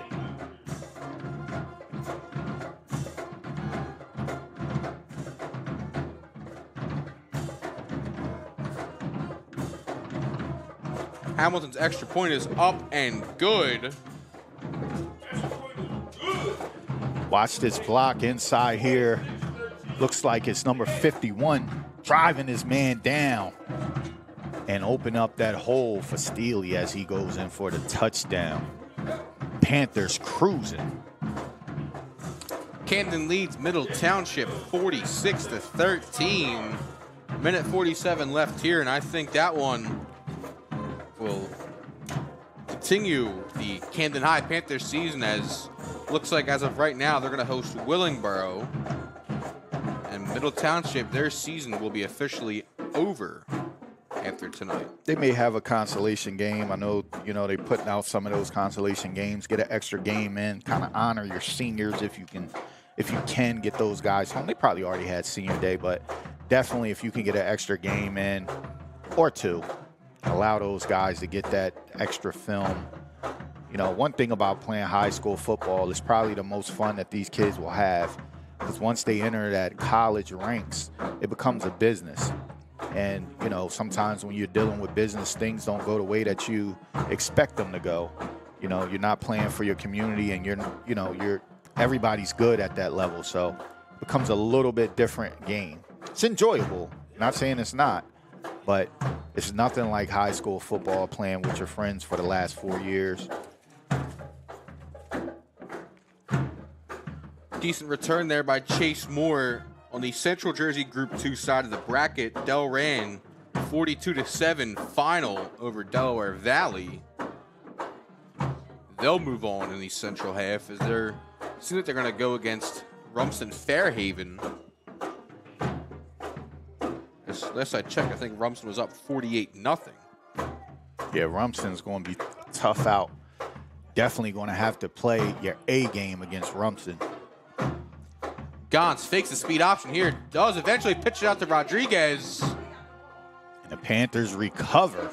Speaker 2: Hamilton's extra point is up and good.
Speaker 1: Watch this block inside here. Looks like it's number 51 driving his man down and open up that hole for Steely as he goes in for the touchdown. Panthers cruising.
Speaker 2: Camden leads Middle Township 46-13. Minute 47 left here, and I think that one will continue the Camden High Panthers season, as looks like as of right now they're going to host Willingboro, and Middle Township, their season will be officially over after tonight.
Speaker 1: They may have a consolation game. I know, they're putting out some of those consolation games. Get an extra game in, kind of honor your seniors if you can get those guys home. They probably already had senior day, but definitely if you can get an extra game in or two, allow those guys to get that extra film. One thing about playing high school football is probably the most fun that these kids will have, because once they enter that college ranks, it becomes a business. And, sometimes when you're dealing with business, things don't go the way that you expect them to go. You're not playing for your community, and everybody's good at that level. So it becomes a little bit different game. It's enjoyable. Not saying it's not. But it's nothing like high school football, playing with your friends for the last 4 years.
Speaker 2: Decent return there by Chase Moore on the Central Jersey Group 2 side of the bracket. Delran 42-7 final over Delaware Valley. They'll move on in the Central half as it seems like they're going to go against Rumsden Fairhaven. Last I checked, I think Rumsden was up 48-0.
Speaker 1: Yeah, Rumsden's going to be tough out. Definitely going to have to play your A game against Rumsden.
Speaker 2: Gons fakes the speed option here. Does eventually pitch it out to Rodriguez.
Speaker 1: And the Panthers recover.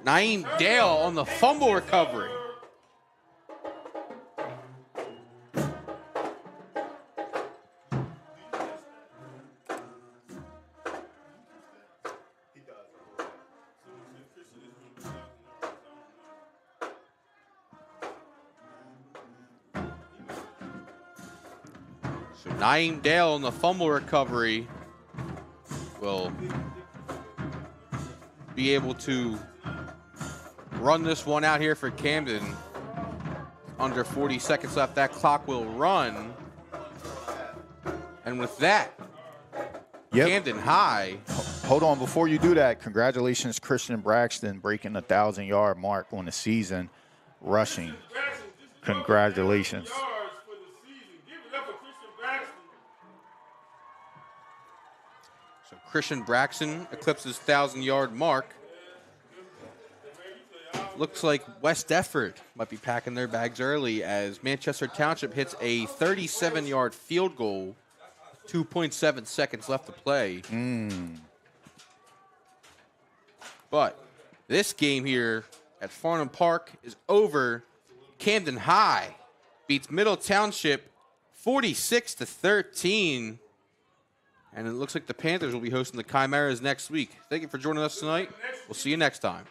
Speaker 2: Naeem Dale on the fumble recovery. Naeem Dale on the fumble recovery will be able to run this one out here for Camden. Under 40 seconds left, that clock will run. And with that, Camden High.
Speaker 1: Hold on, before you do that, congratulations, Christian Braxton, breaking the 1,000-yard mark on the season rushing. Congratulations.
Speaker 2: So Christian Braxton eclipses 1,000-yard mark. Looks like West Effort might be packing their bags early as Manchester Township hits a 37-yard field goal. 2.7 seconds left to play. But this game here at Farnham Park is over. Camden High beats Middle Township 46-13. And it looks like the Panthers will be hosting the Chimeras next week. Thank you for joining us tonight. We'll see you next time.